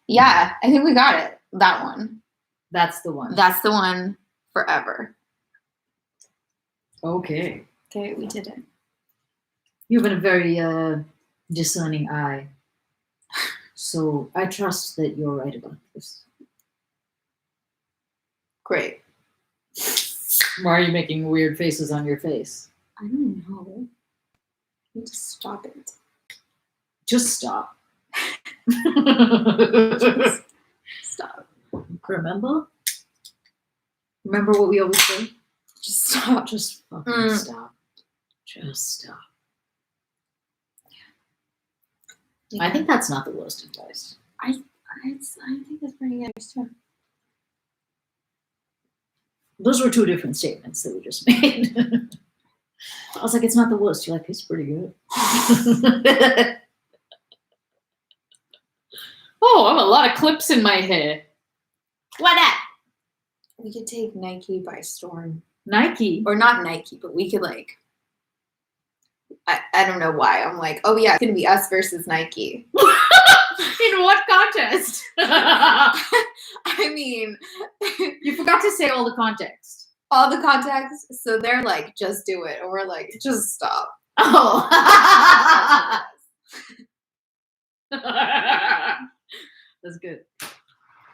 Yeah, I think we got it. That one. That's the one. That's the one forever. Okay. Okay, we did it. You have a very discerning eye. So I trust that you're right about this. Great. Why are you making weird faces on your face? I don't know. You need to stop it. Just stop. Just stop. Remember? Remember what we always say? Just stop. Just fucking stop. Just stop. Yeah. I think that's not the worst advice. I think that's pretty good too. Those were two different statements that we just made. I was like, it's not the worst. You're like, it's pretty good. Oh, I have a lot of clips in my hair. What that? We could take Nike by storm. Nike? Or not Nike, but we could like... I don't know why. I'm like, oh yeah, it's going to be us versus Nike. In what contest? I mean... You forgot to say all the context. All the context. So they're like, just do it. And we're like, just stop. Oh. That's good.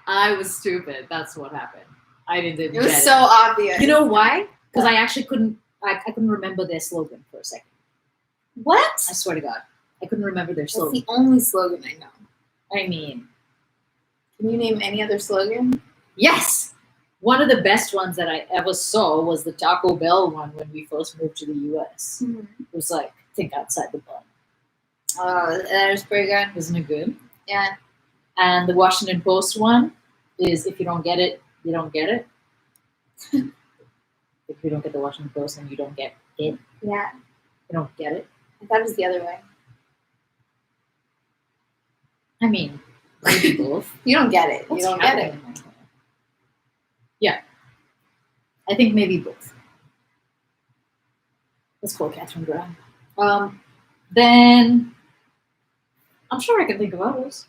I was stupid. That's what happened. I didn't It was so obvious. You know why? Because I actually couldn't remember their slogan for a second. What? I swear to God. I couldn't remember their slogan. That's the only slogan I know. I mean... Can you name any other slogan? Yes! One of the best ones that I ever saw was the Taco Bell one when we first moved to the US. Mm-hmm. It was like, think outside the bun. Oh, that was pretty good. Isn't it good? Yeah. And the Washington Post one is, if you don't get it, you don't get it. If you don't get the Washington Post, then you don't get it. Yeah. You don't get it. I thought it was the other way. I mean, maybe both. You don't get it. What's you don't get it. happening? Yeah. I think maybe both. Let's call Catherine Brown. Then I'm sure I can think of others.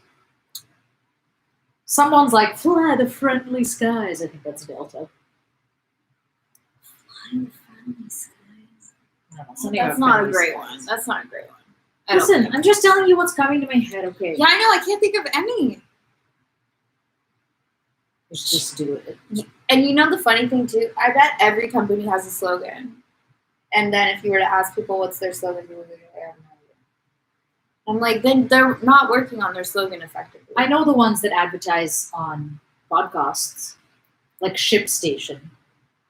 Someone's like, fly the friendly skies. I think that's Delta. Fly the friendly skies. That's not a great one. That's not a great one. Listen, I'm just telling you what's coming to my head, okay? Yeah, I know. I can't think of any. Just do it. And you know the funny thing too? I bet every company has a slogan. And then if you were to ask people what's their slogan, people would be like, I have no idea. I'm like, then they're not working on their slogan effectively. I know the ones that advertise on podcasts, like Ship Station.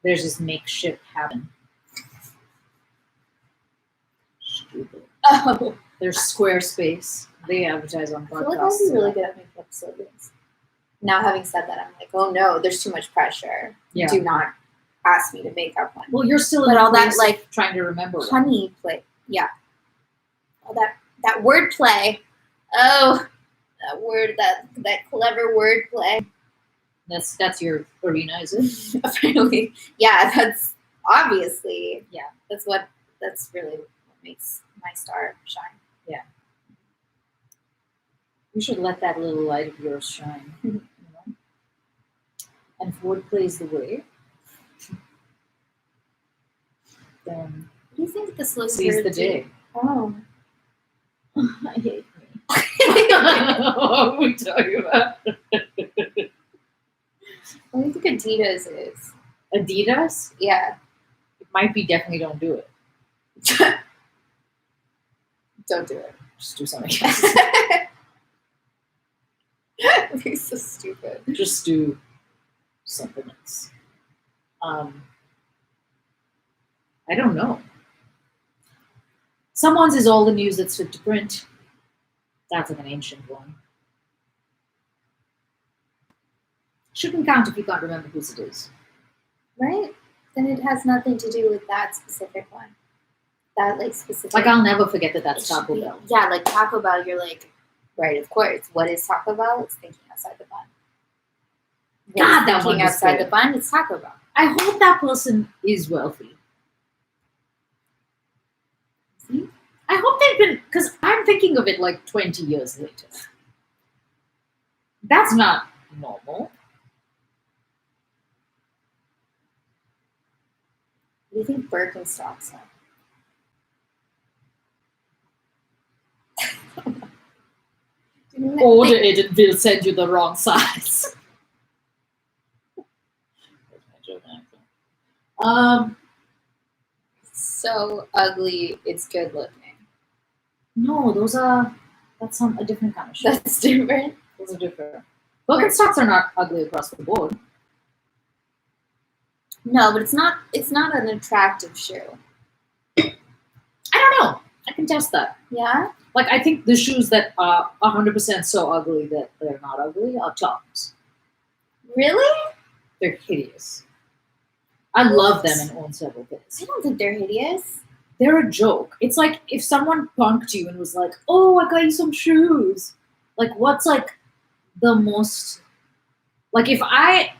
There's this make ship happen. Stupid. Oh. There's Squarespace. They advertise on podcasts. I feel like I'd be really good at making up slogans. Now, having said that, I'm like, oh no, there's too much pressure. Yeah. Do not ask me to make up one. Well, you're still but in all that place like of trying to remember honey play. Yeah. All that word play. Oh, that word, that clever word play. That's your arena, is it? Apparently, yeah. That's obviously, yeah. That's really what makes my star shine. Yeah. You should let that little light of yours shine. You know? And if wood plays the way, then what do you think this looks seize the day. Oh. I hate me. What are we talking about? What do you think Adidas is? Adidas? Yeah. It might be definitely don't do it. Don't do it. Just do something else. You're so stupid. Just do something else. I don't know. Someone's is all the news that's fit to print. That's like an ancient one. Shouldn't count if you can't remember whose it is. Right? Then it has nothing to do with that specific one. That like specific. Like I'll never forget that that's Taco Bell. Yeah, like Taco Bell, you're like, right, of course. What is Taco Bell? It's thinking outside the bun. God, that one thinking was outside good. the bun, it's Taco Bell. I hope that person is wealthy. See? I hope they've been, because I'm thinking of it like 20 years later. That's not normal. What do you think Birkenstocks are? Order it and we'll send you the wrong size. So ugly, it's good looking. No, that's a different kind of shoe. That's different. Those are different. Birkenstocks are not ugly across the board. No, but it's not an attractive shoe. I don't know. I can test that. Yeah? Like, I think the shoes that are 100% so ugly that they're not ugly are tops. Really? They're hideous. I love them and own several pairs. I don't think they're hideous. They're a joke. It's like if someone punked you and was like, "Oh, I got you some shoes." Like, what's like the most? Like, if I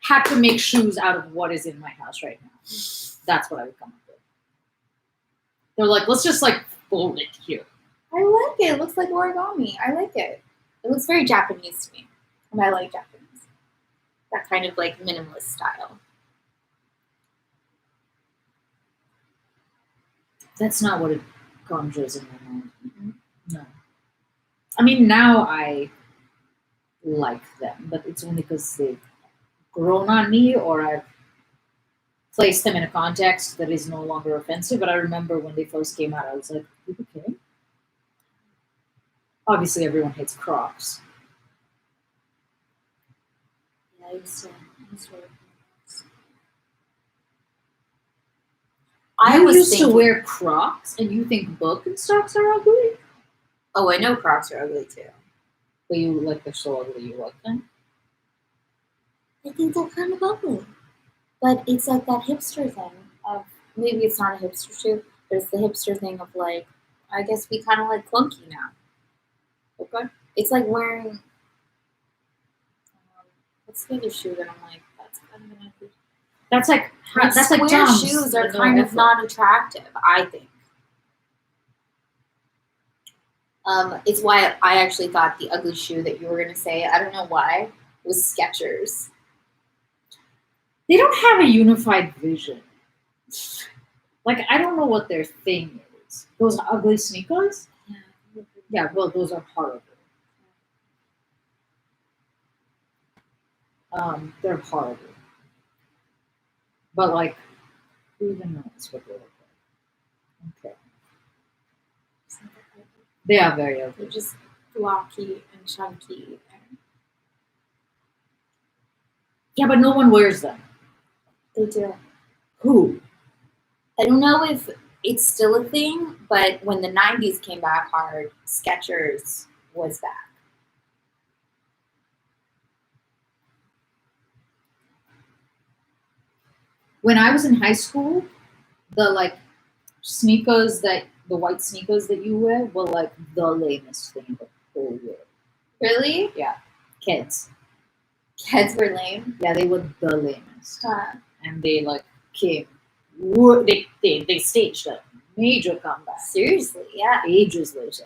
had to make shoes out of what is in my house right now, that's what I would come up with. They're like, let's just like fold it here. I like it. It looks like origami. I like it. It looks very Japanese to me. And I like Japanese. That kind of like minimalist style. That's not what it conjures in my mind. Mm-hmm. No. I mean, now I like them, but it's only because they've grown on me or I've placed them in a context that is no longer offensive. But I remember when they first came out, I was like, are you kidding? Obviously, everyone hates Crocs. Yeah, I used to wear Crocs. I used to wear Crocs, and you think Birkenstocks are ugly? Oh, I know Crocs are ugly too. But you like they're so ugly, you like them? I think they're kind of ugly. But it's like that hipster thing of, maybe it's not a hipster shoe, but it's the hipster thing of like, I guess we kind of like clunky now. Okay? It's like wearing, what's the other shoe that I'm like, that's kind of an ugly. That's like Square Tom's, shoes are kind of not attractive, I think. It's why I actually thought the ugly shoe that you were gonna say, I don't know why, was Skechers. They don't have a unified vision. Like, I don't know what their thing is. Those ugly sneakers? Yeah, well, those are horrible. They're horrible. But like, who even knows what they look like? Okay. They are very ugly. They're just blocky and chunky. Yeah, but no one wears them. They do. Who? I don't know if it's still a thing, but when the 90s came back hard, Skechers was back. When I was in high school, the like the white sneakers that you wear were like the lamest thing the whole year. Really? Yeah. Kids. Kids were lame? Yeah, they were the lamest. Huh. And they like came, they staged a major comeback. Seriously, yeah. Ages later.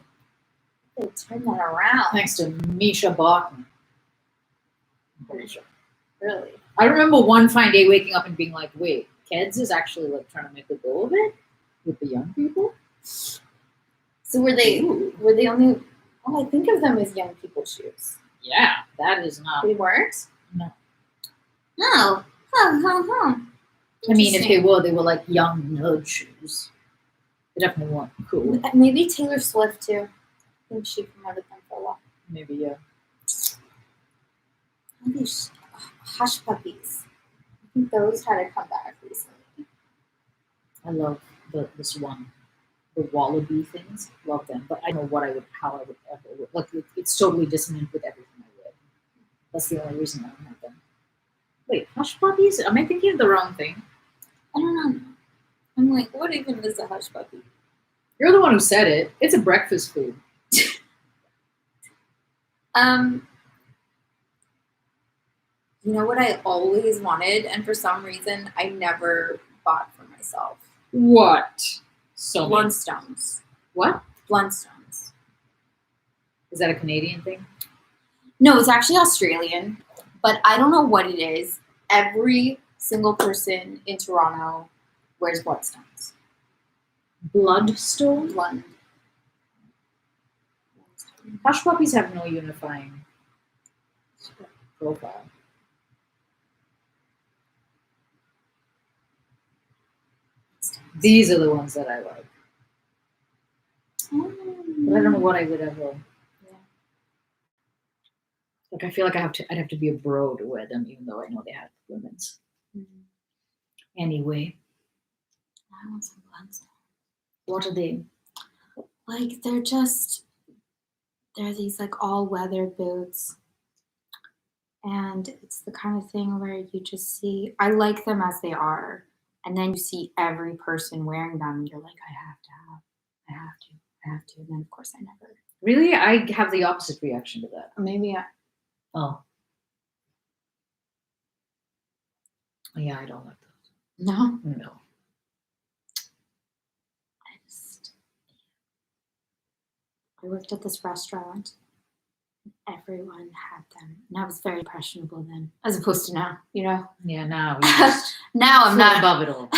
They turned that around. Thanks to Misha Barton. I'm pretty sure. Really? I remember one fine day waking up and being like, wait, Kids is actually like trying to make a go of it with the young people. So were they only, I think of them as young people shoes. Yeah, that is not. They weren't? No. No. Huh. I mean, if they were like young nerd shoes. They definitely weren't cool. Maybe Taylor Swift too. I think she promoted them for a while. Maybe, yeah. These Hush Puppies. I think those had a comeback recently. I love this one. The wallaby things. Love them. But I don't know how I would ever. Like, it's totally dissonant with everything I wear. That's the only reason I don't have them. Wait, Hush Puppies? Am I thinking of the wrong thing? I don't know. I'm like, what even is a Hush Puppy? You're the one who said it. It's a breakfast food. You know what I always wanted, and for some reason I never bought for myself? What? So Blundstones. What? Blundstones. Is that a Canadian thing? No, it's actually Australian, but I don't know what it is. Every single person in Toronto wears bloodstones. Bloodstone? Blood. Hush puppies have no unifying profile. These are the ones that I like. But I don't know what I would ever. Yeah. Like I feel like I'd have to be a bro to wear them, even though I know they have women's. Anyway, I want some bloodstones. what are they? Like they're these like all weather boots. And it's the kind of thing where you just see, I like them as they are. And then you see every person wearing them and you're like, I have to. And then of course I never. Really? I have the opposite reaction to that. Maybe Oh. Yeah, I don't like those. No? No. I worked at this restaurant. Everyone had them. And I was very impressionable then, as opposed to now, you know? Yeah, now you're just now I'm not above it all.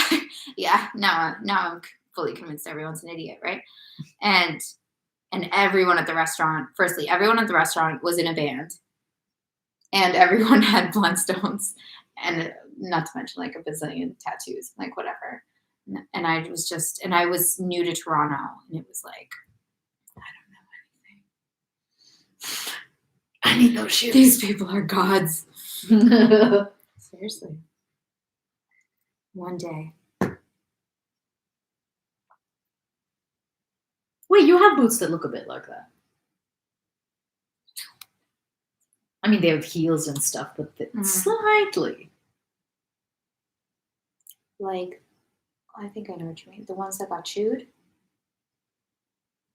Yeah, now I'm fully convinced everyone's an idiot, right? And everyone at the restaurant, firstly, everyone at the restaurant was in a band. And everyone had bloodstones. And not to mention like a bazillion tattoos, like whatever. And I was new to Toronto, and it was like, I don't know anything. I need those shoes. These people are gods. Seriously. One day. Wait, you have boots that look a bit like that. I mean, they have heels and stuff, but slightly. Like, I think I know what you mean. The ones that got chewed?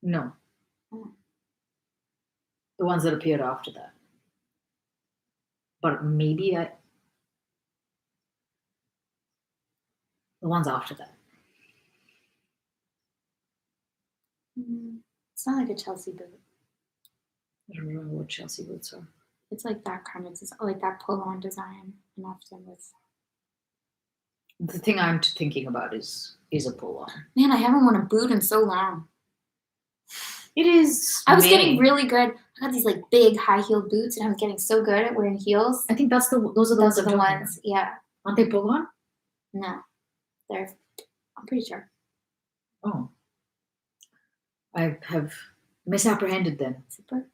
No. Oh. The ones that appeared after that. But maybe the ones after that. It's not like a Chelsea boot. I don't remember what Chelsea boots are. It's like that kind of design, like that pull-on design, and often with. The thing I'm thinking about is a pull-on. Man, I haven't worn a boot in so long. It is. I was getting really good. I got these like big high-heeled boots, and I was getting so good at wearing heels. I think those are the ones. Those are the ones. Yeah. Aren't they pull-on? No, they're. I'm pretty sure. Oh. I have misapprehended them. Super.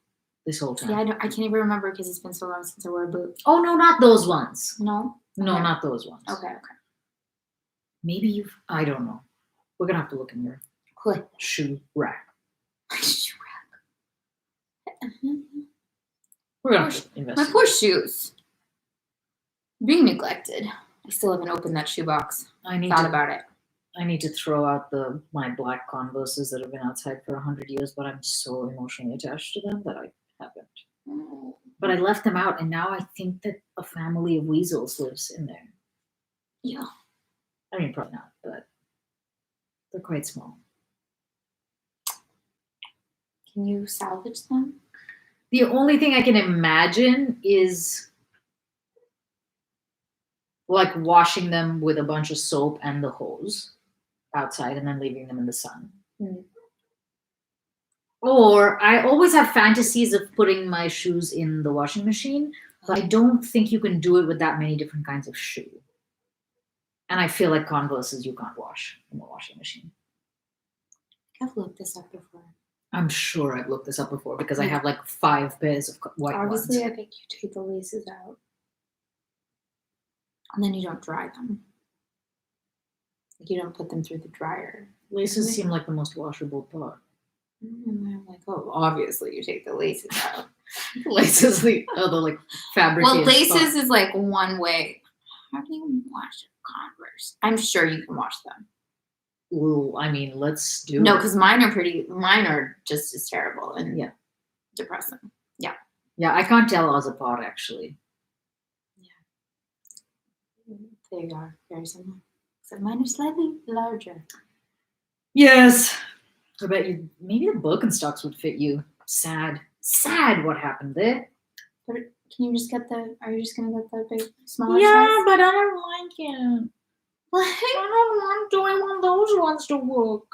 This whole time. Yeah, I can't even remember because it's been so long since I wore a boot. Oh no, not those ones. No. No, Okay. not those ones. Okay. Maybe I don't know. We're gonna have to look in your shoe rack. Shoe rack. We're gonna have to invest. My poor shoes. Being neglected. I still haven't opened that shoebox. Thought about it. I need to throw out my black Converses that have been outside for 100 years, but I'm so emotionally attached to them that I haven't. But I left them out, and now I think that a family of weasels lives in there. Yeah. I mean, probably not, but they're quite small. Can you salvage them? The only thing I can imagine is like washing them with a bunch of soap and the hose outside and then leaving them in the sun. Or I always have fantasies of putting my shoes in the washing machine, but I don't think you can do it with that many different kinds of shoe. And I feel like Converses you can't wash in the washing machine. I've looked this up before. I'm sure I've looked this up before because I have like 5 pairs of white ones. Obviously, I think you take the laces out. And then you don't dry them. Like you don't put them through the dryer. Laces seem like the most washable part. And I'm like, oh, obviously you take the laces out. Laces, the other like fabric. Well, laces is like one way. How do you wash a Converse? I'm sure you can wash them. Well, I mean, let's do it. No, because mine are just as terrible and depressing. Yeah. Yeah, I can't tell us apart actually. Yeah. They are very similar. Except mine are slightly larger. Yes. I bet you maybe the Birkenstocks would fit you. Sad what happened there. But can you just get the? Are you just gonna get the big, smaller Yeah, size? but I don't like it. I don't want those ones to work.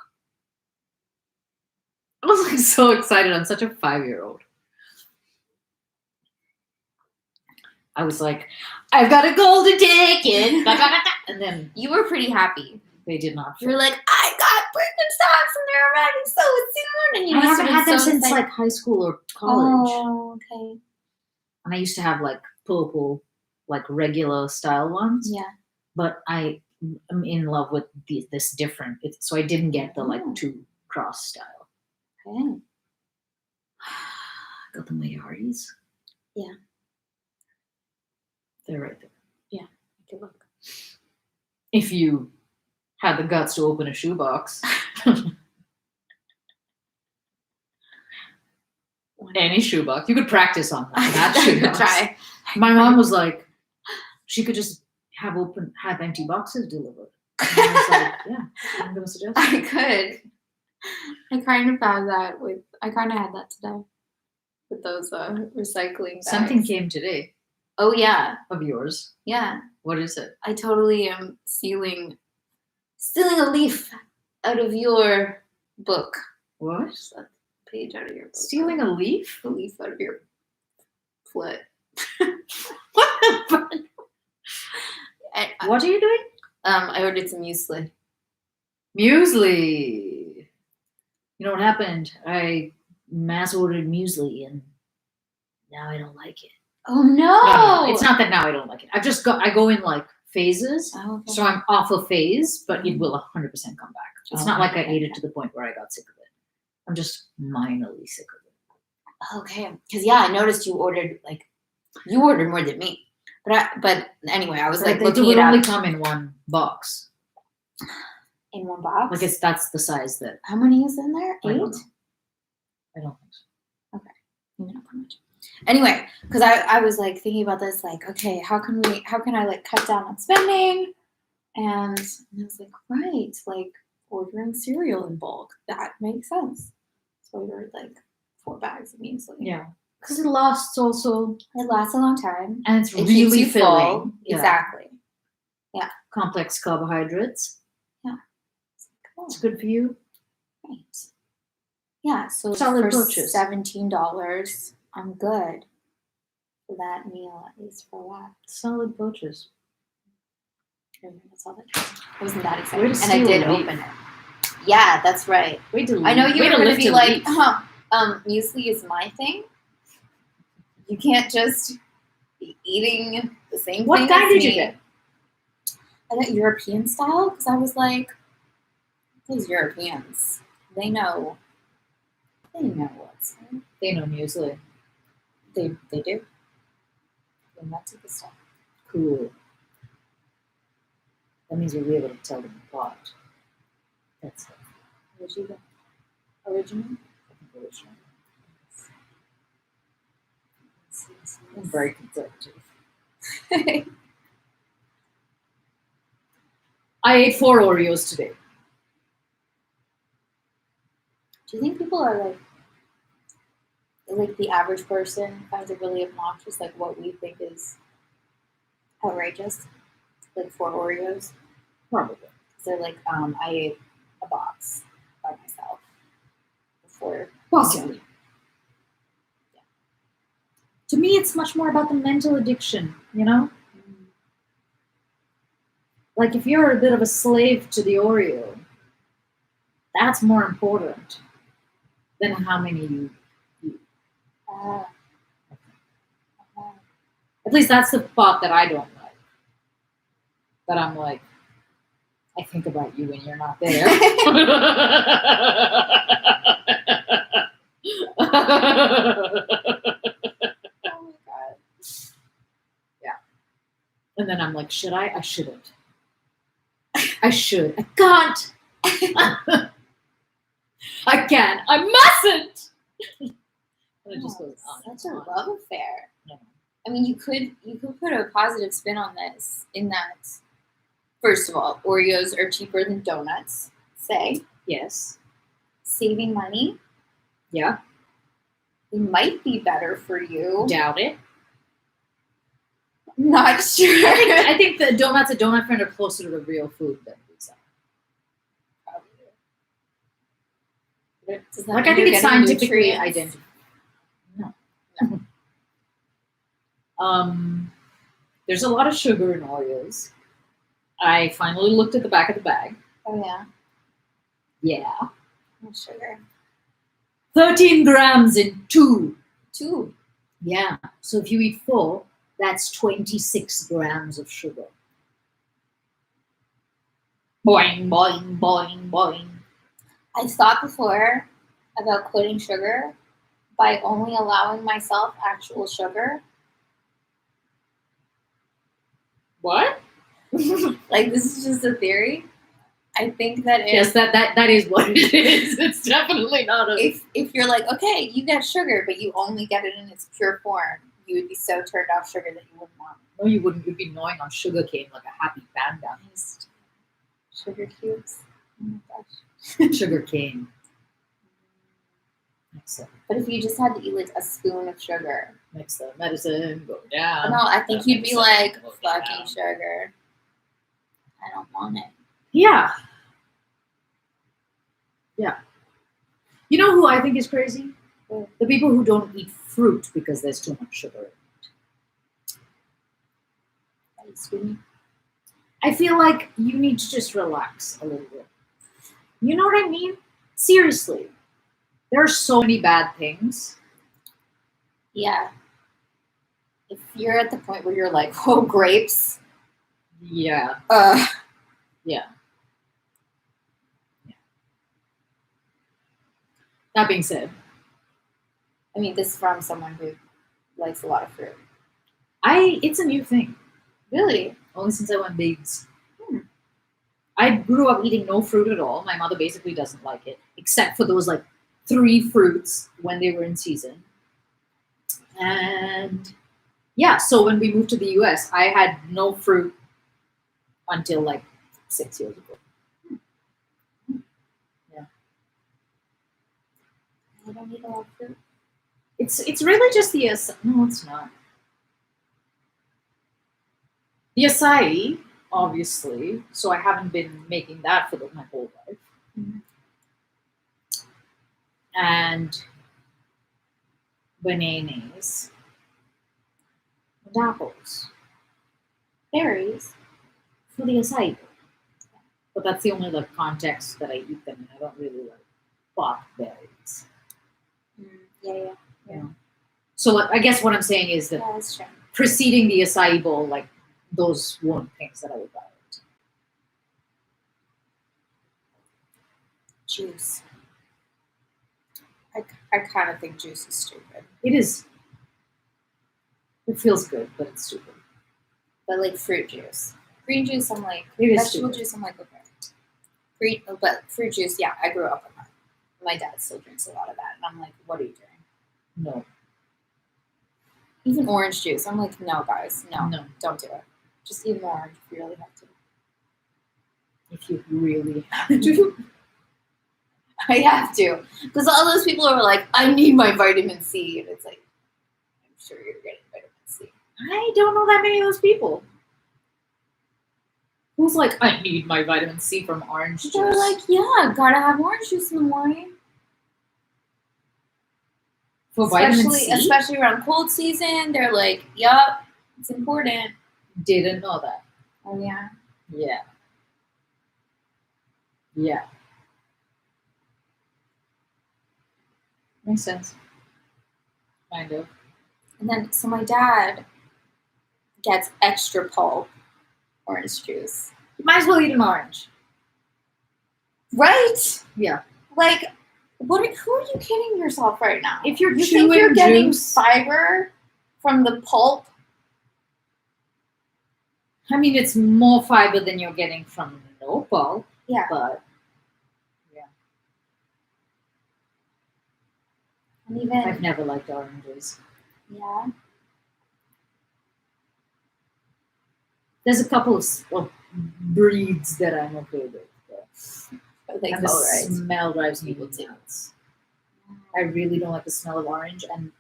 I was like so excited. I'm such a 5-year-old. I was like, I've got a golden ticket. And then You were pretty happy. they did not. You were like, I got Birkenstocks and they're arriving so soon. And you I must haven't have had been them so since excited. like high school or college. Oh, okay. And I used to have like purple, like regular style ones. Yeah. But I am in love with this different. So I didn't get the like Oh. 2 cross style. Okay. Got the Mayaris. Yeah. They're right there. Yeah. Good luck. If you had the guts to open a shoebox. Any shoebox. You could practice on that I could shoebox. try. My mom was like, she could just have empty boxes delivered. And I was like, yeah, I'm gonna suggest I it. could. I kind of had that today with those recycling bags. Something came today Oh yeah, of yours. yeah. What is it? I totally am stealing a leaf out of your book. What? Just a page out of your book. Stealing a leaf? a leaf out of your foot. What the fuck? What are you doing? I ordered some muesli. Muesli. You know what happened? I mass ordered muesli and now I don't like it. Oh no! No, it's not that now I don't like it. I go in like phases. Oh, okay. So I'm off a phase, but it will 100% come back. It's not like I ate it to the point where I got sick of it. I'm just minorly sick of it. Okay, because yeah, I noticed you ordered more than me. But anyway, I was like They looking would it up only come in one box. in one box. Like that's the size that. How many is in there? 8? I don't think so. Maybe not that much. Anyway, because I was like thinking about this, like, okay, how can I like cut down on spending? And I was like, right, like ordering cereal in bulk. That makes sense. So I ordered like 4 bags of muesli. Yeah. Because it lasts also. It lasts a long time. And it's It really keeps you filling. full. Yeah. Exactly. Complex carbohydrates. Cool. It's good for you. Right. Yeah, so Solid for purchase. $17, I'm good for that meal, at least for a while. Solid purchase. I wasn't that Way excited. to And I steal did a leaf. open it. Yeah, that's right. Way to I know you way were to going to lift be a like, leaf. muesli is my thing. You can't just be eating the same What thing kind as did you me. get? I got European style because I was like, those Europeans, they know what's They know muesli. they do. They know the stuff. Cool. That means you'll be able to tell them apart. That's it. Where'd you go? Original? I think original. I'm very conservative. I ate 4 Oreos today. Do you think people are like the average person finds it really obnoxious, like what we think is outrageous? Like 4 Oreos? Probably. They're like, I ate a box by myself before. Possibly. Yeah. To me, it's much more about the mental addiction, you know? Like, if you're a bit of a slave to the Oreo, that's more important than how many you eat. At least that's the part that I don't like. That I'm like, I think about you when you're not there. Oh my god. Yeah. And then I'm like, should I? I shouldn't. I should. I can't. I can. I mustn't. And it just goes on. Such a love affair. No. I mean, you could put a positive spin on this in that, first of all, Oreos are cheaper than donuts, say. Yes. Saving money. Yeah. They might be better for you. Doubt it. Not sure. I think the donuts at Donut Friend are closer to the real food than pizza. Does that Like, mean I think you're it's getting scientifically nutrients? identical. There's a lot of sugar in Oreos. I finally looked at the back of the bag. Oh yeah, Yeah. no sugar. 13 grams in 2. 2. Yeah. So if you eat 4, that's 26 grams of sugar. Boing, boing, boing, boing. I thought before about quitting sugar by only allowing myself actual sugar. What? Like, this is just a theory. I think that Yes, that is what it is. It's definitely not a... if you're like, okay, you get sugar, but you only get it in its pure form, you would be so turned off sugar that you wouldn't want it. No, you wouldn't. You'd be gnawing on sugar cane like a happy panda. Sugar cubes. Oh my gosh. Sugar cane. Makes the, But if you just had to eat like a spoon of sugar, makes the medicine go down. no, I think That you'd makes be the like, go fucking down. sugar. I don't want it. Yeah. Yeah. You know who I think is crazy? Who? The people who don't eat fruit because there's too much sugar. Sweetie. I feel like you need to just relax a little bit. You know what I mean? Seriously. There are so many bad things. Yeah. If you're at the point where you're like, oh, grapes. Yeah. Yeah. That being said, I mean, this is from someone who likes a lot of fruit. it's a new thing. Really? Only since I went vegan. I grew up eating no fruit at all. My mother basically doesn't like it, except for those like 3 fruits when they were in season. And yeah, so when we moved to the US, I had no fruit until like 6 years ago. Yeah. I don't eat a lot of fruit. It's really just the no, it's not. The acai, obviously. So I haven't been making that for my whole life. Mm-hmm. And bananas and apples Berries. for the acai. But that's the only like context that I eat them in. I don't really like bok berries. Yeah. You know? So I guess what I'm saying is that Yeah, that's true. preceding the acai bowl, like those weren't things that I would buy. Juice. I kind of think juice is stupid. It is. It feels good, but it's stupid. But like fruit juice. Green juice, I'm like, It is vegetable stupid. juice, I'm like, okay. But fruit juice, yeah, I grew up on that. My dad still drinks a lot of that. And I'm like, what are you doing? No. Even orange juice. I'm like, no, guys, no, No. don't do it. Just eat an orange if you really have to. If you really have to. I have to. Because all those people are like, I need my vitamin C. And it's like, I'm sure you're getting vitamin C. I don't know that many of those people. Who's like, I need my vitamin C from orange juice? They're like, yeah, gotta have orange juice in the morning. for vitamin C? Especially around cold season. They're like, yup, it's important. Didn't know that. Oh, yeah. Yeah. Yeah. Makes sense. Kind of. And then, so my dad gets extra pulp orange juice. You might as well eat an orange. Right? Yeah. Like, who are you kidding yourself right now? If you're You chewing think you're getting juice, fiber from the pulp? I mean, it's more fiber than you're getting from no pulp. Yeah. But And even, I've never liked oranges. yeah. There's a couple of breeds that I'm okay with. But they And the colorize. smell drives me nuts. I really don't like the smell of orange, and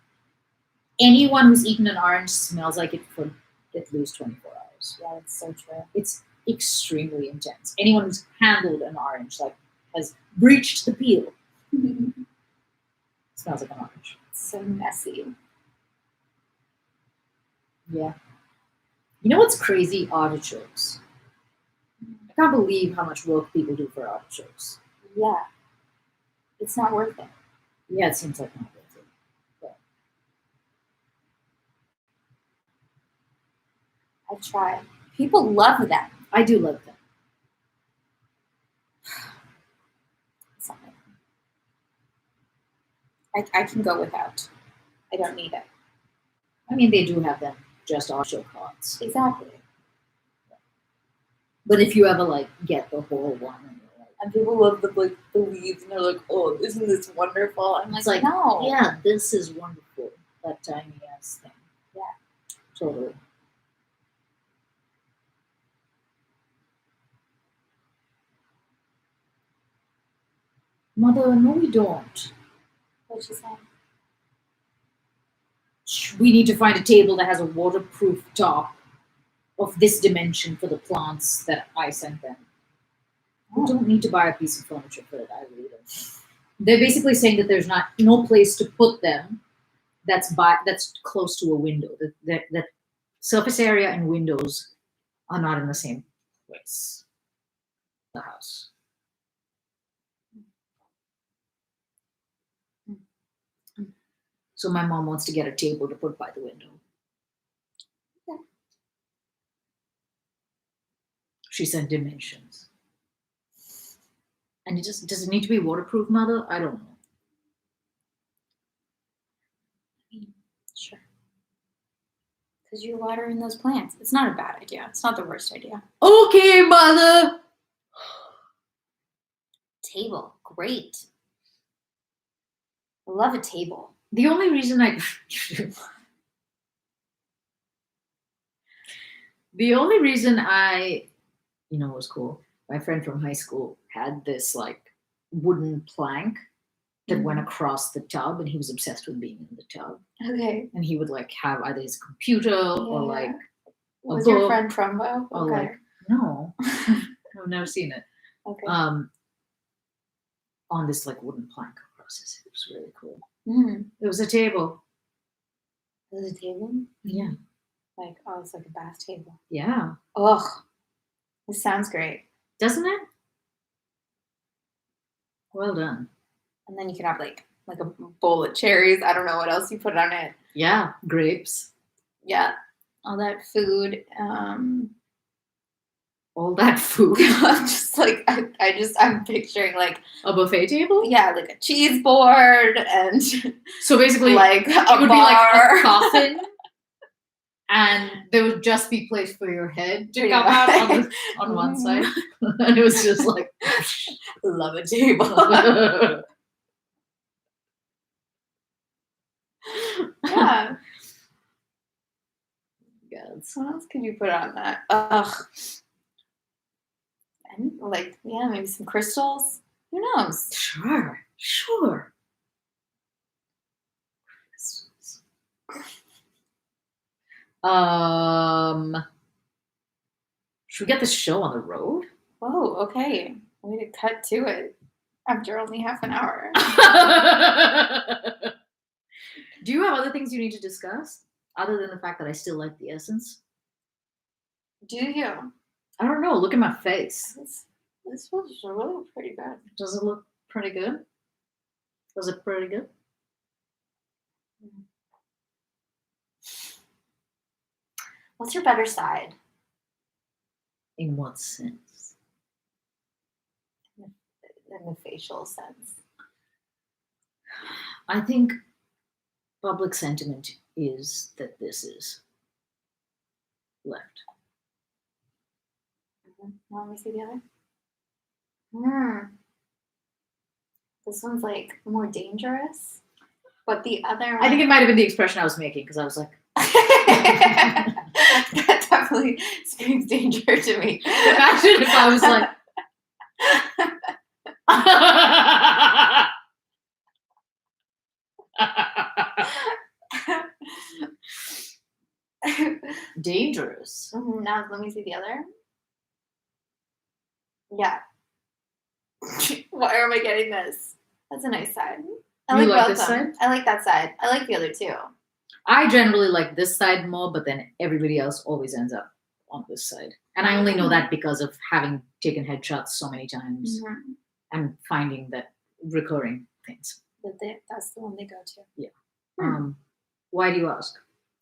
anyone who's eaten an orange smells like it for at least 24 hours. Yeah, that's so true. It's extremely intense. Anyone who's handled an orange has breached the peel. Smells like an orange. It's so messy. Yeah. You know what's crazy? Artichokes. I can't believe how much work people do for artichokes. Yeah. It's not worth it. Yeah, it seems like not worth it. But I've tried. People love them. I do love them. It's not my- I can go without. I don't need it. I mean, they do have them just artichoke hearts. Exactly. But if you ever get the whole one, and you're like, And people love the leaves, and they're like, "Oh, isn't this wonderful?" I'm it's like, like, no. yeah, this is wonderful. That tiny ass thing. Yeah. Totally. Mother, no, we don't. What'd she say? We need to find a table that has a waterproof top of this dimension for the plants that I sent them. We don't need to buy a piece of furniture for it. I really don't. They're basically saying that there's no place to put them that's close to a window. That surface area and windows are not in the same place. The house. So my mom wants to get a table to put by the window. Okay. She said dimensions. And does it need to be waterproof, Mother? I don't know. Sure. Because you're watering those plants. It's not a bad idea. It's not the worst idea. Okay, Mother. Table. Great. I love a table. The only reason I it was cool. My friend from high school had this wooden plank that went across the tub, and he was obsessed with being in the tub. Okay. And he would have either his computer or Was your friend Trumbo? Or no, I've never seen it. Okay. On this wooden plank across his. It was really cool. Mm. It was a table. It was a table? Yeah. It's like a bath table. Yeah. Ugh. This sounds great. Doesn't it? Well done. And then you can have like a bowl of cherries. I don't know what else you put on it. Yeah, grapes. Yeah, all that food. All that food. I'm just I'm picturing a buffet table. Yeah, a cheese board and so basically it would bar. be a coffin. And there would just be place for your head to come out on one side. And it was just love a table. Yeah. God. What else could you put on that? Ugh. And maybe some crystals. Who knows? Sure. Should we get this show on the road? Oh, okay. Way to cut to it after only half an hour. Do you have other things you need to discuss other than the fact that I still like the essence? Do you? I don't know. Look at my face. This was really pretty good. Does it look pretty good? Was it pretty good? What's your better side? In what sense? In the facial sense. I think public sentiment is that this is left. Let me see the other. This one's more dangerous, but the other one... I think it might have been the expression I was making because I was like... That definitely screams danger to me. Imagine if I was like... Dangerous. Now let me see the other. Yeah. Why am I getting this? That's a nice side. You like both this of them. side? I like that side. I like the other two. I generally like this side more, but then everybody else always ends up on this side. And I only know that because of having taken headshots so many times and finding that recurring things. But that's the one they go to. Yeah. Why do you ask?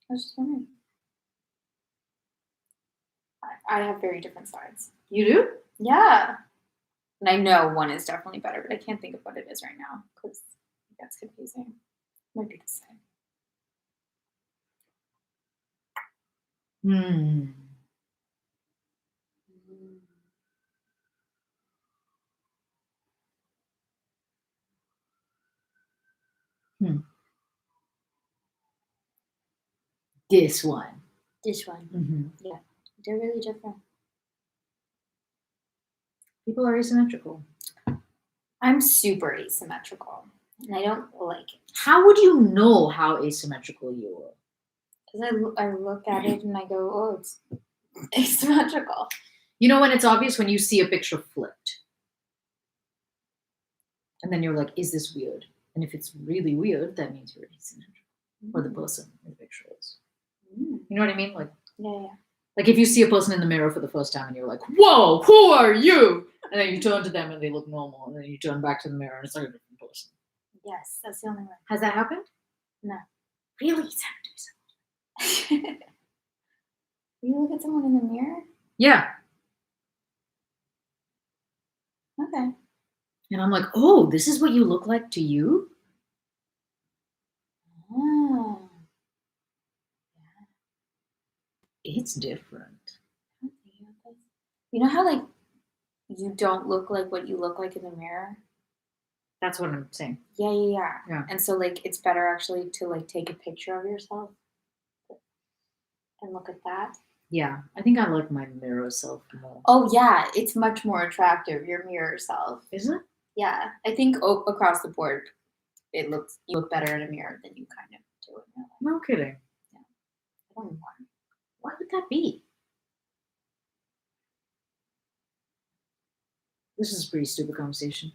I was just wondering. I have very different sides. You do? Yeah. And I know one is definitely better, but I can't think of what it is right now because that's confusing. Might be the same. This one. This one. Yeah. They're really different. People are asymmetrical. I'm super asymmetrical, and I don't like it. How would you know how asymmetrical you are? Because I look at it and I go, oh, it's asymmetrical. You know when it's obvious when you see a picture flipped. And then you're like, is this weird? And if it's really weird, that means you're asymmetrical. Or the person in the picture is. You know what I mean? Like, yeah. Like if you see a person in the mirror for the first time and you're like, whoa, who are you? And then you turn to them and they look normal. And then you turn back to the mirror and it's like a different person. Yes, that's the only way. Has that happened? No. Really? It's happened to me. You look at someone in the mirror? Yeah. Okay. And I'm like, oh, this is what you look like to you? Oh. It's different. You know how like you don't look like what you look like in the mirror? That's what I'm saying. Yeah. And so like it's better actually to like take a picture of yourself and look at that. Yeah, I think I like my mirror self more. Oh yeah, it's much more attractive, your mirror self. Is it? Yeah, I think across the board, you look better in a mirror than you kind of do in real life. No kidding. Yeah. I don't know why. Why would that be? This is a pretty stupid conversation.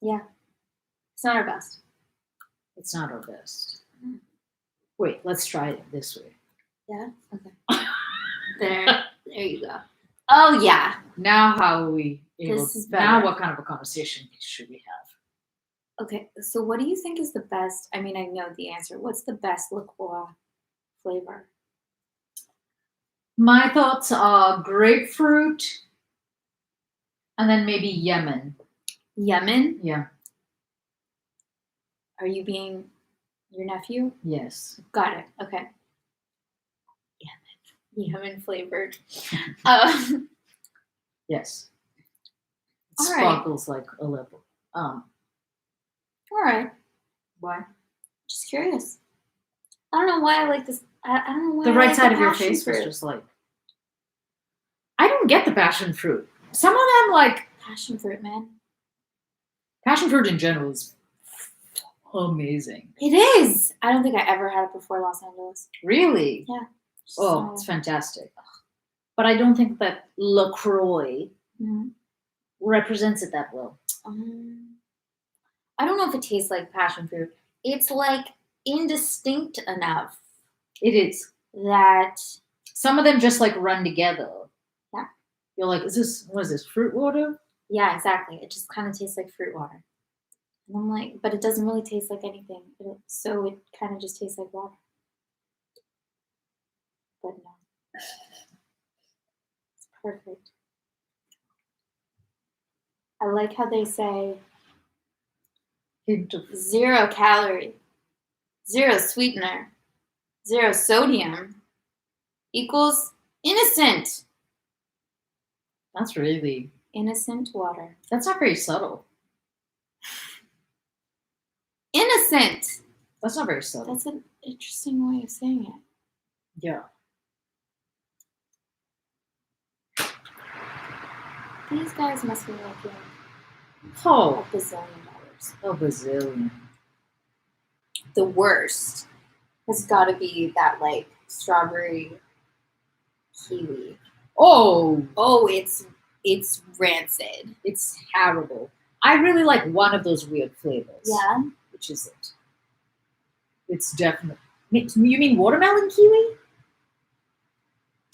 Yeah. It's not our best. It's not our best. Wait, let's try it this way. Yeah? Okay. There you go. Oh, yeah. Now how are we able This is better. Now what kind of a conversation should we have? Okay, so what do you think is the best? I mean, I know the answer. What's the best liqueur flavor? My thoughts are grapefruit and then maybe Yemen. Yemen? Yeah. Are you being your nephew? Yes. Got it. Okay. Yemen flavored. Yes. It All sparkles like a level. All right. Why? Just curious. I don't know why I like this. I don't know why The I right like side the of your passion face fruit. was just like, I don't get the passion fruit. Some of them like Passion fruit, man. passion fruit in general is amazing. It is. I don't think I ever had it before Los Angeles. Really? Yeah. Oh, it's fantastic. But I don't think that LaCroix represents it that well. I don't know if it tastes like passion fruit. It's like indistinct enough. It is. That some of them just like run together. Yeah. You're like, what is this, fruit water? Yeah, exactly. It just kind of tastes like fruit water. And I'm like, but it doesn't really taste like anything. So it kind of just tastes like water. But no. It's perfect. I like how they say 0 calorie, 0 sweetener, 0 sodium equals innocent. That's really innocent water. That's not very subtle. Innocent. That's not very subtle. That's an interesting way of saying it. Yeah. These guys must be making $1 bazillion. A bazillion. The worst has got to be that like strawberry kiwi. Oh, It's rancid. it's terrible. I really like one of those weird flavors. Yeah. Which is it? It's definitely. You mean watermelon kiwi?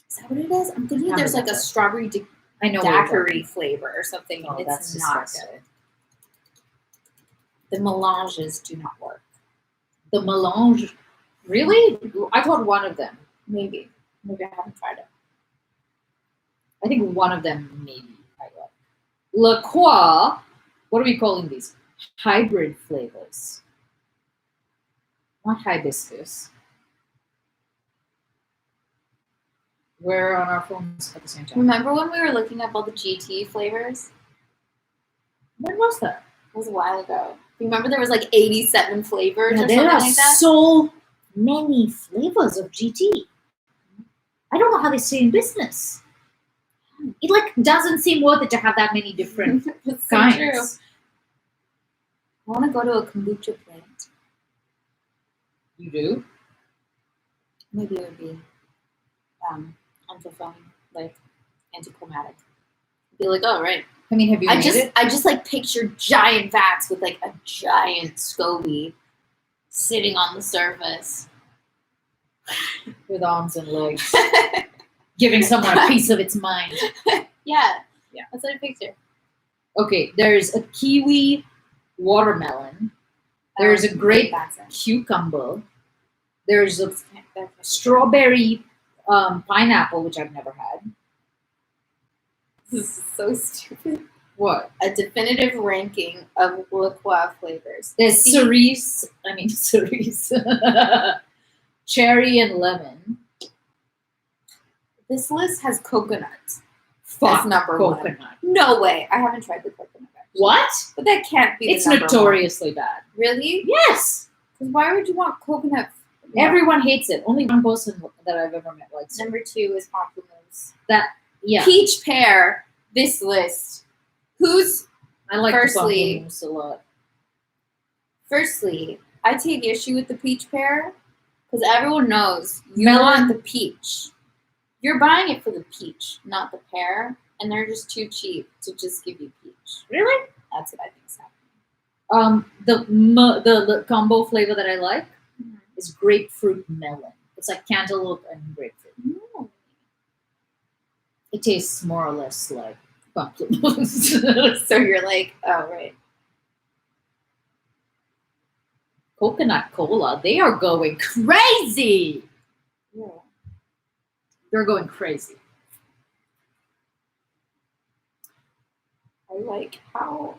Is that what it is? I'm thinking I there's like a remember. strawberry I know. what you're talking daiquiri flavor or something. about. Oh, and that's it's not disgusting. good. The melanges do not work. The melange. Really? I thought one of them. Maybe I haven't tried it. I think one of them maybe I like. La Croix. What are we calling these? Hybrid flavors. Not hibiscus. We're on our phones at the same time. Remember when we were looking up all the GT flavors? When was that? It was a while ago. Remember there was like 87 flavors Yeah, or there something are like that? so many flavors of GT. I don't know how they stay in business. It like doesn't seem worth it to have that many different It's so kinds. true. I want to go to a kombucha plant. You do? Maybe it would be unfulfilling, like anticlimactic. Be like, oh right. I mean, have you made it? I just like picture giant vats with like a giant SCOBY sitting on the surface. With arms and legs. Giving someone a piece of its mind. Yeah. Yeah. That's what I picture. Okay, there's a kiwi watermelon. There's a grape That's it. cucumber. There's a That's strawberry pineapple, which I've never had. This is so stupid. What? A definitive ranking of La Croix flavors. There's See? cerise. Cherry and lemon. This list has coconut. Fuck number one. coconut. No way. I haven't tried the coconut. Actually. What? But that can't be. It's the number notoriously bad. one. Really? Yes. Because why would you want coconut? Everyone hates it. Only one person that I've ever met likes it. Number 2 is pamplemousse. Yeah. Peach pear. This list. Who's I like Firstly- pamplemousse a lot. firstly? I take issue with the peach pear because everyone knows you Melon. want the peach. You're buying it for the peach, not the pear, and they're just too cheap to just give you peach. Really? That's what I think is happening. The combo flavor that I like Mm-hmm. is grapefruit melon. It's like cantaloupe and grapefruit. Mm. It tastes more or less like pamplemousse. So you're like, oh right. Coconut cola, they are going crazy. Yeah. They're going crazy. I like how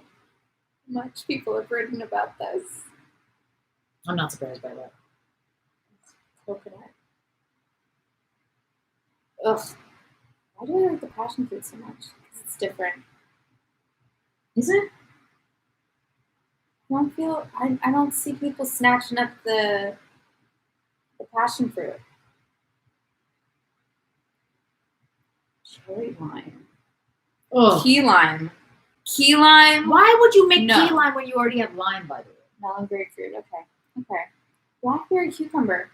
much people have written about this. I'm not surprised by that. Coconut. Ugh. Why do I like the passion fruit so much? Because it's different. Is it? I don't see people snatching up the passion fruit. Cherry lime. Oh. Key lime. Key lime. Why would you make No. key lime when you already have lime, by the way? Melon grapefruit. Okay. Blackberry cucumber.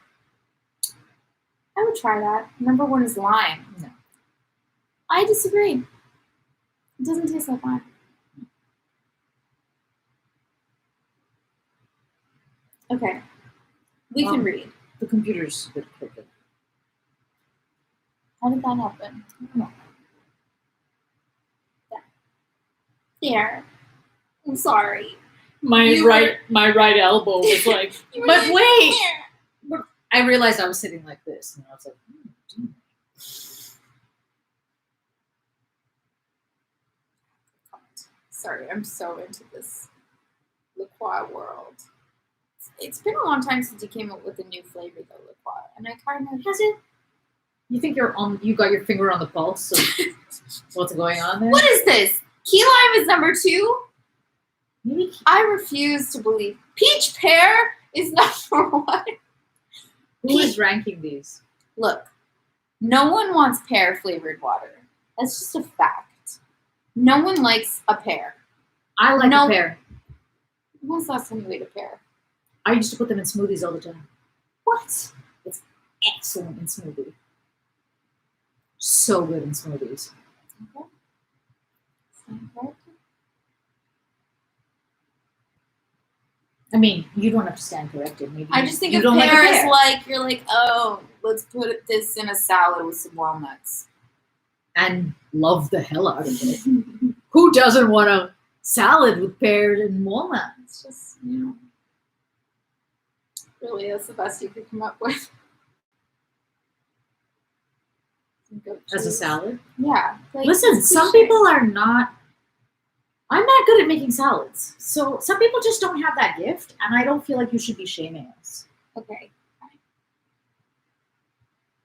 I would try that. Number 1 is lime. No. I disagree. It doesn't taste like lime. Okay. We can read. The computer's a bit crooked. How did that happen? There. I'm sorry. My You right elbow was like, You were but like, wait! "There." I realized I was sitting like this, and I was like, Sorry, I'm so into this La Croix world. It's been a long time since you came up with a new flavor though, La Croix. And I kind of has it? You think you got your finger on the pulse of what's going on there? What is this? Key lime is number 2? Maybe I refuse to believe. Peach pear is number 1. who is ranking these? Look, no one wants pear flavored water. That's just a fact. No one likes a pear. I like No. a pear. When's the last time you ate a pear? I used to put them in smoothies all the time. What? It's excellent in smoothie. So good in smoothies. Okay. I mean, you don't have to stand corrected. Maybe I just think you of don't like a pear as pear. like you're like, oh, let's put this in a salad with some walnuts. And love the hell out of it. Who doesn't want a salad with pears and walnuts? It's just, really, that's the best you could come up with. Some goat As a cheese. salad? Yeah. Like, Listen, it's some cliche. people are not. I'm not good at making salads. So some people just don't have that gift, and I don't feel like you should be shaming us. Okay.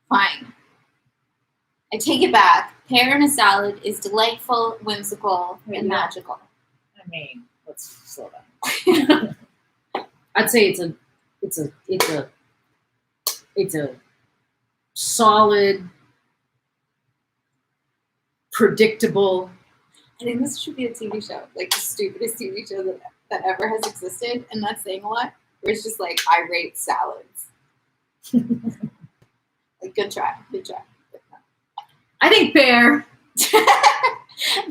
Fine. I take it back. Pear in a salad is delightful, whimsical, and Yeah. magical. I mean, let's slow down. I'd say it's a solid, predictable. I think this should be a TV show, like the stupidest TV show that ever has existed, and that's saying a lot. Where it's just like irate salads. Like, good try. I think pear.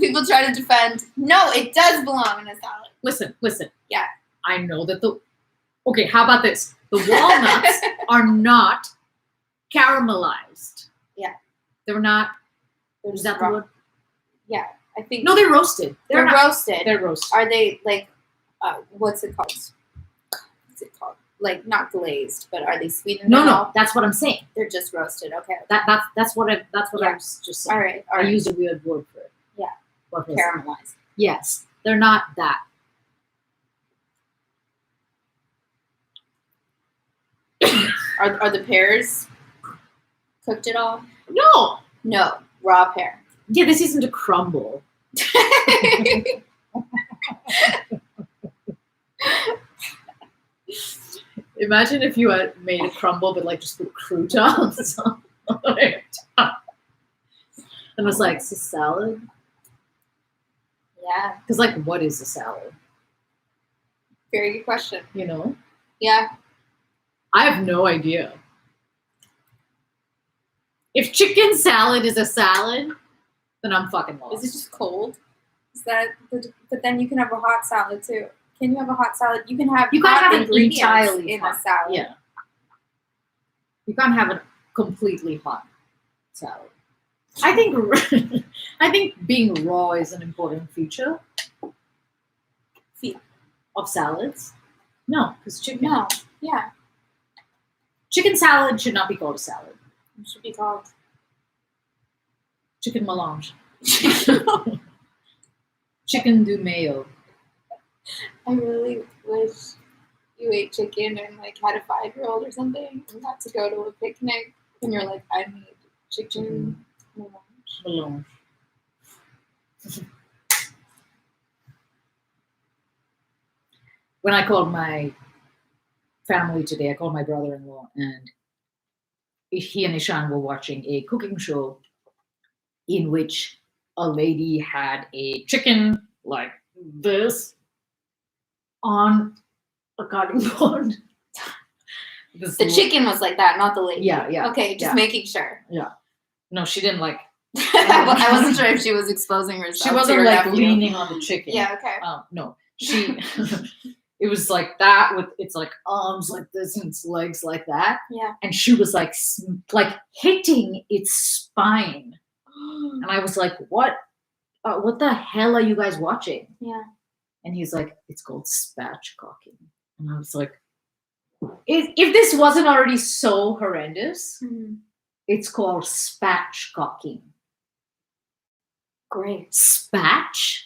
People try to defend. No, it does belong in a salad. Listen. Yeah. I know that okay, how about this? The walnuts are not caramelized. Yeah. They're not. They're Is just that the raw. word? Yeah, I think. No, they're roasted. they're not, roasted. They're roasted. Are they like? What's it called? What's it called? Like, not glazed, but are they sweetened? No, that's what I'm saying. They're just roasted. Okay. That's what I Yeah. was just saying. All right. I used a weird word for it. Yeah. What was it? Caramelized. Yes, they're not that. Are the pears cooked at all? No. No, raw pear. Yeah, this isn't a crumble. Imagine if you had made a crumble, but like just put croutons on it. And was like, it's a salad? Yeah, Because like, what is a salad? very good question. You know? Yeah. I have no idea. If chicken salad is a salad, then I'm fucking lost. Is it just cold? Is that? But then you can have a hot salad too. Can you have a hot salad? You can have. You can't hot have an ingredients entirely in hot a salad. Yeah. You can't have a completely hot salad. I think being raw is an important feature of salads. No, because chicken. No. Yeah. Chicken salad should not be called a salad. It should be called. Chicken melange. Chicken du mayo. I really wish you ate chicken and like had a 5-year-old or something and got to go to a picnic and you're like, I made chicken melange. Melange. When I called my family today, I called my brother-in-law, and he and Ishan were watching a cooking show in which a lady had a chicken like this on a cutting board. The chicken was like that, not the lady. Yeah. Okay, just making sure. No, she didn't like. I wasn't sure if she was exposing herself. She wasn't to her like nephew. leaning on the chicken. Yeah, okay. No, she. It was like that with its like arms like this and its legs like that. Yeah. And she was like hitting its spine, and I was like, "What? What the hell are you guys watching?" Yeah. And he's like, "It's called spatchcocking," and I was like, "If this wasn't already so horrendous, it's called spatchcocking." Great. Spatchcocking?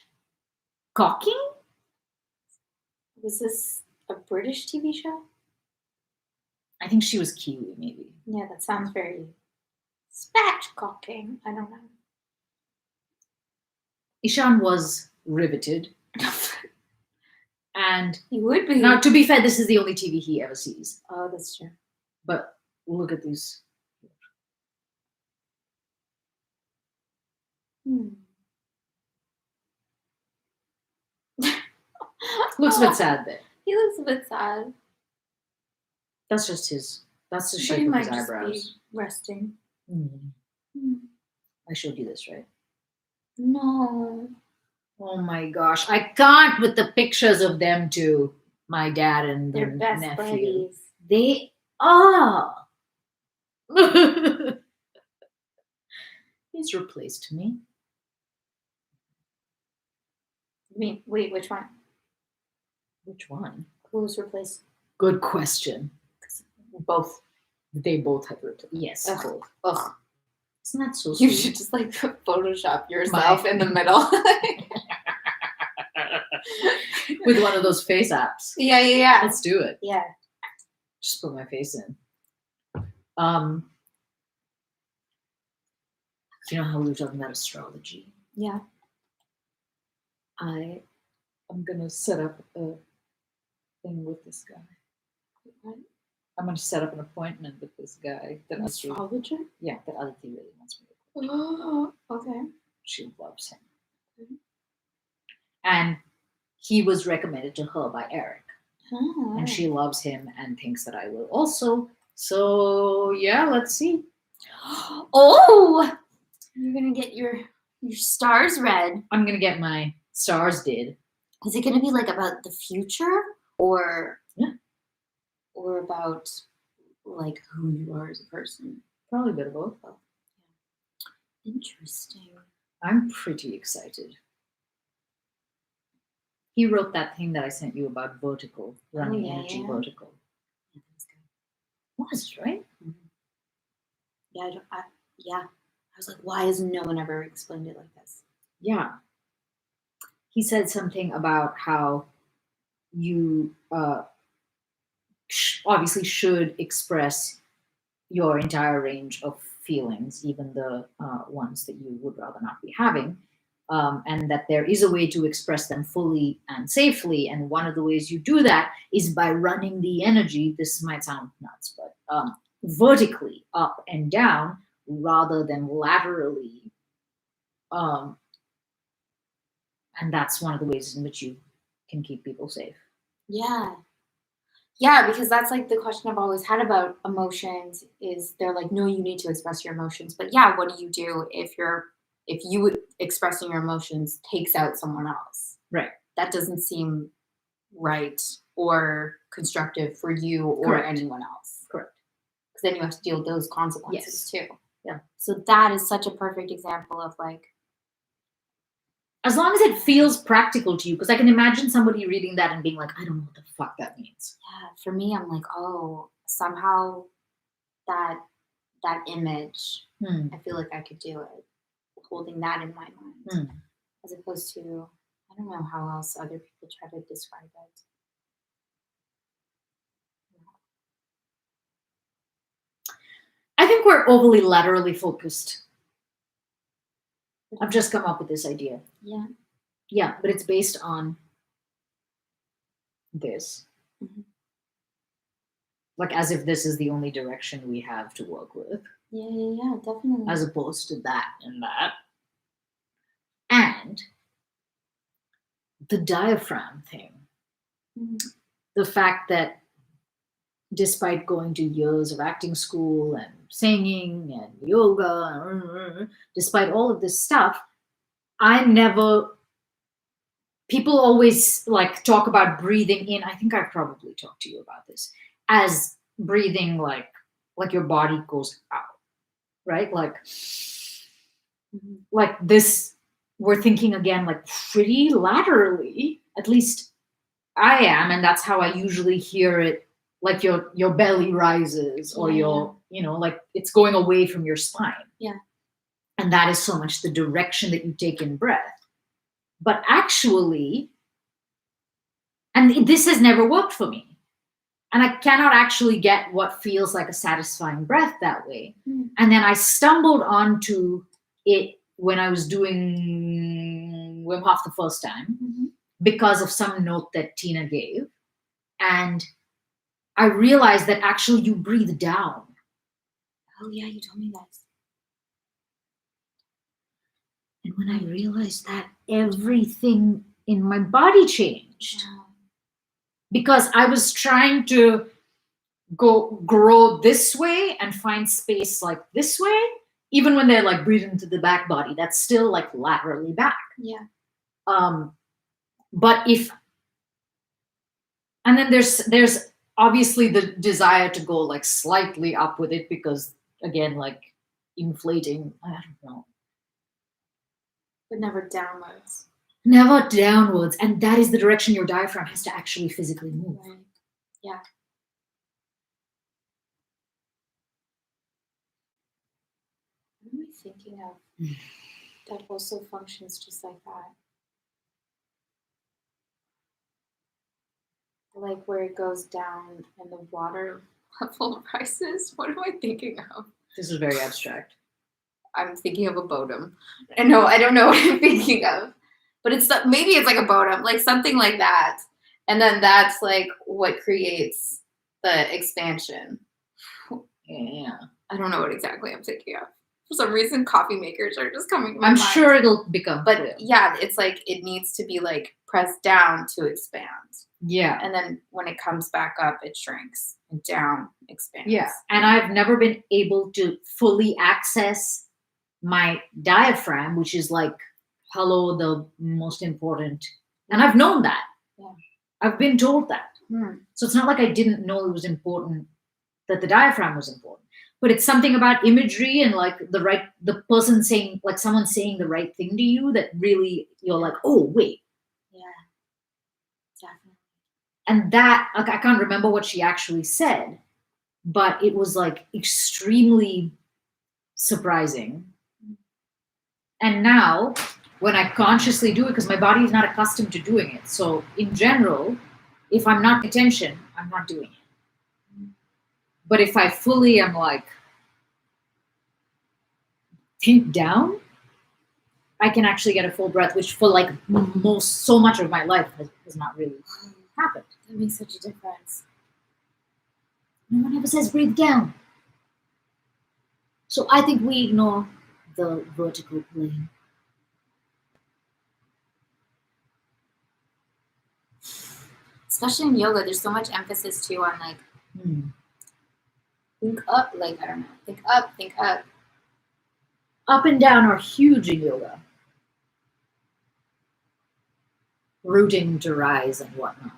Was this a British TV show? I think she was Kiwi, maybe. Yeah, that sounds very spatchcocking. I don't know. Ishan was riveted. And He would be. now, to be fair, this is the only TV he ever sees. Oh, that's true. But look at these. Looks a bit sad there. He looks a bit sad. That's just his That's the But shape he of might his just eyebrows. be resting. Mm. Mm. I showed you this, right? No. Oh my gosh. I can't with the pictures of them two, my dad and They're the best nephew. buddies. They are. He's replaced me. I mean, wait, which one? Which one? Who's replaced? Good question. Both. They both have replaced. Yes, Ugh. both. Ugh. Isn't that so You sweet? should just like Photoshop yourself in the middle. With one of those face apps. Yeah. Let's do it. Yeah. Just put my face in. Do you know how we were talking about astrology? Yeah. I'm gonna set up a thing with this guy. What? I'm gonna set up an appointment with this guy that An Aditi, astrologer? yeah, that Aditi really wants me to. Oh, okay. She loves him. Mhm. And he was recommended to her by Eric. Oh, And she loves him and thinks that I will also. So yeah, let's see. Oh, you're gonna get your stars read. I'm gonna get my stars did. Is it gonna be like about the future or Yeah. or about like who you are as a person? Probably a bit of both. Interesting. I'm pretty excited. He wrote that thing that I sent you about vertical, running yeah, energy yeah. vertical. Yeah, that was good. Was, right? Yeah, I was like, why has no one ever explained it like this? Yeah. He said something about how you obviously should express your entire range of feelings, even the ones that you would rather not be having, and that there is a way to express them fully and safely. And one of the ways you do that is by running the energy. This might sound nuts, but vertically up and down rather than laterally. And that's one of the ways in which you can keep people safe. Yeah. Yeah, because that's like the question I've always had about emotions is they're like, no, you need to express your emotions. But yeah, what do you do if you expressing your emotions takes out someone else? Right. That doesn't seem right or constructive for you or Correct. anyone else. Correct. Because then you have to deal with those consequences too. Yeah. So that is such a perfect example of like, as long as it feels practical to you, because I can imagine somebody reading that and being like, I don't know what the fuck that means. yeah, for me, I'm like, oh, somehow that image, I feel like I could do it, holding that in my mind, as opposed to, I don't know how else other people try to describe it. I think we're overly laterally focused. I've just come up with this idea. Yeah. Yeah, but it's based on this. Mhm. Like as if this is the only direction we have to work with. Yeah, definitely. As opposed to that and that. And the diaphragm thing. The fact that despite going to years of acting school and singing and yoga, despite all of this stuff, people always like talk about breathing in. I think I've probably talked to you about this as breathing like your body goes out, right? Like this, we're thinking again, like pretty laterally, at least I am. And that's how I usually hear it. Like your belly rises or like it's going away from your spine. Yeah. And that is so much the direction that you take in breath. But actually, and this has never worked for me. And I cannot actually get what feels like a satisfying breath that way. And then I stumbled onto it when I was doing Wim Hof the first time because of some note that Tina gave. And I realized that actually you breathe down. Oh yeah, you told me that. And when I realized that, everything in my body changed. Wow. Because I was trying to grow this way and find space like this way, even when they're like breathing into the back body, that's still like laterally back. Yeah. But if, and then there's obviously the desire to go like slightly up with it, because again, like inflating, I don't know, But never downwards. never downwards, and that is the direction your diaphragm has to actually physically move. Right. Yeah. What am I thinking of that also functions just like that? Like where it goes down and the water level rises. What am I thinking of? This is very abstract. I'm thinking of a bodum. And no, I don't know what I'm thinking of. But maybe it's like a bodum, like something like that. And then that's like what creates the expansion. Yeah. I don't know what exactly I'm thinking of. For some reason, coffee makers are just coming to my I'm mind. sure it'll become But clear. yeah, it's like it needs to be like pressed down to expand. Yeah. And then when it comes back up, it shrinks, and down expands. Yeah. And I've never been able to fully access my diaphragm, which is like, hello, the most important. And I've known that. Yeah. I've been told that. Hmm. So it's not like I didn't know it was important, that the diaphragm was important. But it's something about imagery and like the person saying, like someone saying the right thing to you, that really you're like, oh, wait. Yeah. Definitely. And that, like, I can't remember what she actually said, but it was like extremely surprising. And now, when I consciously do it, because my body is not accustomed to doing it. So, in general, if I'm not paying attention, I'm not doing it. But if I fully am like, think down, I can actually get a full breath, which for like so much of my life has not really happened. That makes such a difference. No one ever says breathe down. So I think we ignore the vertical plane. Especially in yoga, there's so much emphasis too on like think up, like I don't know, think up, think up. Up and down are huge in yoga. Rooting to rise and whatnot.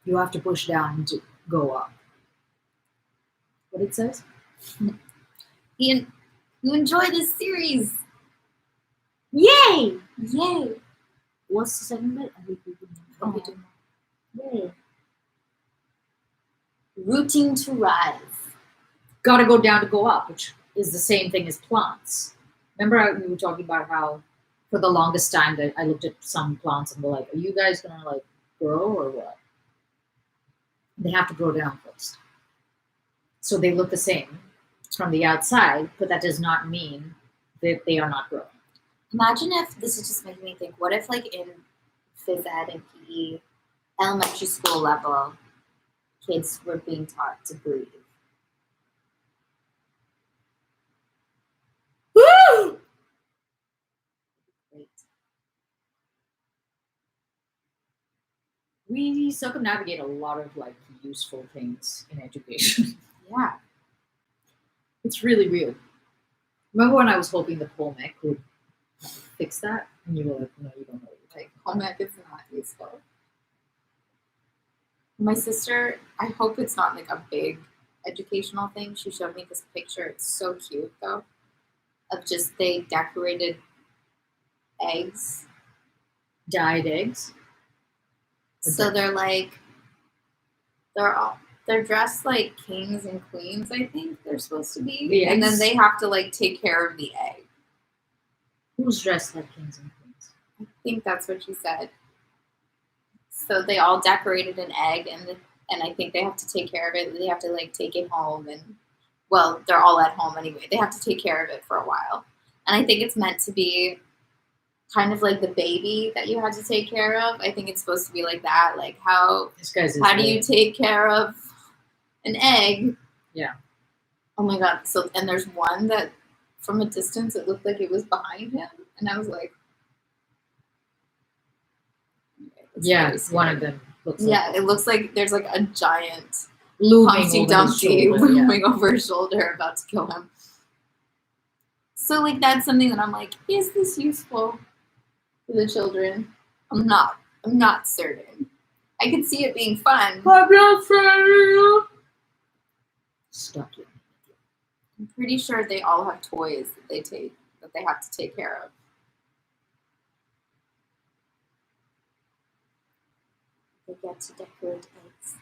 You have to push down to go up. What it says? Ian, you enjoy this series. Yay! Yay. What's the second bit? Oh. Yay. Rooting to rise. Gotta go down to go up, which is the same thing as plants. Remember we were talking about how for the longest time that I looked at some plants and were like, are you guys gonna like grow or what? They have to grow down first. So they look the same from the outside, but that does not mean that they are not growing. Imagine if, this is just making me think, what if like in phys ed and PE, elementary school level, kids were being taught to breathe? Woo! Great. We circumnavigate a lot of like useful things in education. Yeah. It's really weird. Remember when I was hoping the home ec would fix that? And you were like, no, you don't know what you're Like, home ec is not useful. My sister, I hope it's not like a big educational thing. She showed me this picture. It's so cute though. Of just they decorated eggs. dyed eggs. So they're like they're dressed like kings and queens, I think they're supposed to be. The and then eggs? they have to like take care of the egg. Who's dressed like kings and queens? I think that's what she said. So they all decorated an egg, and I think they have to take care of it. They have to like take it home, and well, they're all at home anyway. They have to take care of it for a while, and I think it's meant to be kind of like the baby that you had to take care of. I think it's supposed to be like that. Like how do you take care of an egg? Yeah. Oh my god. So and there's one that from a distance it looked like it was behind him, and I was like, yeah, one of them looks like it looks like there's like a giant looming Humpty over his Dumpty shoulder, yeah. looming over his shoulder, about to kill him. So, like, that's something that I'm like, is this useful for the children? I'm not certain. I could see it being fun. Stuck in. I'm pretty sure they all have toys that they have to take care of. They get to decorate eggs.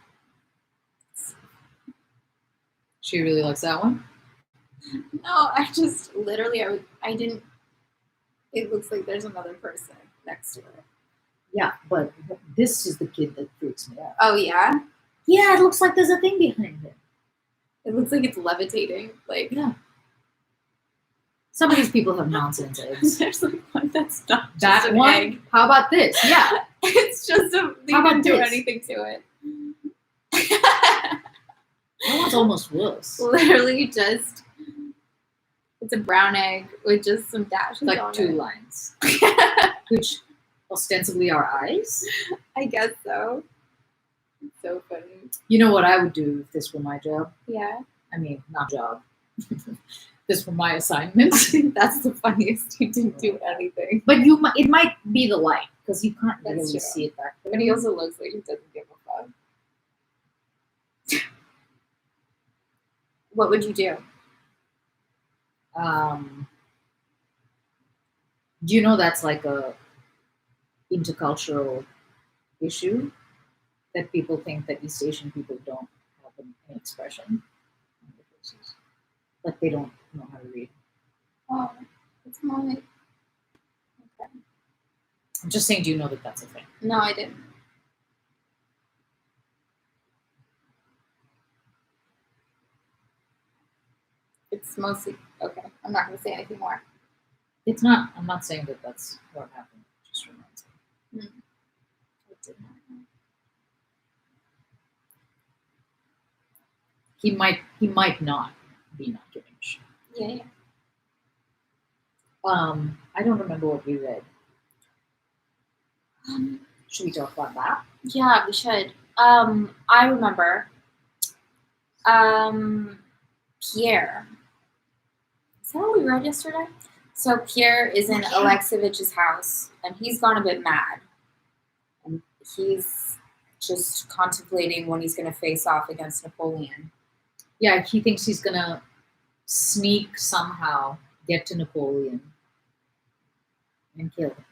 She really likes that one? No, I just literally I didn't. It looks like there's another person next to it. Yeah, but this is the kid that freaks me out. Oh yeah, Yeah, it looks like there's a thing behind it. it looks like it's levitating. Like Yeah. Some of these people have nonsense eggs. there's like one that's not just That an one? egg. How about this? Yeah. It's just they How about didn't do this? anything to it. That one's almost worse. Literally just it's a brown egg with just some dashes Like on 2 it. lines. Which ostensibly are eyes. I guess so. It's so funny. You know what I would do if this were my job? Yeah. I mean, not job. This were my assignment. That's the funniest. You didn't do anything. But it might be the light, because you can't That's really true. see it back there. But he also looks like he doesn't give a fuck. What would you do? Do you know that's like a intercultural issue? That people think that East Asian people don't have an expression on their faces. Like they don't know how to read. Oh, it's more like. Okay. I'm just saying, do you know that that's a thing? No, I didn't. It's mostly okay. I'm not going to say anything more. It's not. I'm not saying that that's what happened. It just reminds me. I did not know. He might not be not giving a shit. Yeah. I don't remember what we read. Um, Should we talk about that? Yeah, we should. I remember. Pierre. Is that what we read yesterday? So Pierre is in Alexevich's house, and he's gone a bit mad, and he's just contemplating when he's going to face off against Napoleon. Yeah, he thinks he's gonna sneak somehow, get to Napoleon, and kill him.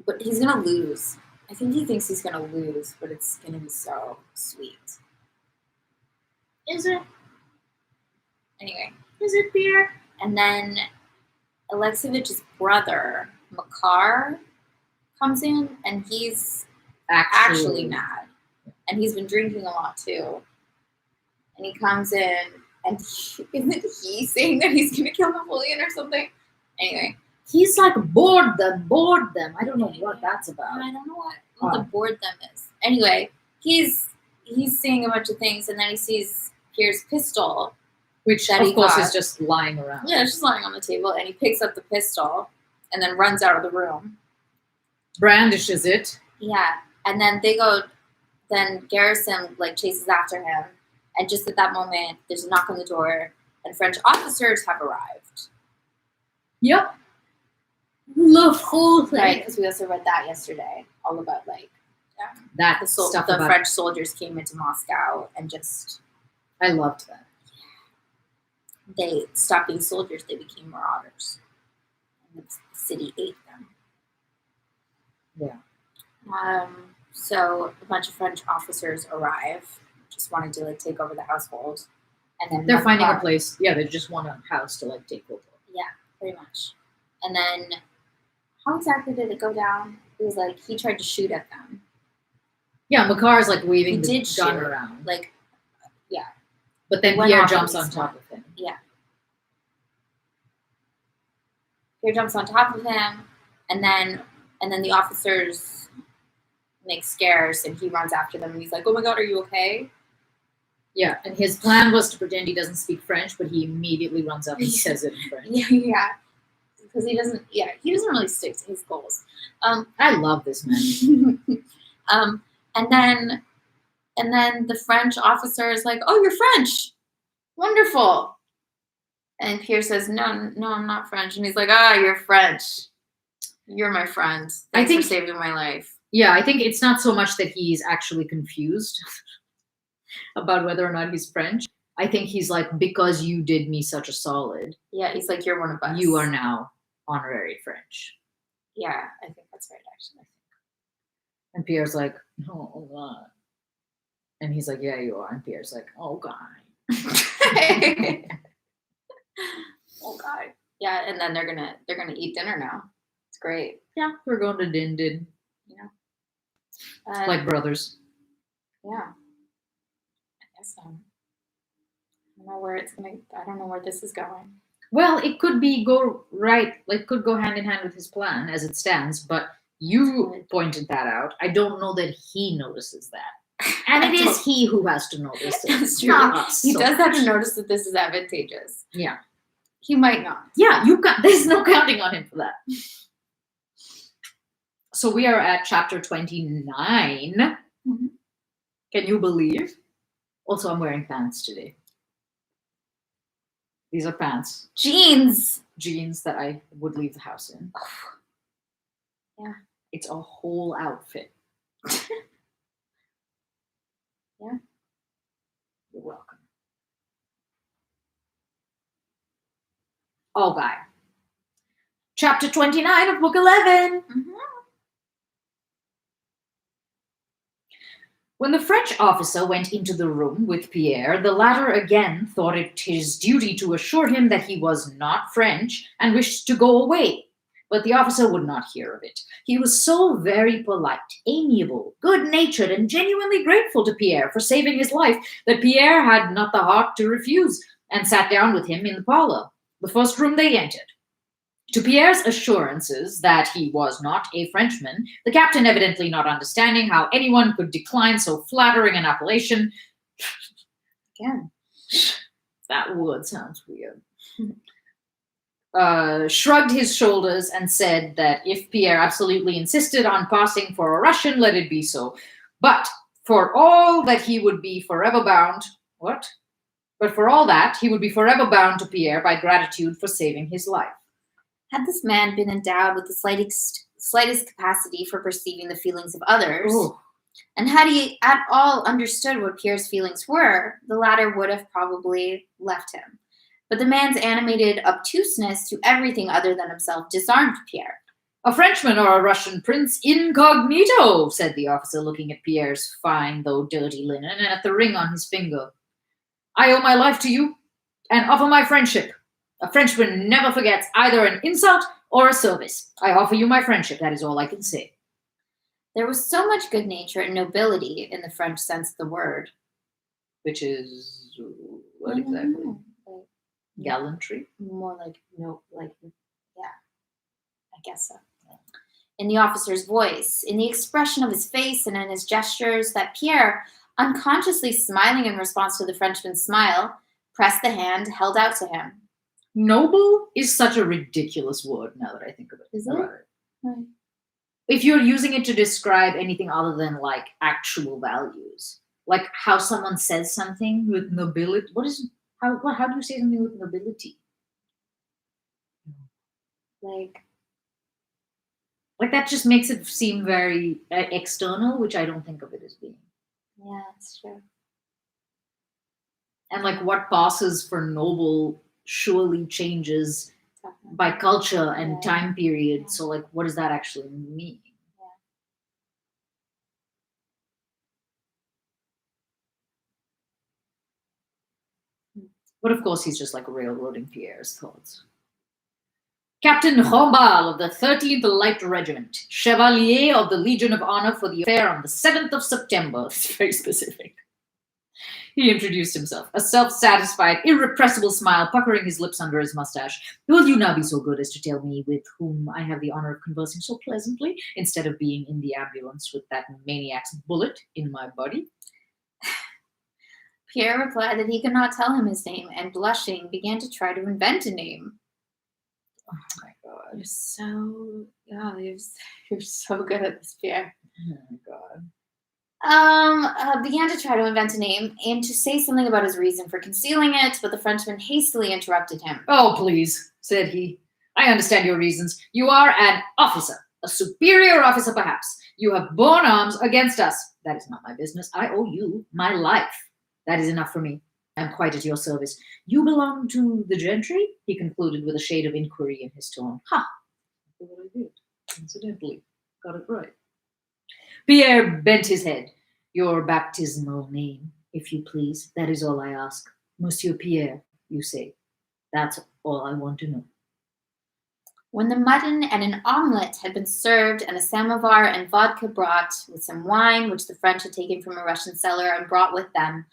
But he's going to lose. I think he thinks he's going to lose, but it's going to be so sweet. Is it? Anyway. Is it Pierre? And then Alexevich's brother, Makar, comes in, and he's actually mad. And he's been drinking a lot, too. And he comes in, and isn't he saying that he's going to kill Napoleon or something? Anyway. He's like bored them. I don't know what that's about. I don't know what the bored them is. Anyway, he's saying a bunch of things, and then he sees Pierre's pistol. Which, that of he course, got. is just lying around. Yeah, it's just lying on the table, and he picks up the pistol and then runs out of the room. Brandishes it. Yeah, and then then Garrison, like, chases after him, and just at that moment, there's a knock on the door, and French officers have arrived. Yep. The whole thing. Right, because we also read that yesterday, all about, like, that the stuff about French soldiers came into Moscow and just... I loved that. They stopped being soldiers, they became marauders. And the city ate them. Yeah. So a bunch of French officers arrive, just wanting to, like, take over the household. And then They're finding a place. Yeah, they just want a house to, like, take over. Yeah, pretty much. And then, how exactly did it go down? It was like, he tried to shoot at them. Yeah, Makar's, like, waving He the did gun shoot. around. Like, yeah. But then went Pierre off jumps of on his top of him. Yeah. Pierre jumps on top of him, and then the officers make scares, and he runs after them, and he's like, "Oh my God, are you okay?" Yeah, and his plan was to pretend he doesn't speak French, but he immediately runs up and says it in French. Yeah, because he doesn't really stick to his goals. I love this man. And And then the French officer is like, "Oh, you're French. Wonderful." And Pierre says, "No, I'm not French." And he's like, "Ah, you're French. You're my friend. Thanks for saving my life." Yeah, I think it's not so much that he's actually confused about whether or not he's French. I think he's like, because you did me such a solid. Yeah, he's like, "You're one of us. You are now honorary French." Yeah, I think that's right, actually. And Pierre's like, "No, I'm not." And he's like, "Yeah, you are." And Pierre's like, "Oh, God." Oh, God. Yeah, and then they're gonna eat dinner now. It's great. Yeah, we're going to Din. Yeah. Like brothers. Yeah. I guess so. I don't know where this is going. Well, it could go hand in hand with his plan as it stands, but you pointed that out. I don't know that he notices that. And it is he who has to notice it. That's true. He does have to notice that this is advantageous. Yeah. He might not. Yeah, there's no counting on him for that. So we are at chapter 29. Mm-hmm. Can you believe? Also, I'm wearing pants today. These are pants. Jeans that I would leave the house in. Yeah. It's a whole outfit. Yeah. You're welcome. Oh, guy. Chapter 29 of book 11. Mm-hmm. When the French officer went into the room with Pierre, the latter again thought it his duty to assure him that he was not French and wished to go away. But the officer would not hear of it. He was so very polite, amiable, good-natured, and genuinely grateful to Pierre for saving his life that Pierre had not the heart to refuse and sat down with him in the parlor, the first room they entered. To Pierre's assurances that he was not a Frenchman, the captain, evidently not understanding how anyone could decline so flattering an appellation, Again, that word sounds weird, shrugged his shoulders and said that if Pierre absolutely insisted on passing for a Russian, let it be so. But for all that he would be forever bound, But for all that, he would be forever bound to Pierre by gratitude for saving his life. Had this man been endowed with the slightest capacity for perceiving the feelings of others, and had he at all understood what Pierre's feelings were, the latter would have probably left him. But the man's animated obtuseness to everything other than himself disarmed Pierre. "A Frenchman or a Russian prince incognito," said the officer, looking at Pierre's fine though dirty linen and at the ring on his finger. "I owe my life to you and offer my friendship. A Frenchman never forgets either an insult or a service. I offer you my friendship, that is all I can say." There was so much good nature and nobility in the French sense of the word. Which is what exactly? Like, gallantry? More like, yeah, I guess so. In the officer's voice, in the expression of his face, and in his gestures, that Pierre, unconsciously smiling in response to the Frenchman's smile, pressed the hand held out to him. Noble is such a ridiculous word now that I think of it. Is it? Right. If you're using it to describe anything other than like actual values, like how someone says something with nobility. How do you say something with nobility? Like that just makes it seem very external, which I don't think of it as being. Yeah, that's true. And like what passes for noble surely changes by culture and time period. Yeah. So like, what does that actually mean? Yeah. But of course, he's just like railroading Pierre's thoughts. "Captain Rombal of the 13th Light Regiment, Chevalier of the Legion of Honor for the affair on the 7th of September. It's very specific. He introduced himself, a self-satisfied, irrepressible smile puckering his lips under his mustache. "Will you now be so good as to tell me with whom I have the honor of conversing so pleasantly, instead of being in the ambulance with that maniac's bullet in my body?" Pierre replied that he could not tell him his name, and blushing, began to try to invent a name. Oh my God. You're so good at this, Pierre. Oh my God. began to try to invent a name and to say something about his reason for concealing it, but the Frenchman hastily interrupted him. Oh, please, said he. I understand your reasons. You are an officer, a superior officer perhaps. You have borne arms against us. That is not my business. I owe you my life. That is enough for me. I am quite at your service. You belong to the gentry? He concluded with a shade of inquiry in his tone. Ha! What I did, incidentally. Got it right. Pierre bent his head. Your baptismal name, if you please. That is all I ask. Monsieur Pierre, you say. That's all I want to know. When the mutton and an omelette had been served and a samovar and vodka brought, with some wine which the French had taken from a Russian cellar and brought with them,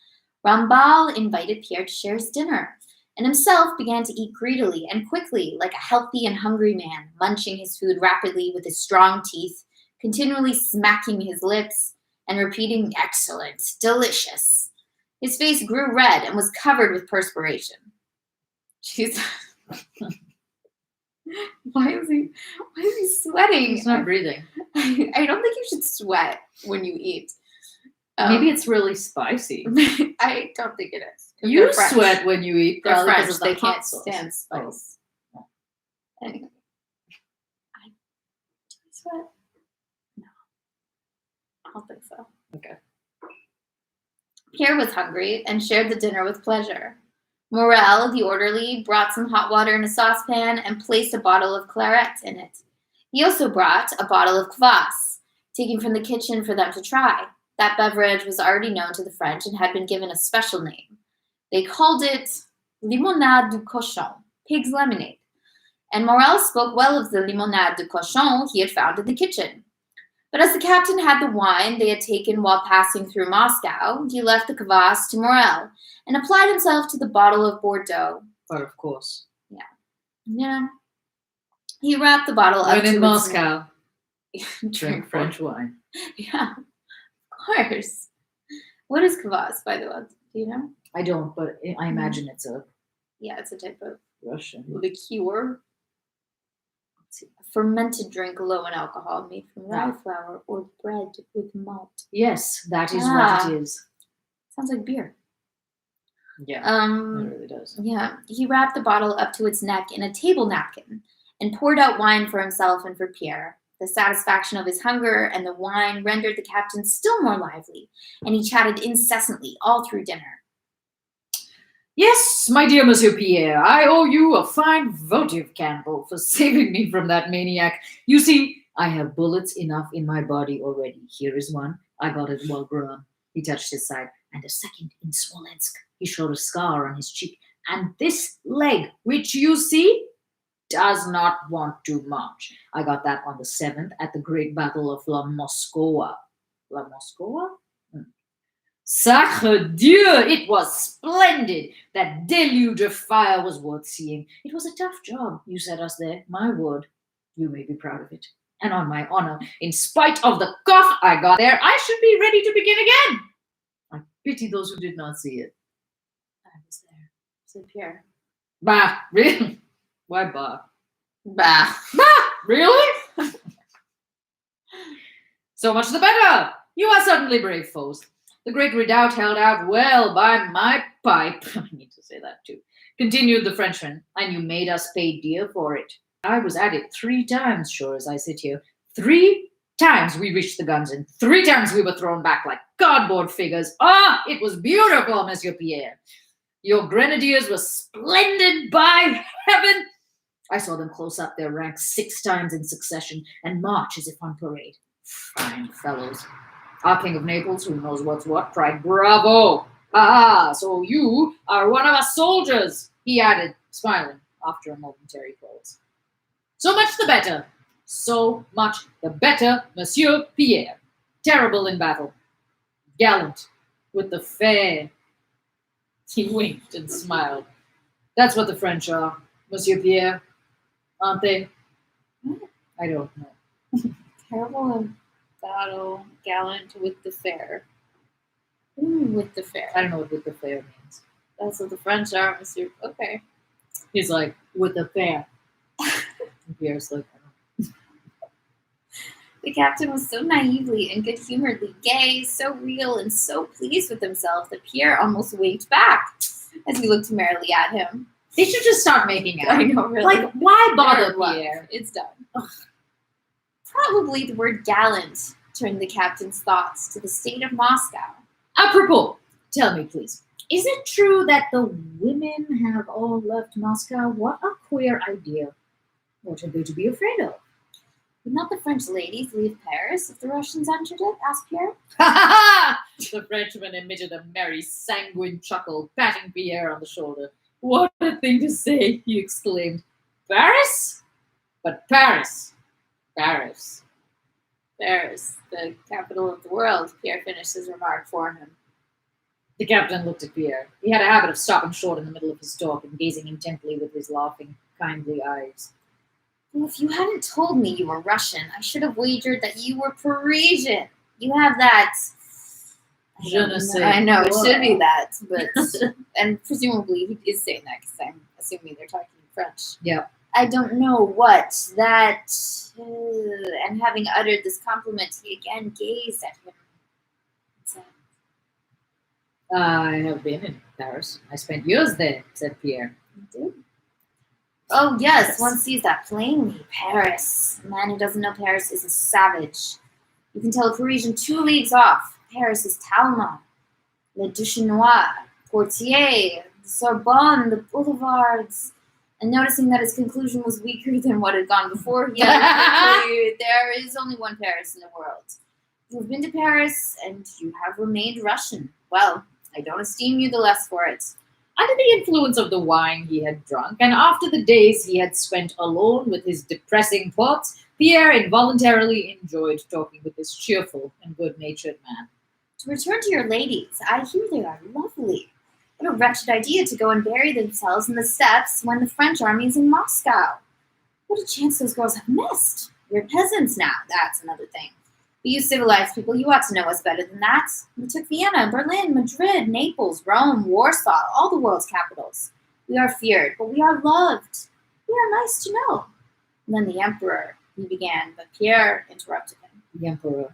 Rambal invited Pierre to share his dinner, and himself began to eat greedily and quickly, like a healthy and hungry man, munching his food rapidly with his strong teeth, continually smacking his lips, and repeating, "Excellent, delicious." His face grew red and was covered with perspiration. Jeez. Why is he sweating? He's not breathing. I don't think you should sweat when you eat. Maybe it's really spicy. I don't think it is. You sweat when you eat. They're French. French. They can't stand spice. Oh. Anyway. Do I sweat? No. I don't think so. Okay. Pierre was hungry and shared the dinner with pleasure. Morel, the orderly, brought some hot water in a saucepan and placed a bottle of claret in it. He also brought a bottle of kvass, taken from the kitchen for them to try. That beverage was already known to the French and had been given a special name. They called it limonade du cochon, pig's lemonade. And Morel spoke well of the limonade du cochon he had found in the kitchen. But as the captain had the wine they had taken while passing through Moscow, he left the kvass to Morel and applied himself to the bottle of Bordeaux. But of course. Yeah. He wrapped the bottle up when in to Moscow, drink French wine. Yeah, of course. What is kvass, by the way? Do you know? I don't, but I imagine it's a it's a type of Russian liqueur. A fermented drink low in alcohol made from rye flour or bread with malt. Yes, that is what it is. Sounds like beer. Yeah, it really does. Yeah, he wrapped the bottle up to its neck in a table napkin and poured out wine for himself and for Pierre. The satisfaction of his hunger and the wine rendered the captain still more lively, and he chatted incessantly all through dinner. Yes, my dear Monsieur Pierre, I owe you a fine votive candle for saving me from that maniac. You see, I have bullets enough in my body already. Here is one. I got it while grown. He touched his side. And a second in Smolensk. He showed a scar on his cheek. And this leg, which you see, does not want to march. I got that on the 7th at the great battle of La Moscowa. La Moscowa? Sacre Dieu, it was splendid. That deluge of fire was worth seeing. It was a tough job you set us there. My word, you may be proud of it. And on my honor, in spite of the cough I got there, I should be ready to begin again. I pity those who did not see it. I was there, said Pierre. Bah, really? Why bah? Bah. Bah, really? So much the better. You are certainly brave foes. The great redoubt held out well by my pipe. I need to say that too. Continued the Frenchman, and you made us pay dear for it. I was at it 3 times, sure as I sit here. 3 times we reached the guns, and 3 times we were thrown back like cardboard figures. Ah, it was beautiful, Monsieur Pierre. Your grenadiers were splendid, by heaven. I saw them close up their ranks 6 times in succession and march as if on parade. Fine fellows. Our King of Naples, who knows what's what, cried, "Bravo! Ah, so you are one of us soldiers," he added, smiling after a momentary pause. So much the better. So much the better, Monsieur Pierre. Terrible in battle. Gallant with the fair. He winked and smiled. That's what the French are, Monsieur Pierre. Aren't they? I don't know. Terrible in battle, gallant with the fair. With the fair. I don't know what with the fair means. That's what the French are, Monsieur. Okay. He's like, with the fair. And Pierre's like, I don't know. The captain was so naively and good-humoredly gay, so real, and so pleased with himself that Pierre almost winked back as he looked merrily at him. They should just start making out. I know, really. Like, why bother, They're in love. Pierre? It's done. Ugh. Probably the word gallant turned the captain's thoughts to the state of Moscow. Apropos, tell me, please. Is it true that the women have all left Moscow? What a queer idea. What are they to be afraid of? Would not the French ladies leave Paris if the Russians entered it? Asked Pierre. The Frenchman emitted a merry, sanguine chuckle, patting Pierre on the shoulder. What a thing to say, he exclaimed. Paris? But Paris. Paris. Paris, the capital of the world, Pierre finished his remark for him. The captain looked at Pierre. He had a habit of stopping short in the middle of his talk and gazing intently with his laughing, kindly eyes. Well, if you hadn't told me you were Russian, I should have wagered that you were Parisian. You have that. Je ne sais I know, it quoi. should be that, but and presumably he is saying that because I'm assuming they're talking in French. Yeah. I don't know what that. And having uttered this compliment, he again gazed at him and said, I have been in Paris. I spent years there, said Pierre. "You did?" Oh, yes, one sees that plainly. Paris. A man who doesn't know Paris is a savage. You can tell a Parisian 2 leagues off. Paris is Talma, Le Duchesnois, Poitiers, the Sorbonne, the boulevards. And noticing that his conclusion was weaker than what had gone before, he added quickly, there is only one Paris in the world. You have been to Paris, and you have remained Russian. Well, I don't esteem you the less for it. Under the influence of the wine he had drunk, and after the days he had spent alone with his depressing thoughts, Pierre involuntarily enjoyed talking with this cheerful and good-natured man. To return to your ladies, I hear they are lovely. What a wretched idea to go and bury themselves in the steppes when the French army is in Moscow. What a chance those girls have missed. You're peasants now, that's another thing. But you civilized people, you ought to know us better than that. We took Vienna, Berlin, Madrid, Naples, Rome, Warsaw, all the world's capitals. We are feared, but we are loved. We are nice to know. And then the emperor, he began, but Pierre interrupted him. The emperor,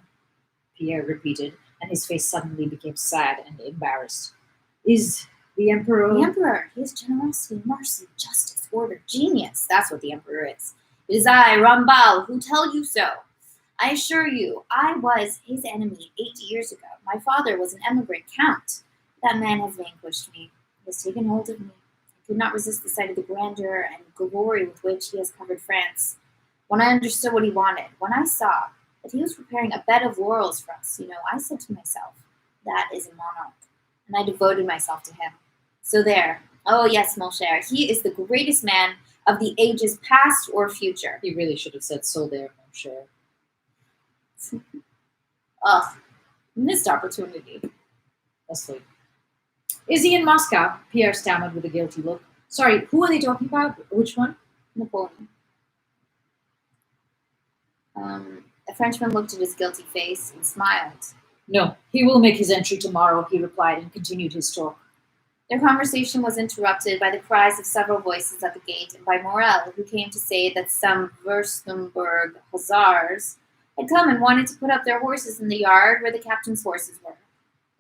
Pierre repeated, and his face suddenly became sad and embarrassed. Is the emperor... The emperor, he is generosity, mercy, justice, order, genius. That's what the emperor is. It is I, Rambal, who tell you so. I assure you, I was his enemy 80 years ago. My father was an emigrant count. That man has vanquished me. He has taken hold of me. I could not resist the sight of the grandeur and glory with which he has covered France. When I understood what he wanted, when I saw that he was preparing a bed of laurels for us, I said to myself, that is a monarch. And I devoted myself to him. So there. Oh yes, mon cher, he is the greatest man of the ages past or future. He really should have said so there, mon cher. Ugh, missed opportunity. Asleep. Is he in Moscow? Pierre stammered with a guilty look. Sorry, who are they talking about? Which one? Napoleon. The Frenchman looked at his guilty face and smiled. No, he will make his entry tomorrow, he replied, and continued his talk. Their conversation was interrupted by the cries of several voices at the gate and by Morel, who came to say that some Württemberg hussars had come and wanted to put up their horses in the yard where the captain's horses were.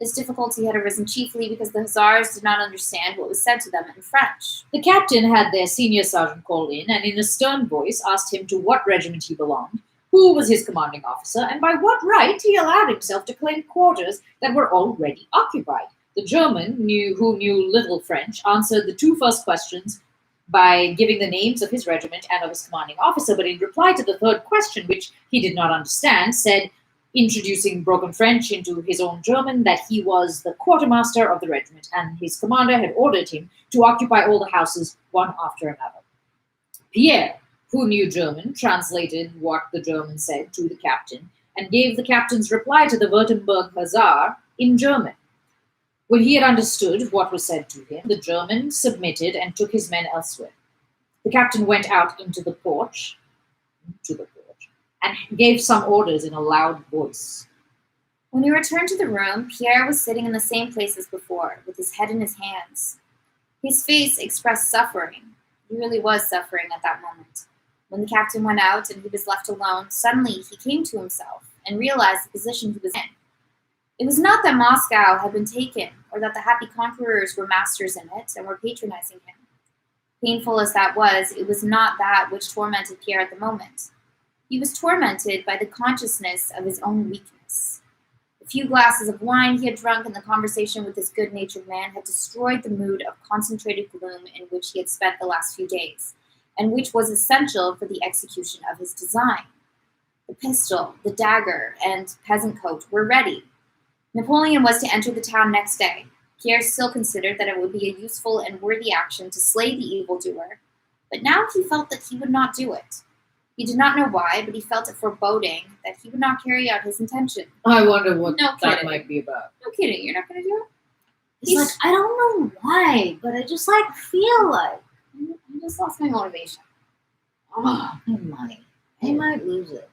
This difficulty had arisen chiefly because the hussars did not understand what was said to them in French. The captain had their senior sergeant called in and in a stern voice asked him to what regiment he belonged, who was his commanding officer, and by what right he allowed himself to claim quarters that were already occupied. The German, who knew little French, answered the 2 first questions by giving the names of his regiment and of his commanding officer, but in reply to the 3rd question, which he did not understand, said, introducing broken French into his own German, that he was the quartermaster of the regiment, and his commander had ordered him to occupy all the houses one after another. Pierre, who knew German, translated what the German said to the captain, and gave the captain's reply to the Württemberg hussar in German. When he had understood what was said to him, the German submitted and took his men elsewhere. The captain went out into the porch, and gave some orders in a loud voice. When he returned to the room, Pierre was sitting in the same place as before, with his head in his hands. His face expressed suffering. He really was suffering at that moment. When the captain went out and he was left alone, suddenly he came to himself and realized the position he was in. It was not that Moscow had been taken, or that the happy conquerors were masters in it and were patronizing him. Painful as that was, it was not that which tormented Pierre at the moment. He was tormented by the consciousness of his own weakness. The few glasses of wine he had drunk and the conversation with this good-natured man had destroyed the mood of concentrated gloom in which he had spent the last few days, and which was essential for the execution of his design. The pistol, the dagger, and peasant coat were ready. Napoleon was to enter the town next day. Pierre still considered that it would be a useful and worthy action to slay the evildoer, but now he felt that he would not do it. He did not know why, but he felt a foreboding that he would not carry out his intention. I wonder what No that kidding. might be about. No kidding, you're not going to do it? It's like, I don't know why, but I just like feel like I just lost my motivation. I might lose it.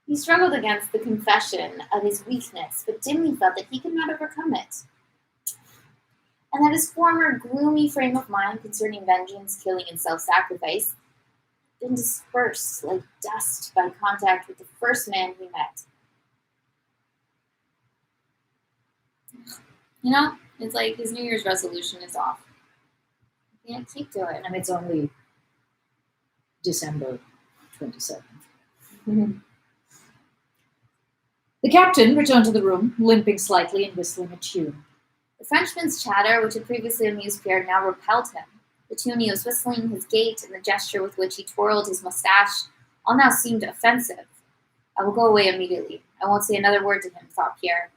He struggled against the confession of his weakness, but dimly felt that he could not overcome it, and that his former gloomy frame of mind concerning vengeance, killing, and self-sacrifice had been dispersed like dust by contact with the first man he met. You know, it's like his New Year's resolution is off. He can't keep to it. And it's only December 27th. The captain returned to the room, limping slightly and whistling a tune. The Frenchman's chatter, which had previously amused Pierre, now repelled him. The tune he was whistling, his gait, and the gesture with which he twirled his mustache all now seemed offensive. I will go away immediately. I won't say another word to him, thought Pierre.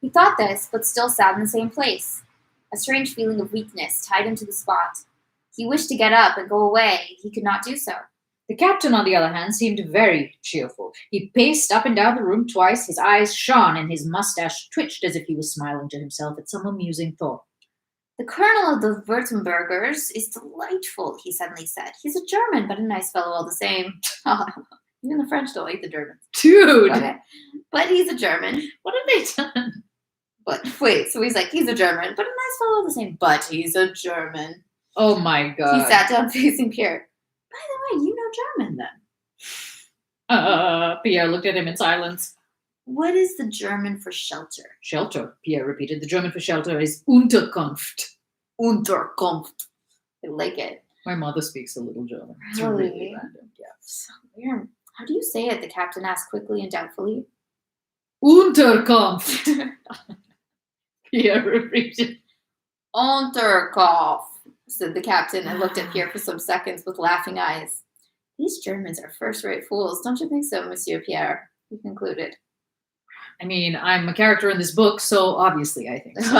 He thought this, but still sat in the same place. A strange feeling of weakness tied him to the spot. He wished to get up and go away. He could not do so. The captain, on the other hand, seemed very cheerful. He paced up and down the room twice, his eyes shone, and his mustache twitched as if he was smiling to himself at some amusing thought. The colonel of the Württembergers is delightful, he suddenly said. He's a German, but a nice fellow all the same. Even the French don't like the Germans. Dude! Okay. But he's a German. What have they done? But wait, so he's like, he's a German, but a nice fellow all the same. But he's a German. Oh my god. He sat down facing Pierre. By the way, you know German then? Pierre looked at him in silence. What is the German for shelter? Shelter, Pierre repeated. The German for shelter is Unterkunft. Unterkunft. I like it. My mother speaks a little German. It's Really? really random. Yeah. So weird. How do you say it? The captain asked quickly and doubtfully. Unterkunft. Pierre repeated. Unterkunft, said the captain and looked at Pierre for some seconds with laughing eyes. These Germans are first-rate fools, don't you think so, Monsieur Pierre? He concluded. I mean, I'm a character in this book, so obviously I think so.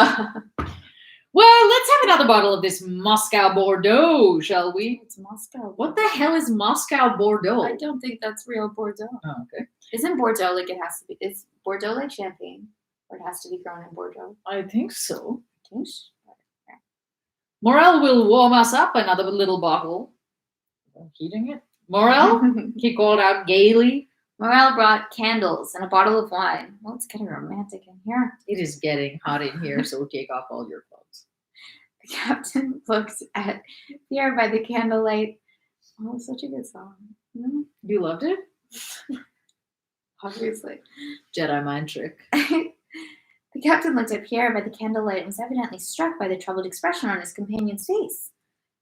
Well, let's have another bottle of this Moscow Bordeaux, shall we? It's Moscow. What the hell is Moscow Bordeaux? I don't think that's real Bordeaux. Oh, okay. Isn't Bordeaux like it has to be? Is Bordeaux like champagne? Or it has to be grown in Bordeaux? I think so. Okay. Morel will warm us up another little bottle. Heating it. Morel? He called out gaily. Morel brought candles and a bottle of wine. Well, it's getting romantic in here. It is getting hot in here, so take off all your clothes. The captain looked at Pierre by the candlelight. Oh, such a good song. You loved it? Obviously. Jedi mind trick. The captain looked at Pierre by the candlelight and was evidently struck by the troubled expression on his companion's face.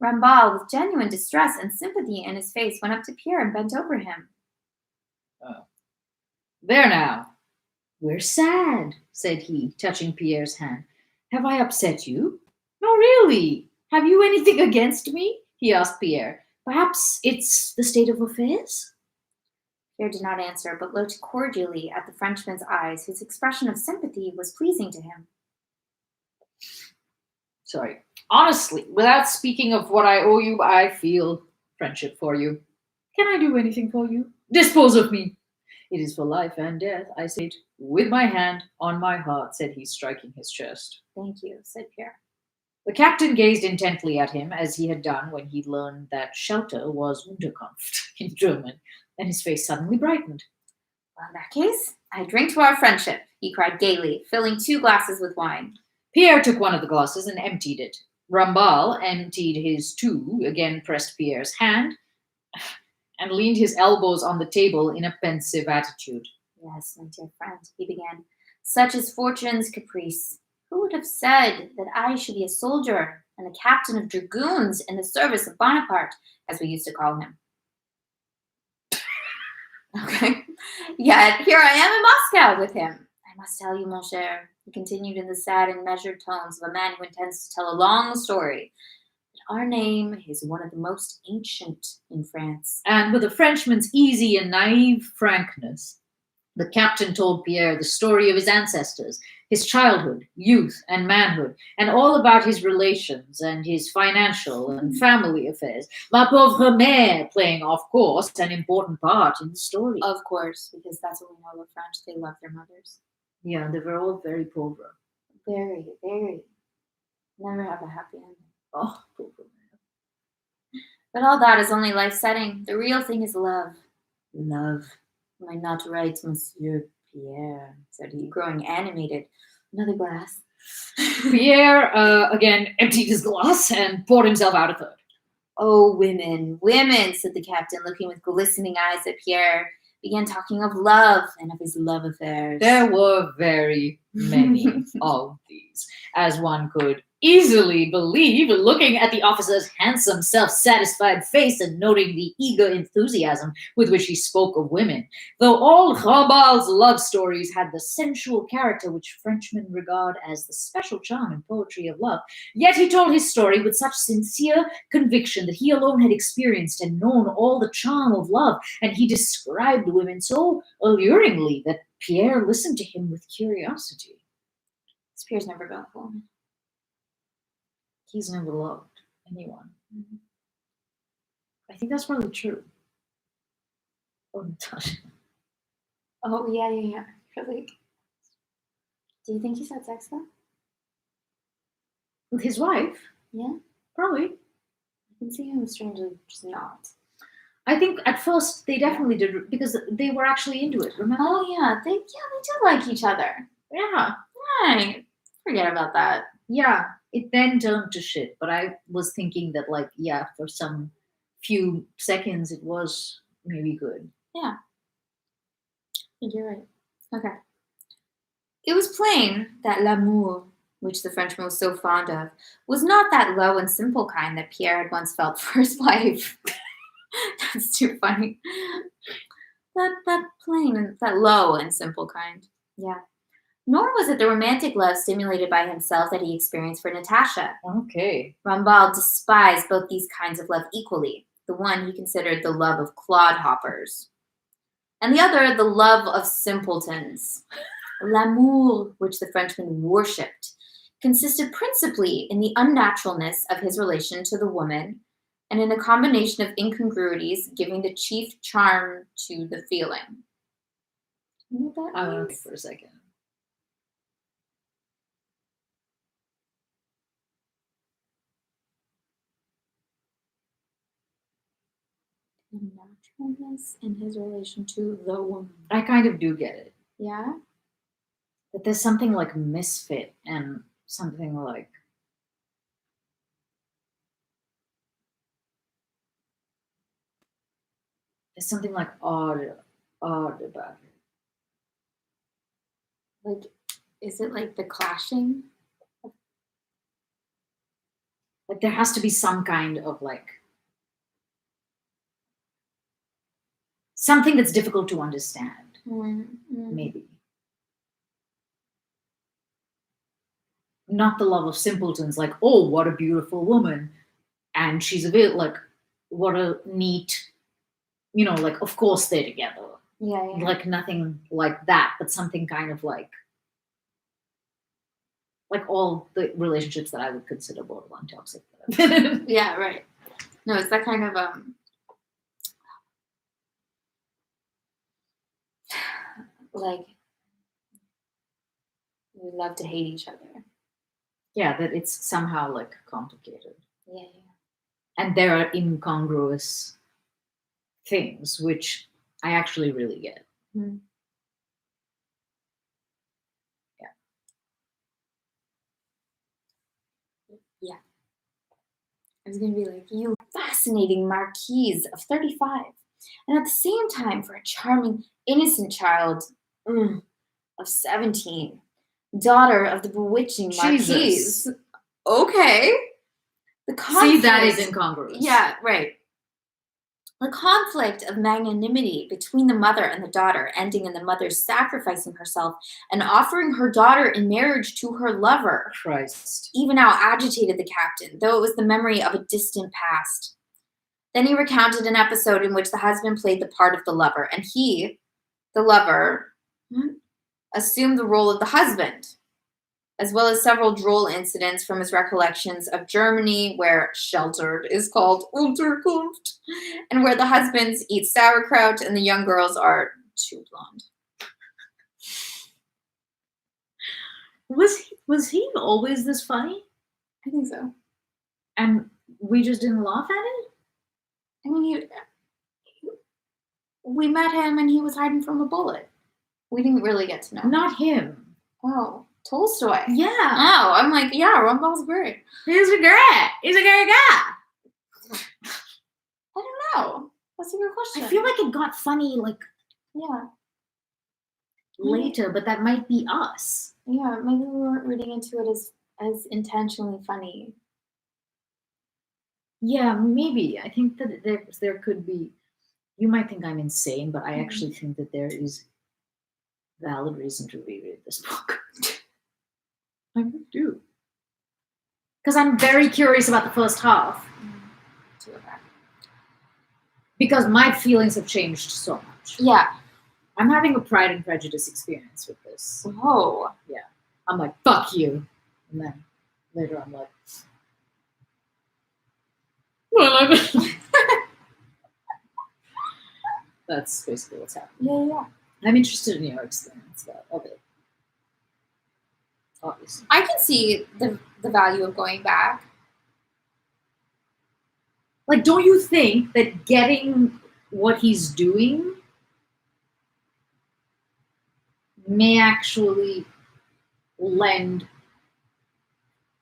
Rambal, with genuine distress and sympathy in his face, went up to Pierre and bent over him. Oh. There now. We're sad, said he, touching Pierre's hand. Have I upset you? No, really. Have you anything against me? He asked Pierre. Perhaps it's the state of affairs? Pierre did not answer, but looked cordially at the Frenchman's eyes, whose expression of sympathy was pleasing to him. Sorry. Honestly, without speaking of what I owe you, I feel friendship for you. Can I do anything for you? Dispose of me. It is for life and death, I say it with my hand on my heart, said he, striking his chest. Thank you, said Pierre. The captain gazed intently at him, as he had done when he learned that shelter was Unterkunft in German, and his face suddenly brightened. Well, in that case, I drink to our friendship, he cried gaily, filling 2 glasses with wine. Pierre took one of the glasses and emptied it. Rambal emptied his 2, again pressed Pierre's hand. and leaned his elbows on the table in a pensive attitude. Yes, my dear friend, he began. Such is fortune's caprice. Who would have said that I should be a soldier and a captain of dragoons in the service of Bonaparte, as we used to call him? Okay. Yet here I am in Moscow with him. I must tell you, mon cher, he continued in the sad and measured tones of a man who intends to tell a long story, that our name is one of the most ancient in France. And with a Frenchman's easy and naive frankness, the captain told Pierre the story of his ancestors, his childhood, youth, and manhood, and all about his relations and his financial and family affairs. Ma pauvre mère playing, of course, an important part in the story. Of course, because that's what we know of French. They love their mothers. Yeah, they were all very pauvre. Very, very. Never have a happy ending. Oh, pauvre mère. But all that is only life setting. The real thing is love. Love. Am I not right, Monsieur Pierre? Said he, growing animated. Another glass. Pierre again emptied his glass and poured himself out a third. Oh, women, women, said the captain, looking with glistening eyes at Pierre. Began talking of love and of his love affairs. There were very many of these, as one could easily believe, looking at the officer's handsome, self-satisfied face and noting the eager enthusiasm with which he spoke of women. Though all Rambal's love stories had the sensual character which Frenchmen regard as the special charm and poetry of love, yet he told his story with such sincere conviction that he alone had experienced and known all the charm of love, and he described women so alluringly that Pierre listened to him with curiosity. Pierre's never been with a woman. He's never loved anyone. Mm-hmm. I think that's probably true. Oh, Natasha. Oh, yeah. Really? Do you think he's had sex, though? With his wife? Yeah. Probably. I can see him strangely just not. I think at first they definitely did, because they were actually into it, remember? Oh, yeah. They did like each other. Yeah. Right. Forget about that. Yeah. It then turned to shit, but I was thinking that, like, yeah, for some few seconds it was maybe good. Yeah. I think you're right. Okay. It was plain that l'amour, which the Frenchman was so fond of, was not that low and simple kind that Pierre had once felt for his wife. That's too funny. That plain, that low and simple kind. Yeah. Nor was it the romantic love stimulated by himself that he experienced for Natasha. Okay. Rambal despised both these kinds of love equally. The one he considered the love of clodhoppers, and the other the love of simpletons. L'amour, which the Frenchman worshipped, consisted principally in the unnaturalness of his relation to the woman and in a combination of incongruities giving the chief charm to the feeling. You know what that I'm means? gonna think for a second. Naturalness in his relation to the woman. I kind of do get it. Yeah? That there's something like misfit and something like there's something like odd about it. Like, is it like the clashing? Like there has to be some kind of like something that's difficult to understand. Mm-hmm. Maybe. Not the love of simpletons, like, oh, what a beautiful woman. And she's a bit like, what a neat, like, of course they're together. Yeah. Like nothing like that, but something kind of like all the relationships that I would consider borderline toxic. Yeah, right. No, it's that kind of like we love to hate each other. Yeah, that it's somehow like complicated. Yeah. And there are incongruous things which I actually really get. Mm-hmm. Yeah. He's going to be like, you fascinating marquise of 35. And at the same time, for a charming, innocent child of 17, daughter of the bewitching marquise. Jesus. Okay. The See, that is incongruous. Yeah, right. The conflict of magnanimity between the mother and the daughter, ending in the mother sacrificing herself and offering her daughter in marriage to her lover, Christ. even now agitated the captain, though it was the memory of a distant past. Then he recounted an episode in which the husband played the part of the lover, and he, the lover, assumed the role of the husband, as well as several droll incidents from his recollections of Germany, where sheltered is called Unterkunft, and where the husbands eat sauerkraut and the young girls are too blonde. Was he always this funny? I think so. And we just didn't laugh at it? I mean, we met him and he was hiding from a bullet. We didn't really get to know him. Not him. Oh, Tolstoy. Yeah. Oh, I'm like, yeah, Rumbaught's great. He's a great. He's a great guy. I don't know. That's a good question. I feel like it got funny later, but that might be us. Yeah, maybe we weren't reading into it as intentionally funny. Yeah, maybe. I think that there could be. You might think I'm insane, but I actually think that there is valid reason to reread this book. I do. Because I'm very curious about the first half. Because my feelings have changed so much. Yeah. I'm having a Pride and Prejudice experience with this. Oh. Yeah. I'm like, fuck you. And then later I'm like, well, that's basically what's happening. Yeah. I'm interested in your experience of it. Obviously. I can see the value of going back. Like, don't you think that getting what he's doing may actually lend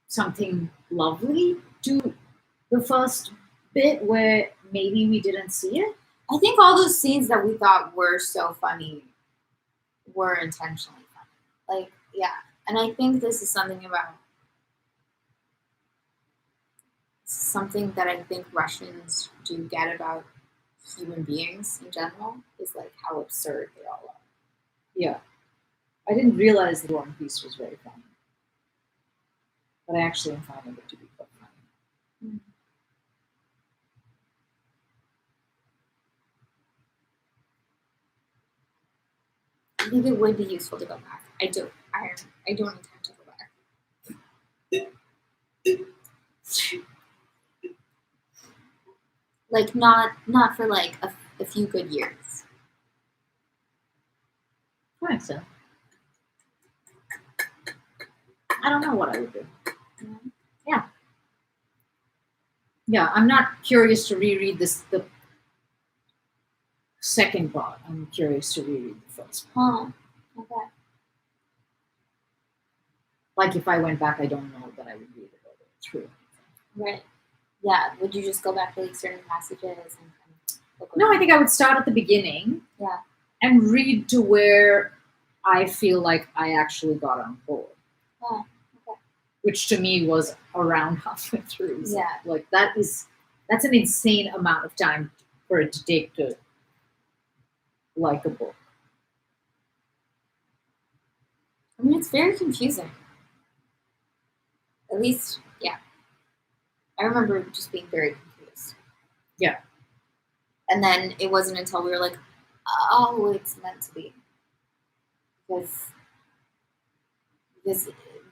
something lovely to the first bit where maybe we didn't see it? I think all those scenes that we thought were so funny were intentionally funny. Like, yeah. And I think this is something that I think Russians do get about human beings in general, is like how absurd they all are. Yeah. I didn't realize the One Piece was very funny. But I actually am finding it to be quite funny. I think it would be useful to go back. I don't intend to go back. Like not for like a few good years. I think so. I don't know what I would do. Yeah. Yeah, I'm not curious to reread the second part. I'm curious to reread the first part. Oh, okay. Like if I went back, I don't know that I would read it all the way through. Right. Yeah. Would you just go back to like certain passages and No, I think I would start at the beginning. Yeah. And read to where I feel like I actually got on board. Oh, okay. Which to me was around halfway through. So yeah. Like that's an insane amount of time for it to take to like a book. I mean, it's very confusing. At least, yeah. I remember just being very confused. Yeah. And then it wasn't until we were like, oh, it's meant to be. Because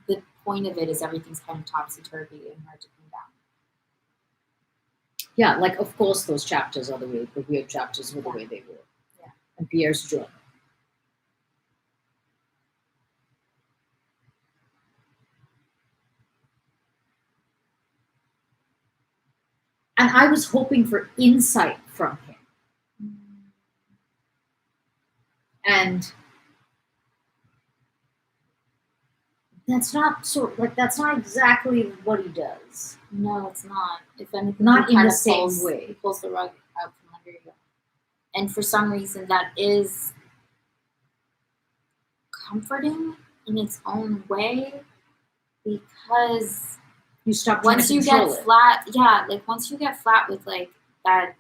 the point of it is everything's kind of topsy-turvy and hard to pin down. Yeah, like, of course, those chapters are the weird chapters were the way they were. Yeah. And Pierre's journal. And I was hoping for insight from him. And that's not that's not exactly what he does. No, it's not. If anything, Not he in kind the of same pulls, way. He pulls the rug out from under you. And for some reason, that is comforting in its own way, because You stop trying once to you control get it. flat, yeah, like once you get flat with like that,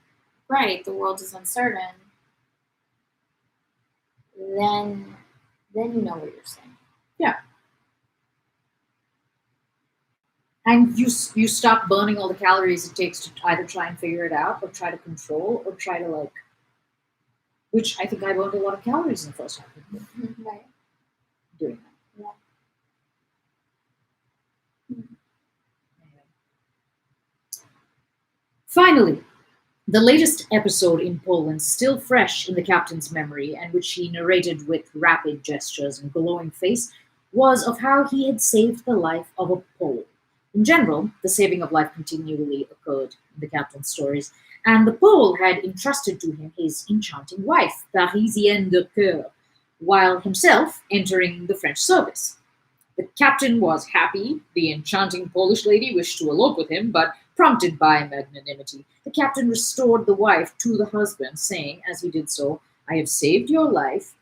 right, the world is uncertain, then you know what you're saying. And you stop burning all the calories it takes to either try and figure it out, or try to control, or try to like. Which I think I burned a lot of calories in the first half of the year Right. doing that. Yeah. Anyway. Finally, the latest episode in Poland, still fresh in the captain's memory, and which he narrated with rapid gestures and glowing face, was of how he had saved the life of a Pole. In general, the saving of life continually occurred in the captain's stories, and the Pole had entrusted to him his enchanting wife, Parisienne de Coeur, while himself entering the French service. The captain was happy. The enchanting Polish lady wished to elope with him, but prompted by magnanimity, the captain restored the wife to the husband, saying, as he did so, "I have saved your life,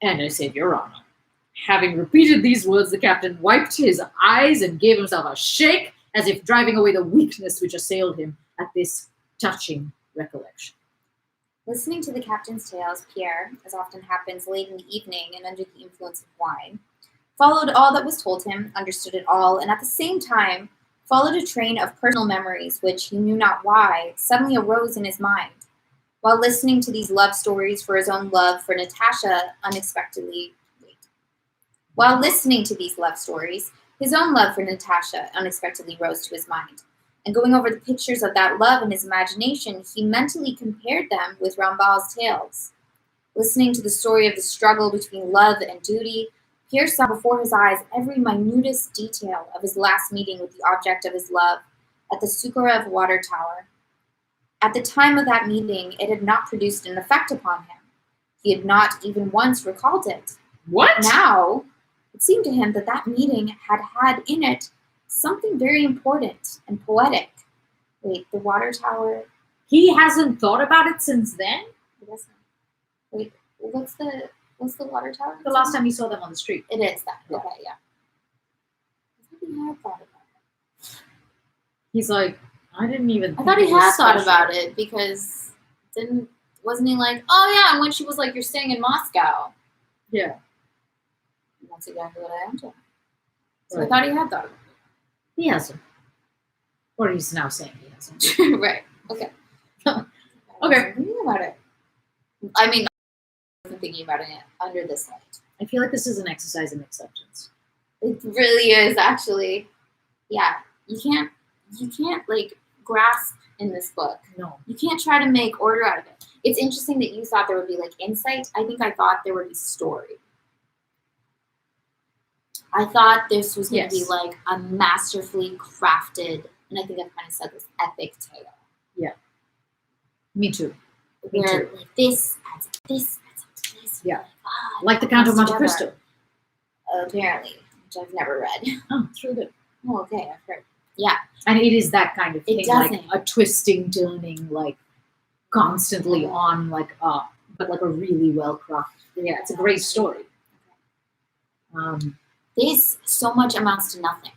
and I save your honor." Having repeated these words, the captain wiped his eyes and gave himself a shake, as if driving away the weakness which assailed him at this touching recollection. Listening to the captain's tales, Pierre, as often happens late in the evening and under the influence of wine, followed all that was told him, understood it all, and at the same time followed a train of personal memories which, he knew not why, suddenly arose in his mind. While listening to these love stories for his own love for Natasha While listening to these love stories, his own love for Natasha unexpectedly rose to his mind. And going over the pictures of that love in his imagination, he mentally compared them with Rambal's tales. Listening to the story of the struggle between love and duty, Pierre saw before his eyes every minutest detail of his last meeting with the object of his love at the Sukharev water tower. At the time of that meeting, it had not produced an effect upon him. He had not even once recalled it. What? Now, it seemed to him that that meeting had had in it something very important and poetic. Wait, the water tower? He hasn't thought about it since then? It doesn't. Wait, what's the water tower? The last time he saw them on the street. It is that. Yeah. Okay, yeah. I thought he had thought about it. He's like, I didn't even I think thought he it was had thought special. about it, because wasn't he like, oh yeah, when she was like, you're staying in Moscow. Yeah. And that's exactly what I am doing. So Right. I thought he had thought about He hasn't. Or he's now saying he hasn't. it. Right. Okay. Okay. I wasn't thinking about it. I mean, I wasn't thinking about it under this light. I feel like this is an exercise in acceptance. It really is, actually. Yeah. You can't like grasp in this book. No. You can't try to make order out of it. It's interesting that you thought there would be like insight. I think I thought there would be story. I thought this was going to be Yes. like a masterfully crafted, and I think I've kind of said this, epic tale. Me too. Me Where too. like this adds up to this, adds up to this. Yeah. Ah, Like the Count of comes Monte together. Cristo. Apparently, which I've never read. Oh, it's really good. Oh, okay, I've heard. And it is that kind of It thing, like doesn't. a twisting, turning, like constantly on, like but like a really well crafted. Yeah, it's a great story. This so much amounts to nothing.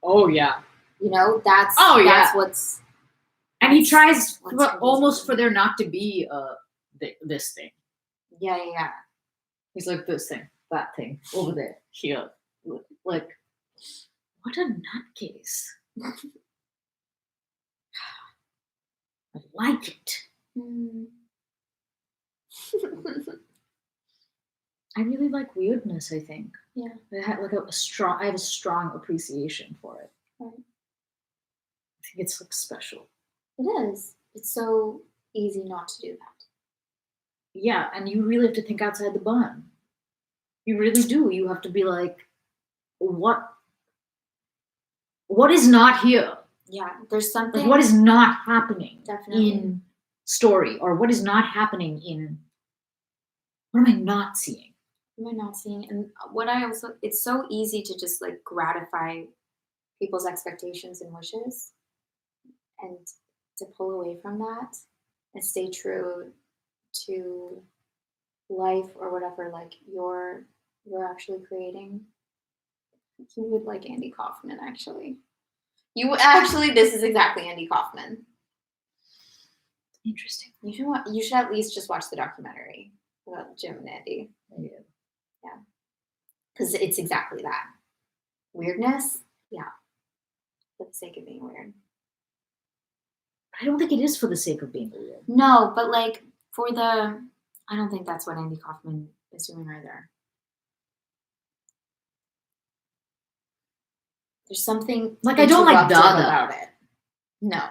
Oh yeah. You know, that's Oh, yeah. that's what's. And he tries What's for, crazy. almost for there not to be this thing. Yeah. He's like, this thing, that thing, over there, here. Like, what a nutcase. I like it. Mm. I really like weirdness, I think. Yeah. I have a strong appreciation for it. Right. I think it's like special. It is. It's so easy not to do that. Yeah, and you really have to think outside the bun. You really do. You have to be like, what is not here? Yeah, there's something. Like, what is not happening Definitely. in story, or what is not happening in, what am I not seeing? Am I not seeing? And what I also, it's so easy to just like gratify people's expectations and wishes, and to pull away from that and stay true to life or whatever like you're actually creating. You would like Andy Kaufman, actually. You actually, this is exactly Andy Kaufman. Interesting. You should at least just watch the documentary about Jim and Andy. Yeah. Yeah. Because it's exactly that. Weirdness, yeah. For the sake of being weird. I don't think it is for the sake of being weird. No, but like for the, I don't think that's what Andy Kaufman is doing either. There's something Like, I don't like interruptive Dada. about it. No.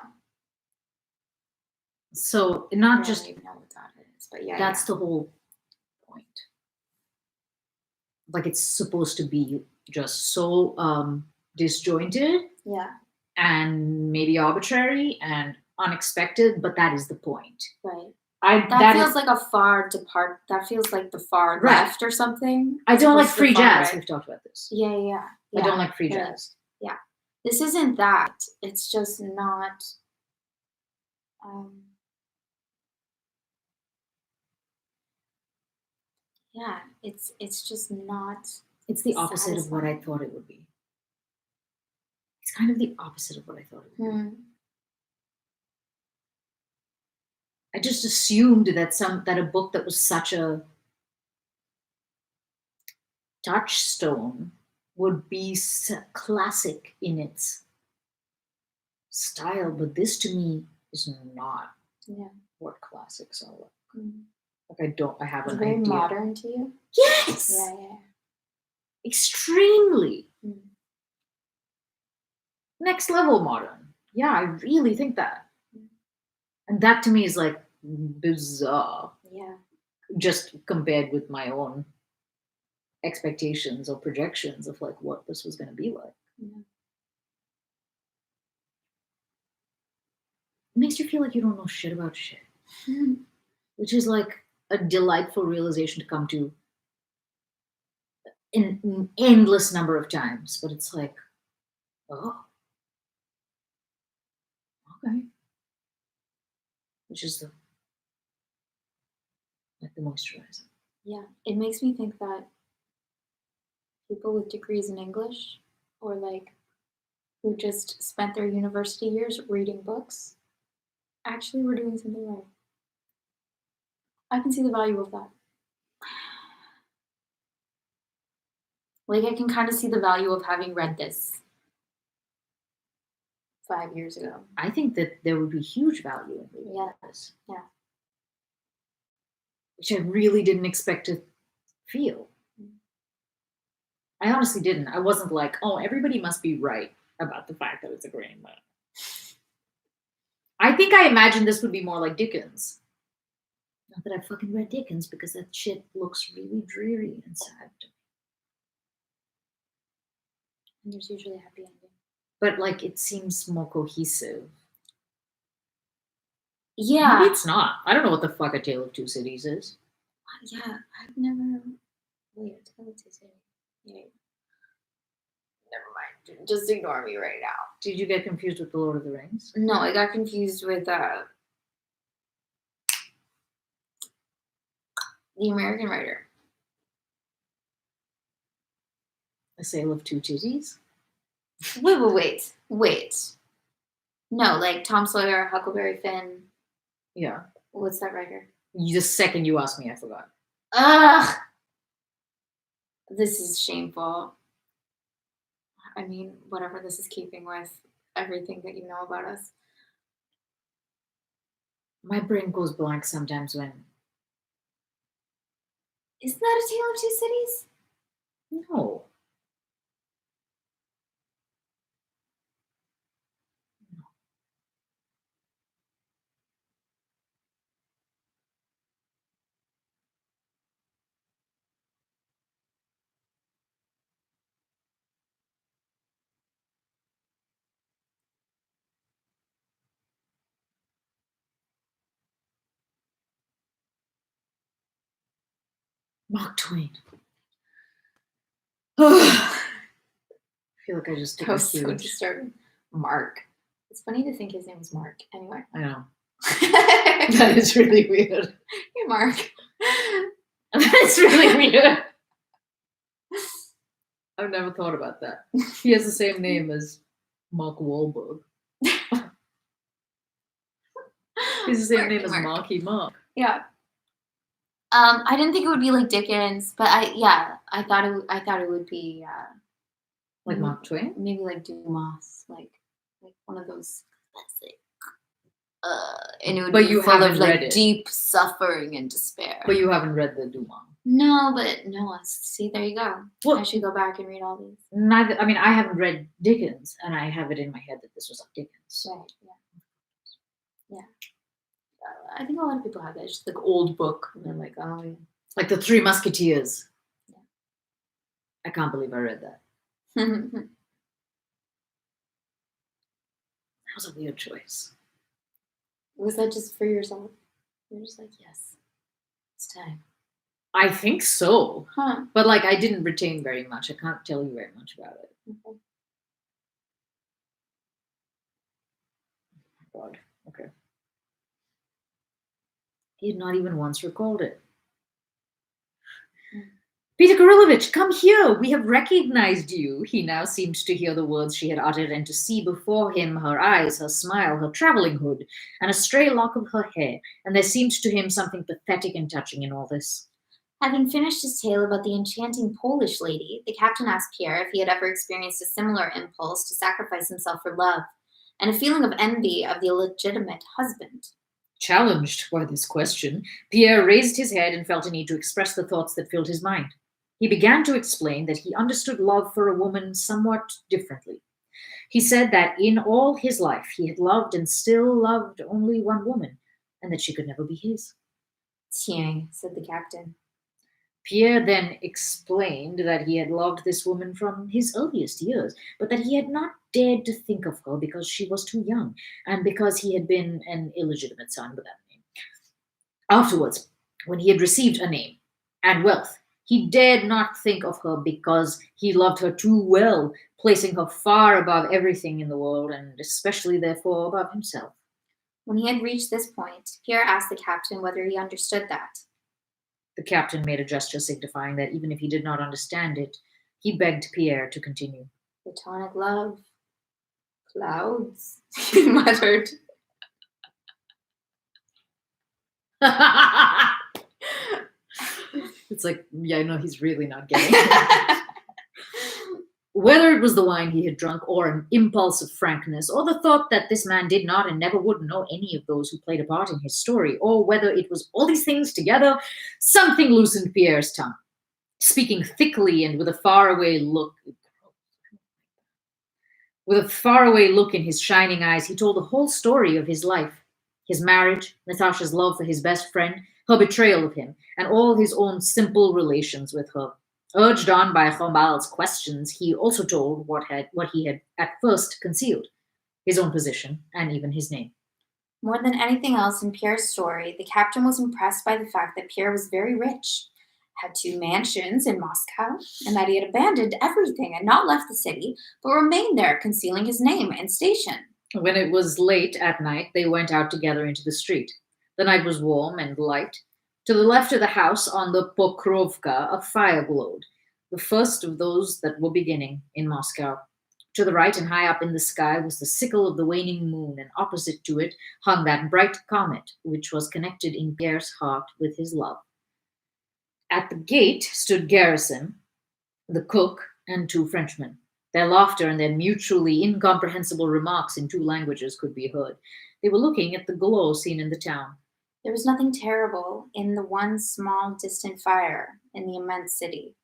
So not I just don't even know what that is, but yeah. that's the whole point. Like, it's supposed to be just so disjointed Yeah. and maybe arbitrary and unexpected, but that is the point. Right. That That is- feels like a far depart. That feels like the far Right. left or something. I don't like Opposed to the free far jazz. right. We've talked about this. Yeah. I don't like free Right. jazz. Yeah. This isn't that. It's just not. Yeah, it's just not. It's the opposite of what I satisfying. thought it would be. It's kind of the opposite of what I thought it would be. I just assumed that a book that was such a touchstone would be classic in its style, but this to me is not what classics are like. I have It's an very idea. modern to you. Yes. Yeah. Extremely. Next level modern. Yeah, I really think that. And that to me is like bizarre. Yeah. Just compared with my own expectations or projections of like what this was going to be like. Yeah. It makes you feel like you don't know shit about shit. Which is like a delightful realization to come to an endless number of times. But it's like, oh, okay. Which is the moisturizer. Yeah. It makes me think that people with degrees in English, or like who just spent their university years reading books, actually were doing something right. I can see the value of that. Like, I can kind of see the value of having read this 5 years ago. I think that there would be huge value in reading this. Yeah. Which I really didn't expect to feel. I honestly didn't. I wasn't like, oh, everybody must be right about the fact that it's a grain book. I think I imagined this would be more like Dickens. Not that I fucking read Dickens, because that shit looks really dreary and sad. And there's usually a happy ending. But like, it seems more cohesive. Yeah. Maybe it's not. I don't know what the fuck A Tale of Two Cities is. Yeah, I've never. Wait, A Tale of Two Cities. Yeah. Never mind. Just ignore me right now. Did you get confused with The Lord of the Rings? No, I got confused with the American writer. A Tale of Two Titties? Wait. No, like Tom Sawyer, Huckleberry Finn. Yeah. What's that writer? The second you asked me, I forgot. Ugh! This is shameful. I mean, whatever, this is keeping with everything that you know about us. My brain goes blank sometimes when... Isn't that A Tale of Two Cities? No. Mark Twain. I feel like I just took That a was so huge. disturbing. Mark. It's funny to think his name was Mark. Anyway. I know. Hey, That is really weird. Mark. That's really weird. I've never thought about that. He has the same name as Mark Wahlberg. He's the same name as Marky Mark. Yeah. I didn't think it would be like Dickens, but I thought it would be Like Mark Twain? maybe like Dumas, like one of those classic. And it would But be you full of haven't read like it. deep suffering and despair. But you haven't read the Dumas. No, see, there you go. Well, I should go back and read all these. neither. I mean, I haven't read Dickens, and I have it in my head that this was like Dickens. Right. Yeah. I think a lot of people have that. It's just like old book, and they're like, oh yeah. Like the Three Musketeers. Yeah. I can't believe I read that. That was a weird choice. Was that just for yourself? You're just like, yes, it's time. I think so. Huh. But like, I didn't retain very much. I can't tell you very much about it. Okay. Oh, God. Okay. He had not even once recalled it. Peter Gorilovich, come here. We have recognized you. He now seemed to hear the words she had uttered and to see before him her eyes, her smile, her traveling hood, and a stray lock of her hair. And there seemed to him something pathetic and touching in all this. Having finished his tale about the enchanting Polish lady, the captain asked Pierre if he had ever experienced a similar impulse to sacrifice himself for love, and a feeling of envy of the illegitimate husband. Challenged by this question, Pierre raised his head and felt a need to express the thoughts that filled his mind. He began to explain that he understood love for a woman somewhat differently. He said that in all his life he had loved and still loved only one woman, and that she could never be his. Tiens, said the captain. Pierre then explained that he had loved this woman from his earliest years, but that he had not dared to think of her because she was too young, and because he had been an illegitimate son without a name. Afterwards, when he had received a name and wealth, he dared not think of her because he loved her too well, placing her far above everything in the world, and especially, therefore, above himself. When he had reached this point, Pierre asked the captain whether he understood that. The captain made a gesture signifying that even if he did not understand it, he begged Pierre to continue. Platonic love. Clouds, he muttered. It's like, yeah, no, he's really not getting it. Whether it was the wine he had drunk, or an impulse of frankness, or the thought that this man did not and never would know any of those who played a part in his story, or whether it was all these things together, something loosened Pierre's tongue. Speaking thickly and with a faraway look in his shining eyes, he told the whole story of his life. His marriage, Natasha's love for his best friend, her betrayal of him, and all his own simple relations with her. Urged on by Rambal's questions, he also told what he had at first concealed, his own position, and even his name. More than anything else in Pierre's story, the captain was impressed by the fact that Pierre was very rich, had 2 mansions in Moscow, and that he had abandoned everything and not left the city, but remained there, concealing his name and station. When it was late at night, they went out together into the street. The night was warm and light. To the left of the house, on the Pokrovka, a fire glowed, the first of those that were beginning in Moscow. To the right and high up in the sky was the sickle of the waning moon, and opposite to it hung that bright comet which was connected in Pierre's heart with his love. At the gate stood Garrison, the cook, and 2 Frenchmen. Their laughter and their mutually incomprehensible remarks in 2 languages could be heard. They were looking at the glow seen in the town. There was nothing terrible in the one small distant fire in the immense city.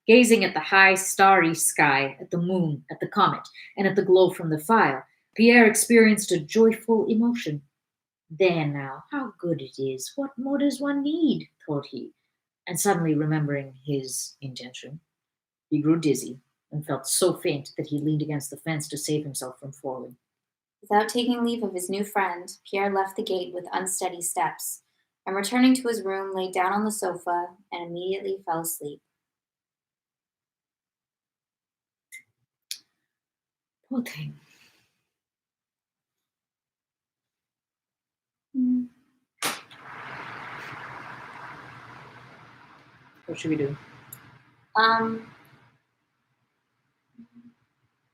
Gazing at the high starry sky, at the moon, at the comet, and at the glow from the fire, Pierre experienced a joyful emotion. There now, how good it is! What more does one need? Thought he, and suddenly remembering his intention, he grew dizzy and felt so faint that he leaned against the fence to save himself from falling. Without taking leave of his new friend, Pierre left the gate with unsteady steps, and returning to his room, lay down on the sofa and immediately fell asleep. Poor thing. What should we do? Um,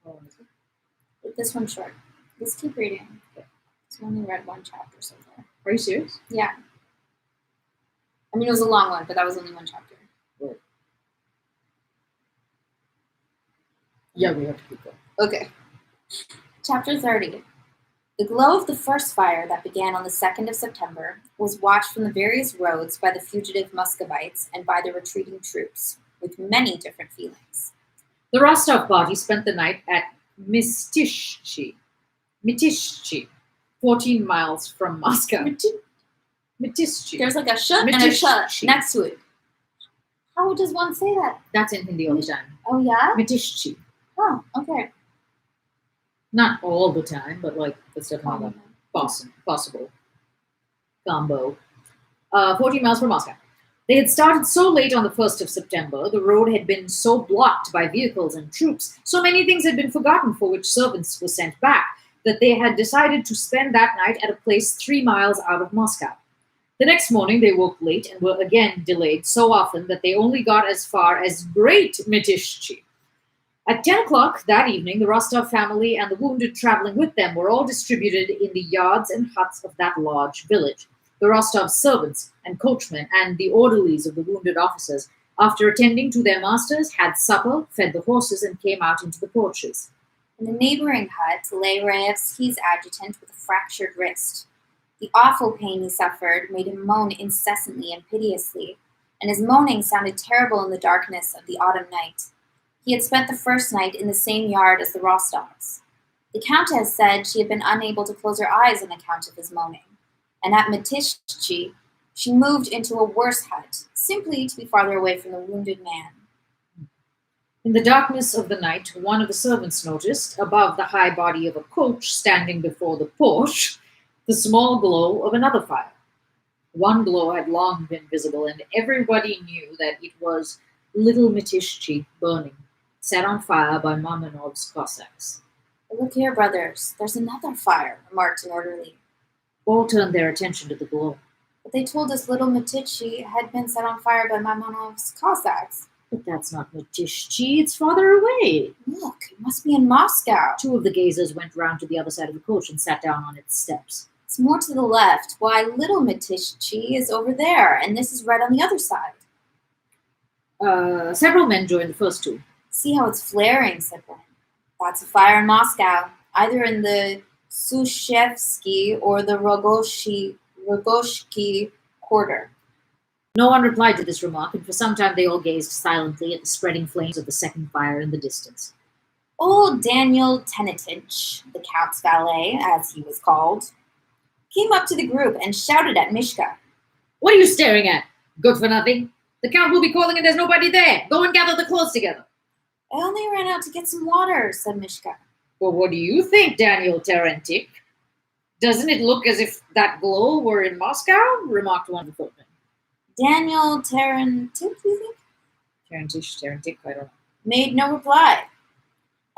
Oh, is it? this one's short. Let's keep reading. Okay. So we only read one chapter so far. Are you serious? Yeah. I mean, it was a long one, but that was only one chapter. Right. Yeah, we have to keep going. Okay. Chapter 30. The glow of the first fire that began on the 2nd of September was watched from the various roads by the fugitive Muscovites and by the retreating troops, with many different feelings. The Rostov party spent the night at Mitishchi, 14 miles from Moscow. Mitishchi. There's like a sh and a sh Mitishchi. next to it. How does one say that? That's in Hindi all the time. Oh, yeah? Mitishchi. Oh, okay. Not all the time, but like that's definitely possible combo. 14 miles from Moscow. They had started so late on the 1st of September, the road had been so blocked by vehicles and troops, so many things had been forgotten for which servants were sent back, that they had decided to spend that night at a place 3 miles out of Moscow. The next morning they woke late and were again delayed so often that they only got as far as Great Mitishchi. At 10 o'clock that evening, the Rostov family and the wounded traveling with them were all distributed in the yards and huts of that large village. The Rostov servants and coachmen and the orderlies of the wounded officers, after attending to their masters, had supper, fed the horses, and came out into the porches. In the neighboring hut lay Raevski's adjutant with a fractured wrist. The awful pain he suffered made him moan incessantly and piteously, and his moaning sounded terrible in the darkness of the autumn night. He had spent the first night in the same yard as the Rostovs. The countess said she had been unable to close her eyes on account of his moaning, and at Mitishchi she moved into a worse hut, simply to be farther away from the wounded man. In the darkness of the night, one of the servants noticed, above the high body of a coach standing before the porch, the small glow of another fire. One glow had long been visible, and everybody knew that it was little Mitishchi burning, set on fire by Mamanov's Cossacks. Look here, brothers, there's another fire, remarked an orderly. All turned their attention to the glow. But they told us little Mitishchi had been set on fire by Mamanov's Cossacks. But that's not Mitishchi, it's farther away. Look, it must be in Moscow. Two of the gazers went round to the other side of the coach and sat down on its steps. It's more to the left. Why, little Mitishchi is over there, and this is right on the other side. Several men joined the first two. See how it's flaring, said one. That's a fire in Moscow, either in the Sushevsky or the Rogoshki quarter. No one replied to this remark, and for some time they all gazed silently at the spreading flames of the second fire in the distance. Old Daniel Tenetich, the Count's valet, as he was called, came up to the group and shouted at Mishka. What are you staring at? Good for nothing. The Count will be calling and there's nobody there. Go and gather the clothes together. I only ran out to get some water, said Mishka. Well, what do you think, Daniel Terentik? Doesn't it look as if that glow were in Moscow? Remarked one of the footmen. Daniel Terentik, you think? Terentik, I don't know. Made no reply.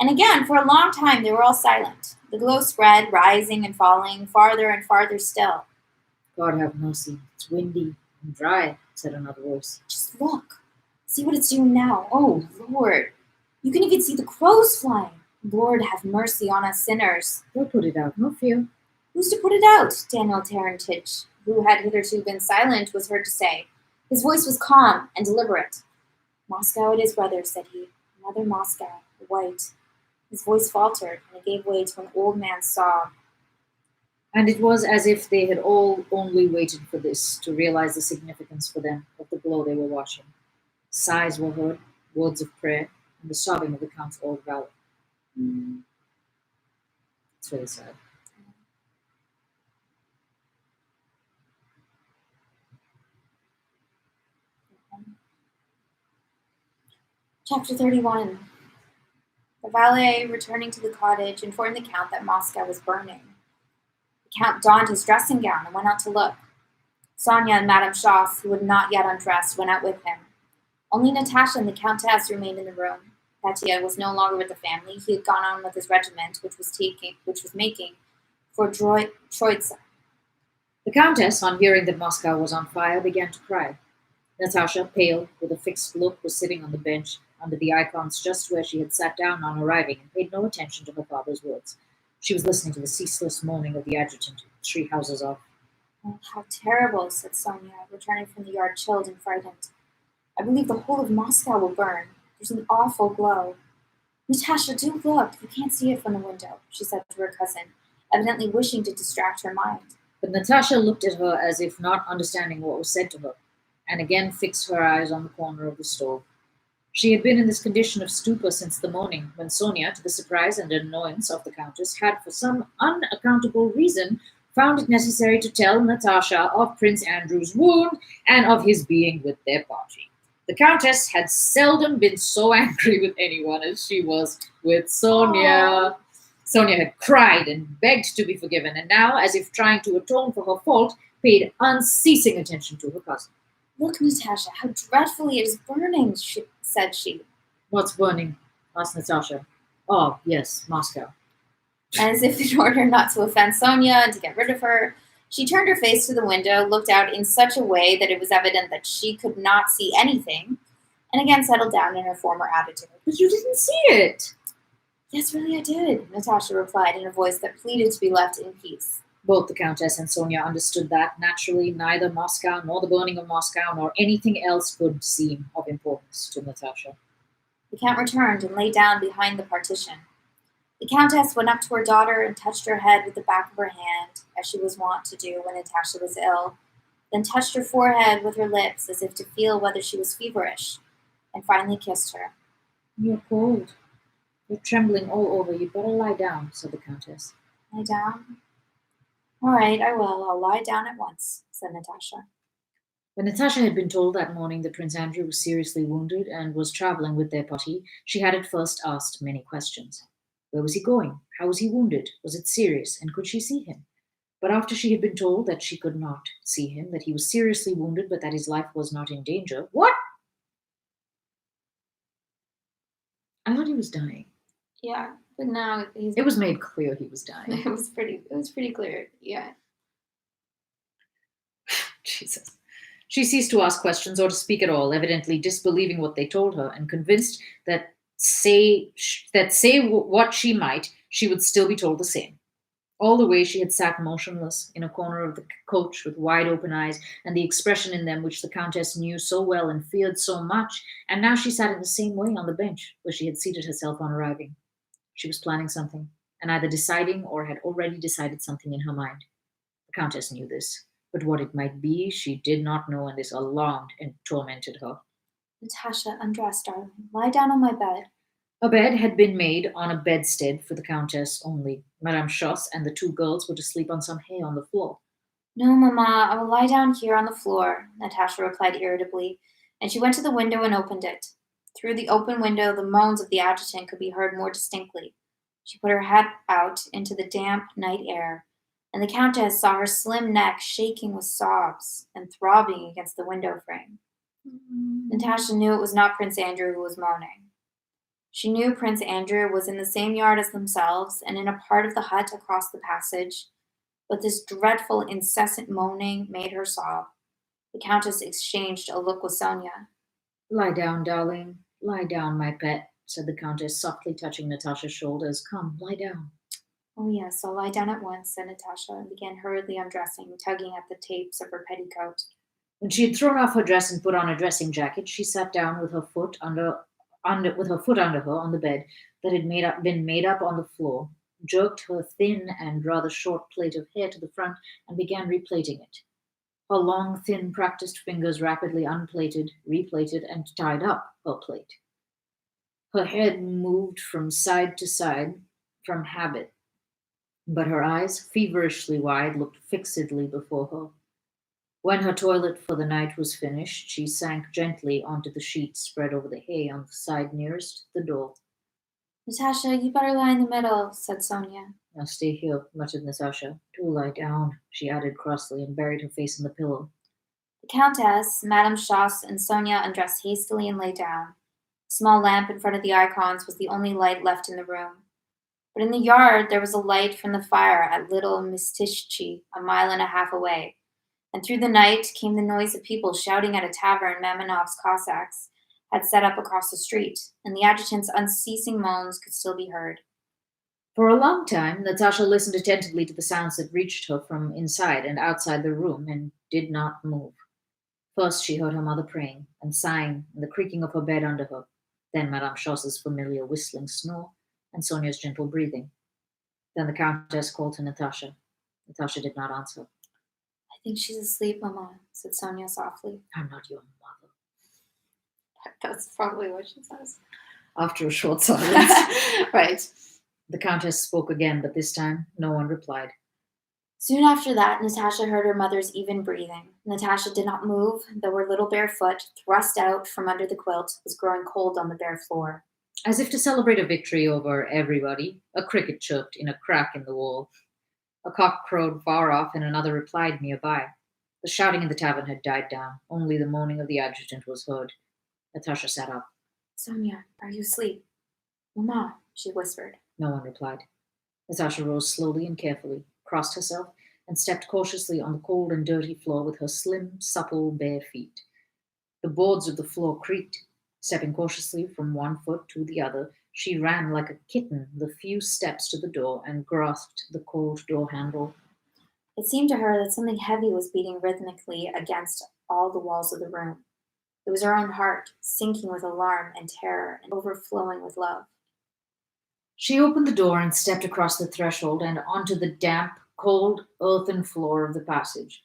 And again, for a long time, they were all silent. The glow spread, rising and falling, farther and farther still. God have mercy. It's windy and dry, said another voice. Just look. See what it's doing now. Oh, Lord. You can even see the crows flying. Lord, have mercy on us sinners. They'll put it out, no fear. Who's to put it out? Daniel Terentich, who had hitherto been silent, was heard to say. His voice was calm and deliberate. Moscow it is, brother, said he. Another Moscow, white. His voice faltered, and it gave way to an old man's sob. And it was as if they had all only waited for this to realize the significance for them of the glow they were watching. Sighs were heard, words of prayer, and the sobbing of the Count's old valet. It's really sad. Chapter 31. The valet, returning to the cottage, informed the Count that Moscow was burning. The Count donned his dressing gown and went out to look. Sonia and Madame Schoss, who had not yet undressed, went out with him. Only Natasha and the Countess remained in the room. Petya was no longer with the family. He had gone on with his regiment, which was making for Troitsa. The countess, on hearing that Moscow was on fire, began to cry. Natasha, pale, with a fixed look, was sitting on the bench under the icons just where she had sat down on arriving and paid no attention to her father's words. She was listening to the ceaseless moaning of the adjutant 3 houses off. Oh, how terrible, said Sonia, returning from the yard chilled and frightened. I believe the whole of Moscow will burn. There's an awful glow. Natasha, do look. You can't see it from the window, she said to her cousin, evidently wishing to distract her mind. But Natasha looked at her as if not understanding what was said to her, and again fixed her eyes on the corner of the stove. She had been in this condition of stupor since the morning, when Sonia, to the surprise and annoyance of the countess, had, for some unaccountable reason, found it necessary to tell Natasha of Prince Andrew's wound and of his being with their party. The countess had seldom been so angry with anyone as she was with Sonia. Sonia had cried and begged to be forgiven, and now, as if trying to atone for her fault, paid unceasing attention to her cousin. Look, Natasha, how dreadfully it is burning, said she. What's burning? Asked Natasha. Oh, yes, Moscow. As if in order not to offend Sonia and to get rid of her, she turned her face to the window, looked out in such a way that it was evident that she could not see anything, and again settled down in her former attitude. But you didn't see it. Yes, really, I did, Natasha replied in a voice that pleaded to be left in peace. Both the countess and Sonia understood that, naturally, neither Moscow nor the burning of Moscow nor anything else could seem of importance to Natasha. The count returned and lay down behind the partition. The countess went up to her daughter and touched her head with the back of her hand, as she was wont to do when Natasha was ill, then touched her forehead with her lips as if to feel whether she was feverish, and finally kissed her. You're cold. You're trembling all over. You'd better lie down, said the countess. Lie down? All right, I will. I'll lie down at once, said Natasha. When Natasha had been told that morning that Prince Andrew was seriously wounded and was travelling with their party, she had at first asked many questions. Where was he going? How was he wounded? Was it serious? And could she see him? But after she had been told that she could not see him, that he was seriously wounded, but that his life was not in danger. What? I thought he was dying. Yeah, but now it was made clear he was dying. It was pretty clear, yeah. Jesus. She ceased to ask questions or to speak at all, evidently disbelieving what they told her, and convinced that say what she might, she would still be told the same. All the way she had sat motionless in a corner of the coach with wide open eyes and the expression in them which the countess knew so well and feared so much, and now she sat in the same way on the bench where she had seated herself on arriving. She was planning something, and either deciding or had already decided something in her mind. The countess knew this, but what it might be she did not know, and this alarmed and tormented her. Natasha, undress, darling. Lie down on my bed. A bed had been made on a bedstead for the countess only. Madame Schoss and the 2 girls were to sleep on some hay on the floor. No, Mamma, I will lie down here on the floor, Natasha replied irritably, and she went to the window and opened it. Through the open window, the moans of the adjutant could be heard more distinctly. She put her head out into the damp night air, and the countess saw her slim neck shaking with sobs and throbbing against the window frame. Natasha knew it was not Prince Andrew who was moaning. She knew Prince Andrew was in the same yard as themselves and in a part of the hut across the passage, but this dreadful, incessant moaning made her sob. The countess exchanged a look with Sonia. Lie down, darling. Lie down, my pet, said the countess, softly touching Natasha's shoulders. Come, lie down. Oh, yes, I'll lie down at once, said Natasha, and began hurriedly undressing, tugging at the tapes of her petticoat. When she had thrown off her dress and put on a dressing jacket, she sat down with her foot under her on the bed that had been made up on the floor, jerked her thin and rather short plait of hair to the front, and began replaiting it. Her long, thin, practiced fingers rapidly unplaited, replaited, and tied up her plait. Her head moved from side to side from habit, but her eyes, feverishly wide, looked fixedly before her. When her toilet for the night was finished, she sank gently onto the sheet spread over the hay on the side nearest the door. Natasha, you better lie in the middle, said Sonia. Now stay here, muttered Natasha. Do lie down, she added crossly, and buried her face in the pillow. The countess, Madame Schoss, and Sonia undressed hastily and lay down. small lamp in front of the icons was the only light left in the room. But in the yard, there was a light from the fire at Little Mistishchi, a mile and a half away. And through the night came the noise of people shouting at a tavern Mamenov's Cossacks had set up across the street, and the adjutant's unceasing moans could still be heard. For a long time, Natasha listened attentively to the sounds that reached her from inside and outside the room and did not move. First, she heard her mother praying and sighing and the creaking of her bed under her, then Madame Schoss's familiar whistling snore and Sonia's gentle breathing. Then the Countess called to Natasha. Natasha did not answer. I think she's asleep, Mama, said Sonia softly. I'm not your mother. That's probably what she says. After a short silence, Right. the Countess spoke again, but this time no one replied. Soon after that, Natasha heard her mother's even breathing. Natasha did not move, though her little bare foot, thrust out from under the quilt, was growing cold on the bare floor. As if to celebrate a victory over everybody, a cricket chirped in a crack in the wall. A cock crowed far off, and another replied nearby. The shouting in the tavern had died down. Only the moaning of the adjutant was heard. Natasha sat up. Sonia, are you asleep? Mama, she whispered. No one replied. Natasha rose slowly and carefully, crossed herself, and stepped cautiously on the cold and dirty floor with her slim, supple, bare feet. The boards of the floor creaked. Stepping cautiously from one foot to the other, she ran like a kitten the few steps to the door and grasped the cold door handle. It seemed to her that something heavy was beating rhythmically against all the walls of the room. It was her own heart, sinking with alarm and terror and overflowing with love. She opened the door and stepped across the threshold and onto the damp, cold, earthen floor of the passage.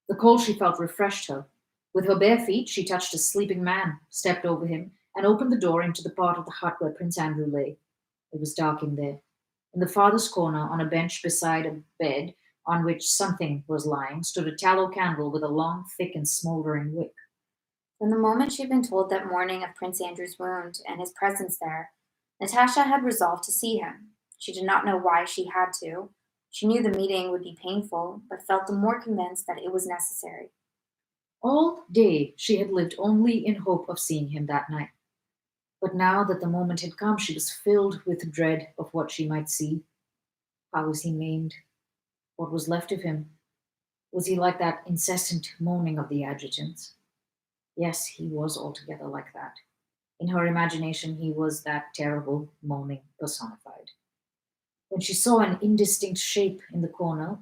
The cold she felt refreshed her. With her bare feet, she touched a sleeping man, stepped over him, and opened the door into the part of the hut where Prince Andrew lay. It was dark in there. In the farthest corner, on a bench beside a bed on which something was lying, stood a tallow candle with a long, thick, and smouldering wick. From the moment she had been told that morning of Prince Andrew's wound and his presence there, Natasha had resolved to see him. She did not know why she had to. She knew the meeting would be painful, but felt the more convinced that it was necessary. All day she had lived only in hope of seeing him that night. But now that the moment had come, she was filled with dread of what she might see. How was he maimed? What was left of him? Was he like that incessant moaning of the adjutants? Yes, he was altogether like that. In her imagination, he was that terrible moaning personified. When she saw an indistinct shape in the corner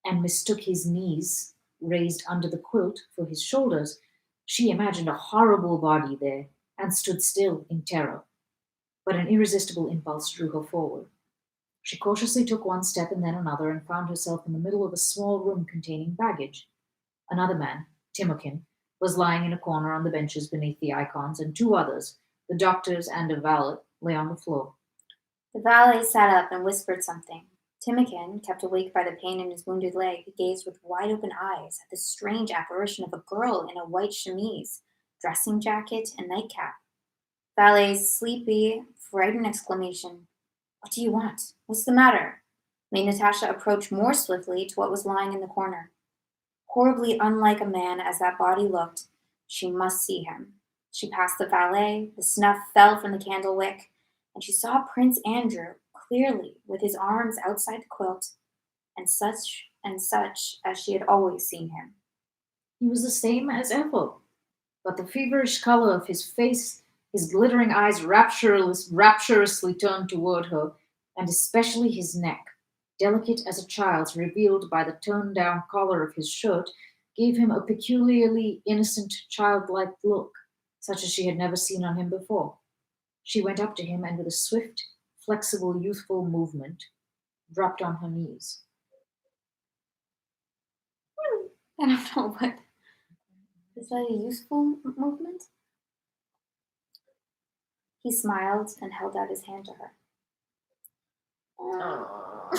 and mistook his knees raised under the quilt for his shoulders, she imagined a horrible body there and stood still in terror. But an irresistible impulse drew her forward. She cautiously took one step and then another and found herself in the middle of a small room containing baggage. Another man, Timokhin, was lying in a corner on the benches beneath the icons, and two others, the doctors and a valet, lay on the floor. The valet sat up and whispered something. Timokhin, kept awake by the pain in his wounded leg, gazed with wide-open eyes at the strange apparition of a girl in a white chemise, dressing jacket, and nightcap. Valet's sleepy, frightened exclamation, "What do you want? What's the matter?" made Natasha approach more swiftly to what was lying in the corner. Horribly unlike a man as that body looked, she must see him. She passed the valet, the snuff fell from the candle wick, and she saw Prince Andrew clearly with his arms outside the quilt, and such as she had always seen him. He was the same as ever, but the feverish color of his face, his glittering eyes rapturously turned toward her, and especially his neck, delicate as a child's, revealed by the turned down collar of his shirt, gave him a peculiarly innocent, childlike look, such as she had never seen on him before. She went up to him and, with a swift, flexible, youthful movement, dropped on her knees. I don't know what. Is that a useful movement? He smiled and held out his hand to her. Oh.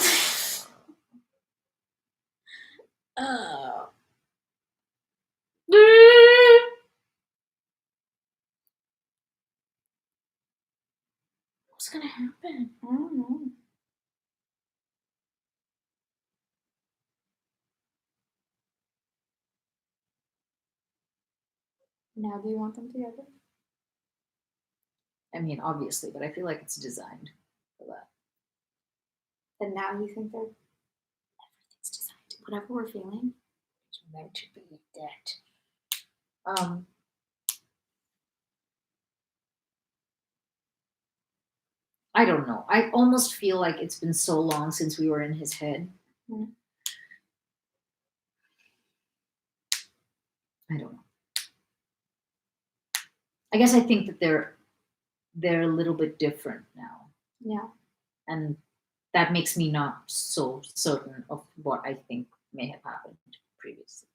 What's gonna happen? I don't know. Now do you want them together? I mean, obviously, but I feel like it's designed for that. And now you think everything's designed. Whatever we're feeling, It's meant to be that. I don't know. I almost feel like it's been so long since we were in his head. Mhm. I don't know. I guess I think that they're a little bit different now, yeah. and that makes me not so certain of what I think may have happened previously.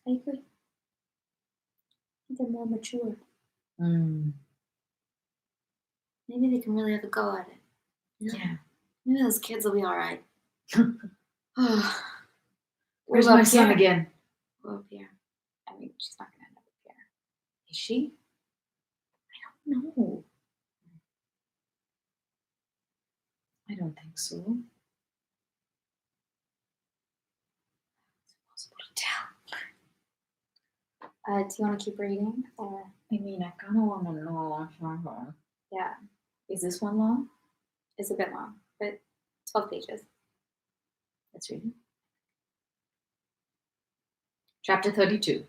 I agree. I think they're more mature. Mm, Maybe they can really have a go at it. yeah. Maybe those kids will be all right. Where's What my about son Pierre? again? What about Pierre? I mean, she's not gonna end up with Pierre. Is she? No, I don't think so. It's impossible to tell. Do you want to keep reading? Or I mean, I kind of want to know. yeah, Is this one long? it's a bit long, but 12 pages. Let's read it. Chapter 32.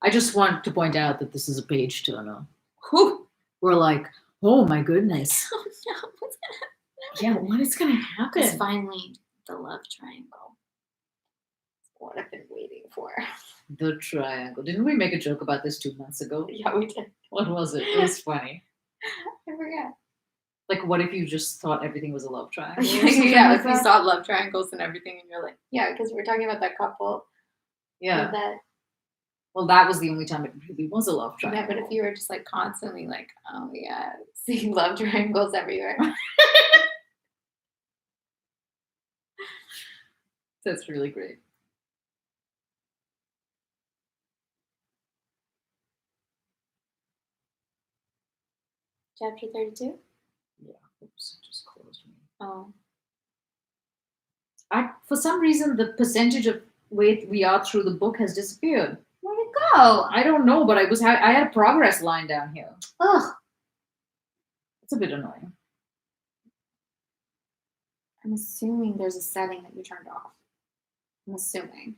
I just want to point out that this is a page turner. Whew. We're like, oh my goodness. Oh no, what's gonna Yeah, what is going to happen? It's finally the love triangle. What I've been waiting for. The triangle. Didn't we make a joke about this 2 months ago? Yeah, we did. What was it? It was funny. I forget. Like, what if you just thought everything was a love triangle? or Yeah, something yeah, like if you that? saw love triangles and everything, and you're like, yeah, because we're talking about that couple. Yeah. That, Well, that was the only time it really was a love triangle. yeah, but if you were just like constantly like, oh yeah, seeing love triangles everywhere. That's really great. Chapter 32? Yeah. Oops, it just closed me. Oh. For some reason, the percentage of weight we are through the book has disappeared. Where'd it go? I don't know, but I had a progress line down here. Ugh. It's a bit annoying. I'm assuming there's a setting that you turned off. I'm assuming.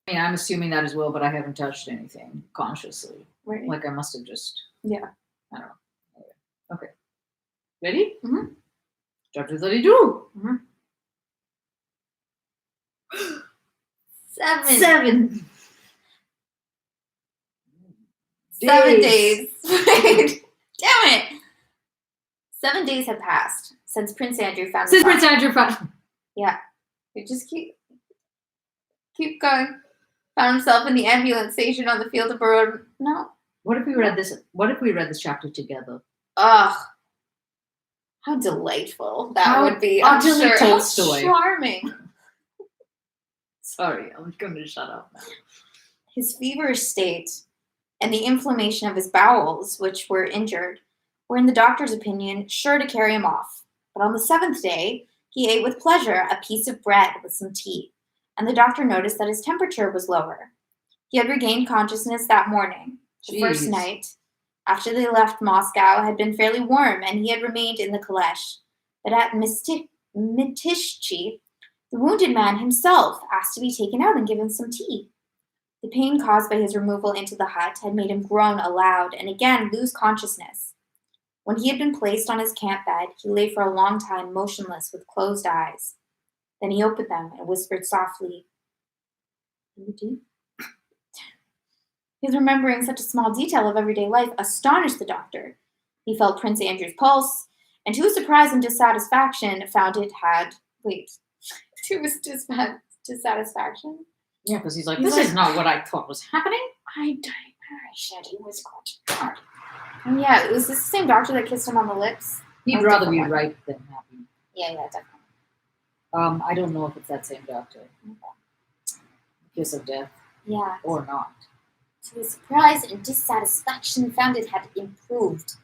I mean, I'm assuming that as well, but I haven't touched anything consciously. Right. Like I must have just. Yeah. I don't know. Anyway. Okay. Ready? Mhm. Chapter 32. Mhm. 7. 7. 7 days. Wait. Damn it. 7 days had passed since Prince Andrew found Since the Prince Andrew found. Yeah. You just keep going. Found himself in the ambulance station on the field of road. No. What if we read this? What if we read this chapter together? Ugh. How delightful that How would be. I'm utterly sure. Tolstoy. How charming. Sorry, I'm going to shut up now. His feverish state and the inflammation of his bowels, which were injured, were, in the doctor's opinion, sure to carry him off. But on the 7th day, he ate with pleasure a piece of bread with some tea, and the doctor noticed that his temperature was lower. He had regained consciousness that morning. The first Jeez. night, after they left Moscow, had been fairly warm, and he had remained in the caleche. But at Mitishchi, the wounded man himself asked to be taken out and given some tea. The pain caused by his removal into the hut had made him groan aloud and again lose consciousness. When he had been placed on his camp bed, he lay for a long time motionless with closed eyes. Then he opened them and whispered softly, "Tea?" His remembering such a small detail of everyday life astonished the doctor. He felt Prince Andrew's pulse, and to his surprise and dissatisfaction, found it had... Wait. To his dissatisfaction? Yeah, because he's like, He's this like- is not what I thought was happening. I said he was going to die. And yeah, was this the same doctor that kissed him on the lips? He'd Or a rather be different one? right than happy. Yeah, definitely. I don't know if it's that same doctor. Kiss of death Yeah. or not. To his surprise and dissatisfaction, found it had improved.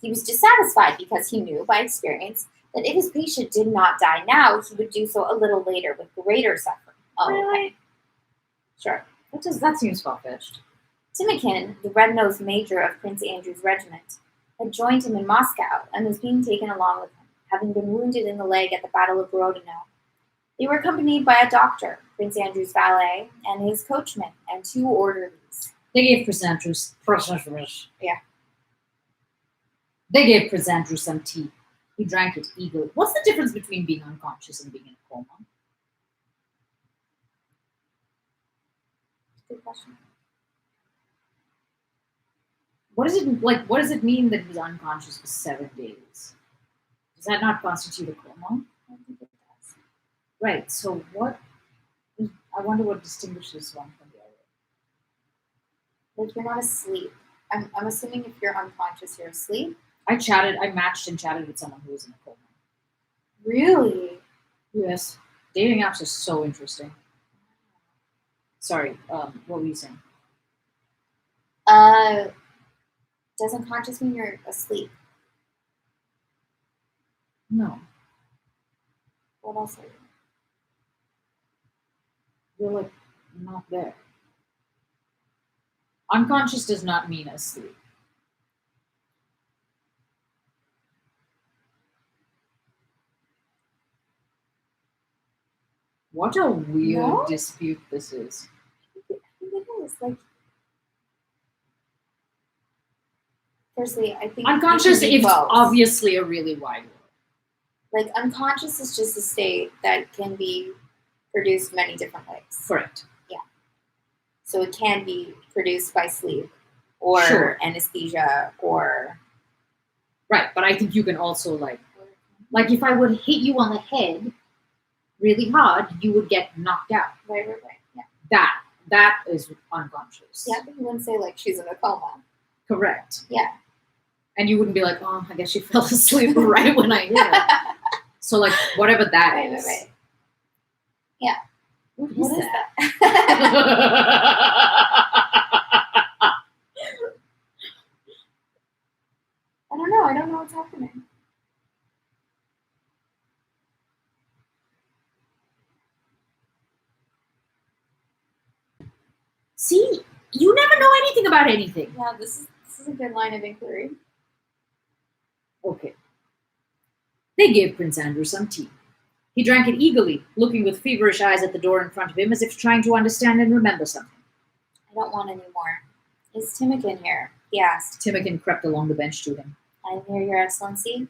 He was dissatisfied because he knew by experience that if his patient did not die now, he would do so a little later with greater suffering. Oh, Really? okay. Sure. That seems far-fetched. Timikin, the red-nosed major of Prince Andrew's regiment, had joined him in Moscow and was being taken along with him, having been wounded in the leg at the Battle of Borodino. They were accompanied by a doctor, Prince Andrew's valet, and his coachman, and 2 orderlies. They gave Prince Andrew some tea. He drank it eagerly. What's the difference between being unconscious and being in a coma? Good question. What does it mean that he was unconscious for 7 days? Does that not constitute a coma? I think it does. Right. So what? I wonder what distinguishes one from the other. Like, you're not asleep. I'm assuming if you're unconscious, you're asleep. I matched and chatted with someone who was in a coma. Really? Yes. Dating apps are so interesting. Sorry, what were you saying? Does unconscious mean you're asleep? No. What else are you? You're like not there. Unconscious does not mean asleep. What a weird dispute this is. I think it is. Like, firstly, I think unconscious is both. Obviously a really wide word. Like, unconscious is just a state that can be produced many different ways. Correct. Yeah. So it can be produced by sleep or anesthesia or... Right, but I think you can also like if I would hit you on the head really hard, you would get knocked out. Right. Yeah. That is unconscious. Yeah, but you wouldn't say like she's in a coma. Correct. Yeah. And you wouldn't be like, oh, I guess she fell asleep right when I hit her. So like whatever that is. Right. Yeah. What is that? I don't know. I don't know what's happening. See, you never know anything about anything. Yeah, this is a good line of inquiry. Okay. They gave Prince Andrew some tea. He drank it eagerly, looking with feverish eyes at the door in front of him as if trying to understand and remember something. I don't want any more. Is Timikin here? He asked. Timikin crept along the bench to him. I am here, Your Excellency.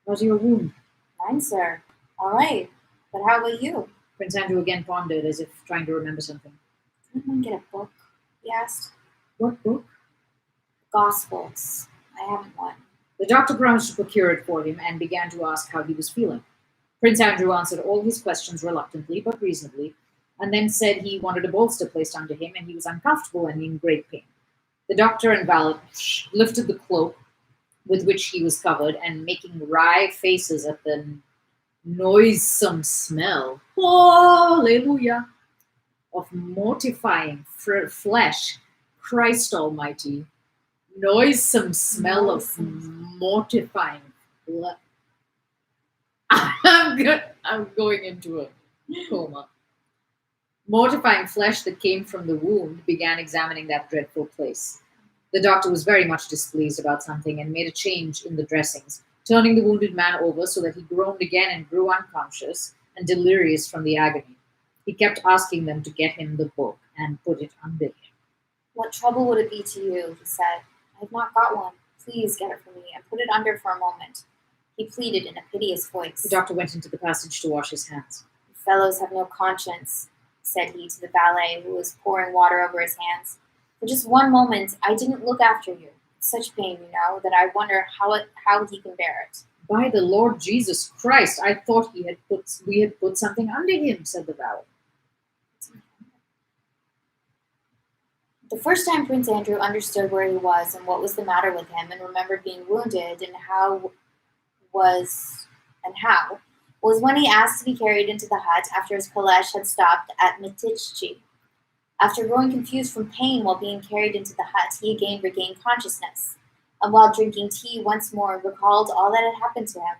How's your wound? Mine, sir. All right. But how about you? Prince Andrew again pondered as if trying to remember something. Can anyone get a book? He asked. What book? Gospels. I haven't one. The doctor promised to procure it for him and began to ask how he was feeling. Prince Andrew answered all his questions reluctantly but reasonably, and then said he wanted a bolster placed under him and he was uncomfortable and in great pain. The doctor and valet lifted the cloak with which he was covered and, making wry faces at the noisome smell, hallelujah, of mortifying flesh, Christ Almighty, noisome smell of mortifying flesh. I'm going into a coma. Mortifying flesh that came from the wound began examining that dreadful place. The doctor was very much displeased about something and made a change in the dressings, turning the wounded man over so that he groaned again and grew unconscious and delirious from the agony. He kept asking them to get him the book and put it under him. What trouble would it be to you? He said. I have not got one. Please get it for me and put it under for a moment. He pleaded in a piteous voice. The doctor went into the passage to wash his hands. You fellows have no conscience, said he to the valet who was pouring water over his hands. For just one moment, I didn't look after you. It's such pain, you know, that I wonder how he can bear it. By the Lord Jesus Christ, I thought we had put something under him, said the valet. The first time Prince Andrew understood where he was and what was the matter with him and remembered being wounded and how was when he asked to be carried into the hut after his caleche had stopped at Mitichchi. After growing confused from pain while being carried into the hut, he again regained consciousness, and while drinking tea once more recalled all that had happened to him,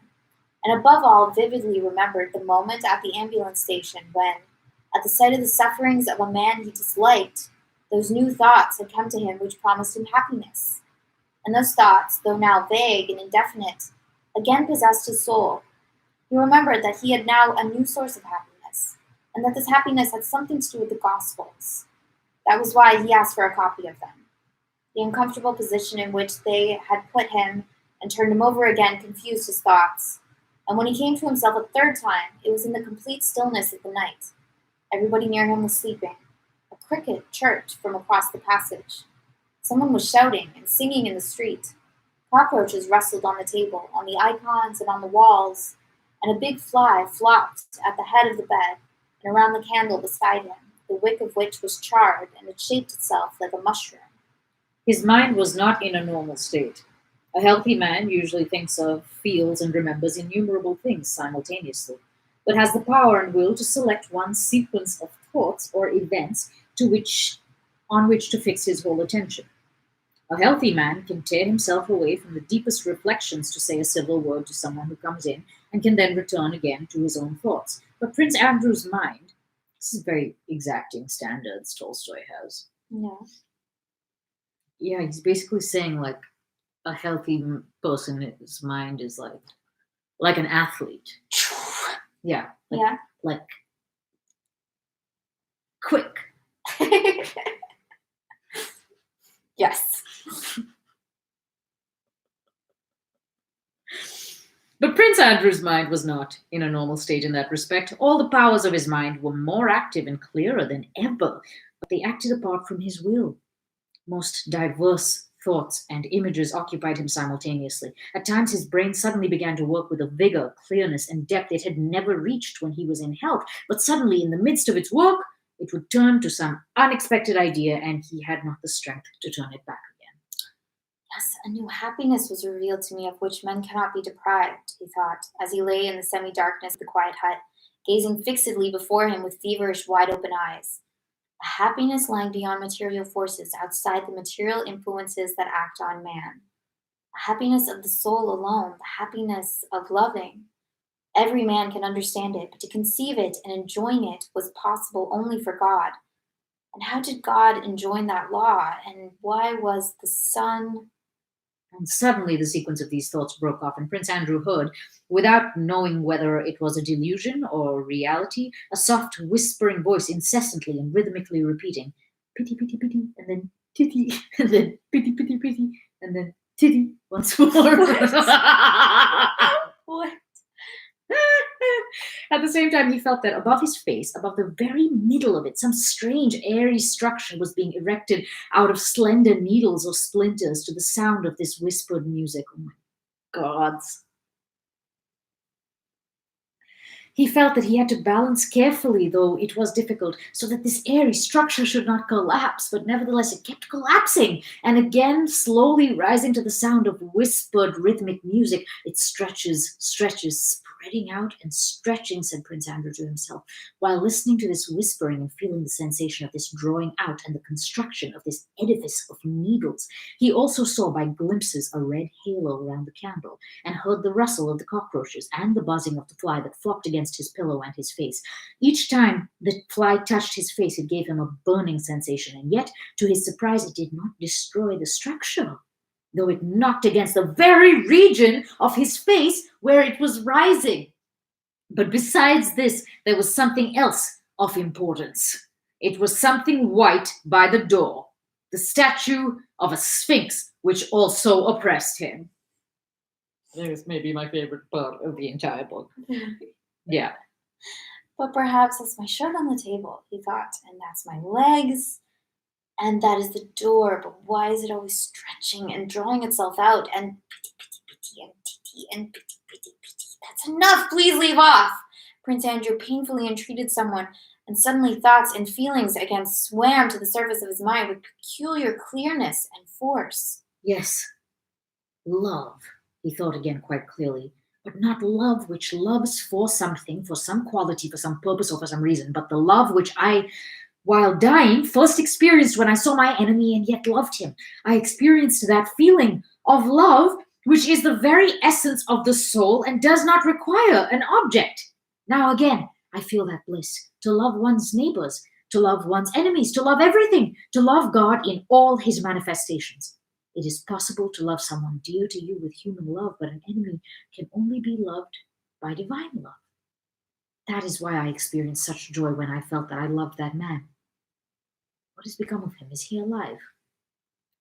and above all vividly remembered the moment at the ambulance station when, at the sight of the sufferings of a man he disliked, Those new thoughts had come to him which promised him happiness. And those thoughts, though now vague and indefinite, again possessed his soul. He remembered that he had now a new source of happiness, and that this happiness had something to do with the Gospels. That was why he asked for a copy of them. The uncomfortable position in which they had put him and turned him over again confused his thoughts. And when he came to himself a third time, it was in the complete stillness of the night. Everybody near him was sleeping. A cricket chirped from across the passage. Someone was shouting and singing in the street. Cockroaches rustled on the table, on the icons, and on the walls, and a big fly flopped at the head of the bed and around the candle beside him, the wick of which was charred and had shaped itself like a mushroom. His mind was not in a normal state. A healthy man usually thinks of, feels, and remembers innumerable things simultaneously, but has the power and will to select one sequence of thoughts or events on which to fix his whole attention. A healthy man can tear himself away from the deepest reflections to say a civil word to someone who comes in and can then return again to his own thoughts. But Prince Andrew's mind, this is very exacting standards Tolstoy has. Yeah. Yeah, he's basically saying like a healthy person's mind is like an athlete. Yeah. Yeah. Like quick. Yes. But Prince Andrew's mind was not in a normal state in that respect. All the powers of his mind were more active and clearer than ever, but they acted apart from his will. Most diverse thoughts and images occupied him simultaneously. At times, his brain suddenly began to work with a vigor, clearness, and depth it had never reached when he was in health. But suddenly, in the midst of its work, it would turn to some unexpected idea, and he had not the strength to turn it back again. Yes, a new happiness was revealed to me of which men cannot be deprived, he thought, as he lay in the semi-darkness of the quiet hut, gazing fixedly before him with feverish, wide-open eyes. A happiness lying beyond material forces, outside the material influences that act on man. A happiness of the soul alone, the happiness of loving. Every man can understand it, but to conceive it and enjoin it was possible only for God. And how did God enjoin that law? And why was the sun... And suddenly the sequence of these thoughts broke off, and Prince Andrew heard, without knowing whether it was a delusion or reality, a soft whispering voice incessantly and rhythmically repeating, "Pity, pity, pity," and then titty, and then pity, pity, pity, and then titty once more. What? At the same time, he felt that above his face, above the very middle of it, some strange airy structure was being erected out of slender needles or splinters to the sound of this whispered music. Oh my gods. He felt that he had to balance carefully, though it was difficult, so that this airy structure should not collapse, but nevertheless it kept collapsing, and again, slowly rising to the sound of whispered rhythmic music, it stretches, spreading out and stretching, said Prince Andrew to himself, while listening to this whispering and feeling the sensation of this drawing out and the construction of this edifice of needles. He also saw by glimpses a red halo around the candle, and heard the rustle of the cockroaches and the buzzing of the fly that flopped against his pillow and his face. Each time the fly touched his face, it gave him a burning sensation, and yet, to his surprise, it did not destroy the structure, though it knocked against the very region of his face where it was rising. But besides this, there was something else of importance. It was something white by the door, the statue of a sphinx, which also oppressed him. This may be my favorite part of the entire book. Yeah. But perhaps that's my shirt on the table, he thought, and that's my legs, and that is the door. But why is it always stretching and drawing itself out? And pity, pity, pity, and titty, and pity, pity, pity. That's enough. Please leave off. Prince Andrew painfully entreated someone, and suddenly thoughts and feelings again swam to the surface of his mind with peculiar clearness and force. Yes, love, he thought again quite clearly. But not love which loves for something, for some quality, for some purpose, or for some reason, but the love which I, while dying, first experienced when I saw my enemy and yet loved him. I experienced that feeling of love which is the very essence of the soul and does not require an object. Now again, I feel that bliss, to love one's neighbors, to love one's enemies, to love everything, to love God in all his manifestations. It is possible to love someone dear to you with human love, but an enemy can only be loved by divine love. That is why I experienced such joy when I felt that I loved that man. What has become of him? Is he alive?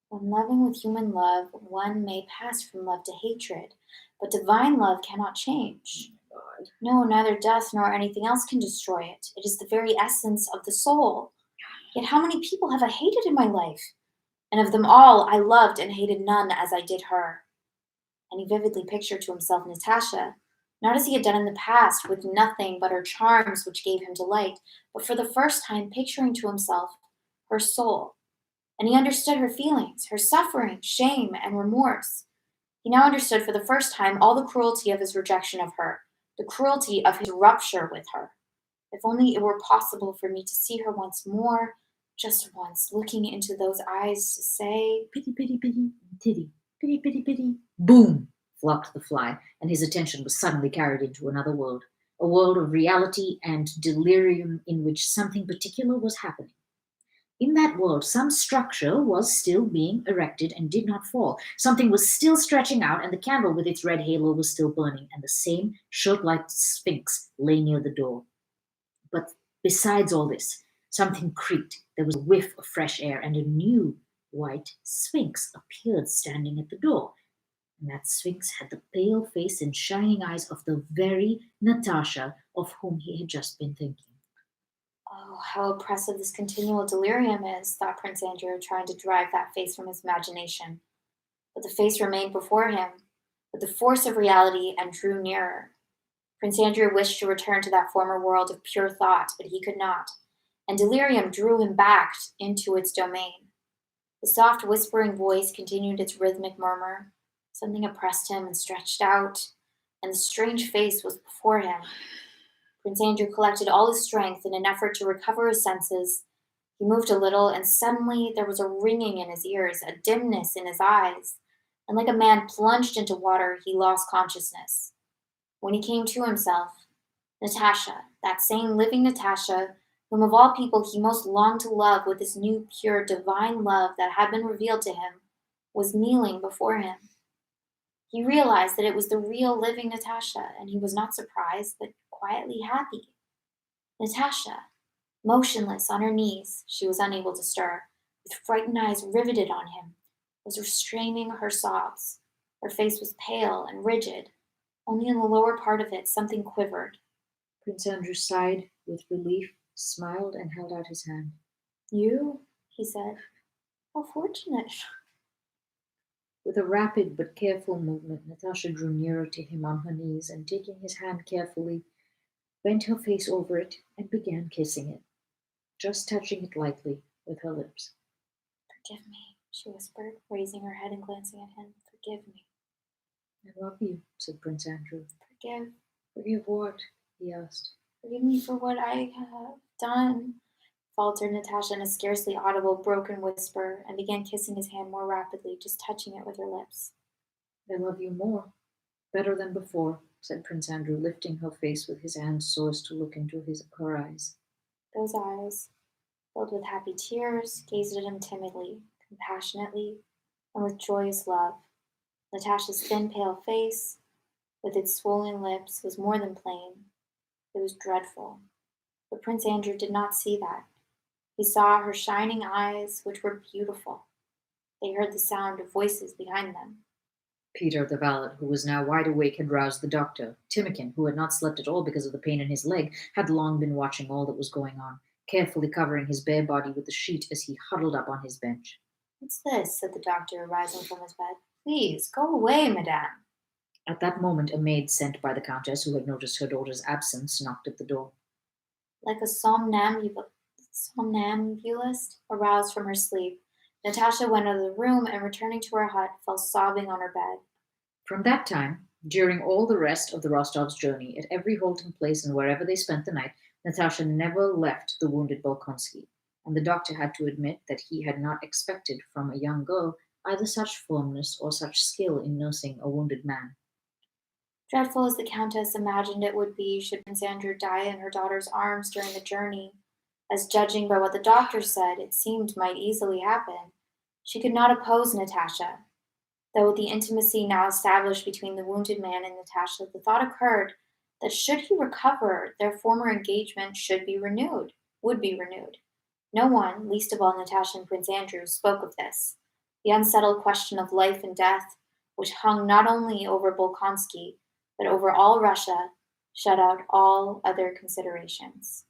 When loving with human love, one may pass from love to hatred, but divine love cannot change. God. No, neither death nor anything else can destroy it. It is the very essence of the soul. Yet how many people have I hated in my life? And of them all, I loved and hated none as I did her. And he vividly pictured to himself Natasha, not as he had done in the past, with nothing but her charms which gave him delight, but for the first time picturing to himself her soul. And he understood her feelings, her suffering, shame, and remorse. He now understood for the first time all the cruelty of his rejection of her, the cruelty of his rupture with her. If only it were possible for me to see her once more, just once, looking into those eyes to say, Pity, pity, pity, titty, pity, pity, pity. Boom! Flopped the fly, and his attention was suddenly carried into another world, a world of reality and delirium in which something particular was happening. In that world, some structure was still being erected and did not fall. Something was still stretching out, and the candle with its red halo was still burning, and the same shirt-like sphinx lay near the door. But besides all this, something creaked. There was a whiff of fresh air, and a new white sphinx appeared standing at the door. And that sphinx had the pale face and shining eyes of the very Natasha of whom he had just been thinking. oh, how oppressive this continual delirium is, thought Prince Andrew, trying to drive that face from his imagination. But the face remained before him, with the force of reality, and drew nearer. Prince Andrew wished to return to that former world of pure thought, but he could not, and delirium drew him back into its domain. The soft whispering voice continued its rhythmic murmur. Something oppressed him and stretched out, and the strange face was before him. Prince Andrew collected all his strength in an effort to recover his senses. He moved a little, and suddenly there was a ringing in his ears, a dimness in his eyes, and like a man plunged into water, he lost consciousness. When he came to himself, Natasha, that same living Natasha, whom of all people he most longed to love with this new, pure, divine love that had been revealed to him, was kneeling before him. He realized that it was the real living Natasha, and he was not surprised, but quietly happy. Natasha, motionless on her knees, she was unable to stir, with frightened eyes riveted on him, was restraining her sobs. Her face was pale and rigid. Only in the lower part of it something quivered. Prince Andrew sighed with relief, smiled, and held out his hand. You, he said. How fortunate. With a rapid but careful movement, Natasha drew nearer to him on her knees, and taking his hand carefully, bent her face over it and began kissing it, just touching it lightly with her lips. Forgive me, she whispered, raising her head and glancing at him. Forgive me. I love you, said Prince Andrew. Forgive. Forgive what? He asked. Forgive me for what I have done, faltered Natasha in a scarcely audible, broken whisper, and began kissing his hand more rapidly, just touching it with her lips. I love you more, better than before, said Prince Andrew, lifting her face with his hand so as to look into her eyes. Those eyes, filled with happy tears, gazed at him timidly, compassionately, and with joyous love. Natasha's thin, pale face, with its swollen lips, was more than plain. It was dreadful. But Prince Andrew did not see that. He saw her shining eyes, which were beautiful. They heard the sound of voices behind them. Peter, the valet, who was now wide awake, had roused the doctor. Timikin, who had not slept at all because of the pain in his leg, had long been watching all that was going on, carefully covering his bare body with the sheet as he huddled up on his bench. What's this? Said the doctor, rising from his bed. Please, go away, madame. At that moment, a maid sent by the countess, who had noticed her daughter's absence, knocked at the door. Like a somnambulist aroused from her sleep, Natasha went out of the room and, returning to her hut, fell sobbing on her bed. From that time, during all the rest of the Rostovs' journey, at every halting place and wherever they spent the night, Natasha never left the wounded Bolkonsky, and the doctor had to admit that he had not expected from a young girl either such firmness or such skill in nursing a wounded man. Dreadful as the countess imagined it would be should Prince Andrew die in her daughter's arms during the journey, as judging by what the doctor said, it seemed might easily happen. She could not oppose Natasha. Though with the intimacy now established between the wounded man and Natasha, the thought occurred that should he recover, their former engagement would be renewed. No one, least of all Natasha and Prince Andrew, spoke of this. The unsettled question of life and death, which hung not only over Bolkonsky, but over all Russia, shut out all other considerations.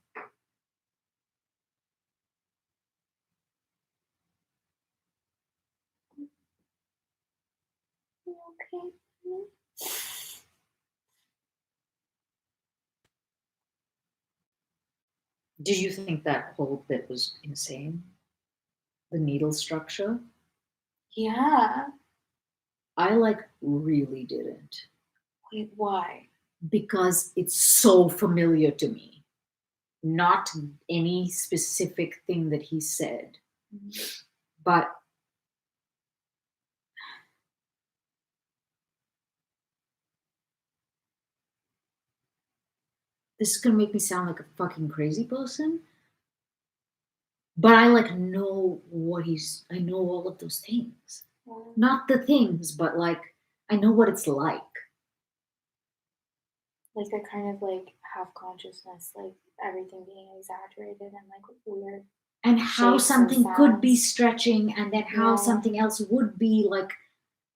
You okay? Did you think that whole bit was insane? The needle structure? Yeah. I like really didn't. Wait, why? Because it's so familiar to me. Not any specific thing that he said, but this is gonna make me sound like a fucking crazy person. But I like know I know all of those things. Yeah. Not the things, but like I know what it's like. Like a kind of like half consciousness, like everything being exaggerated and like weird. And how Shapes and something could be sounds. stretching, and then how Yeah. something else would be like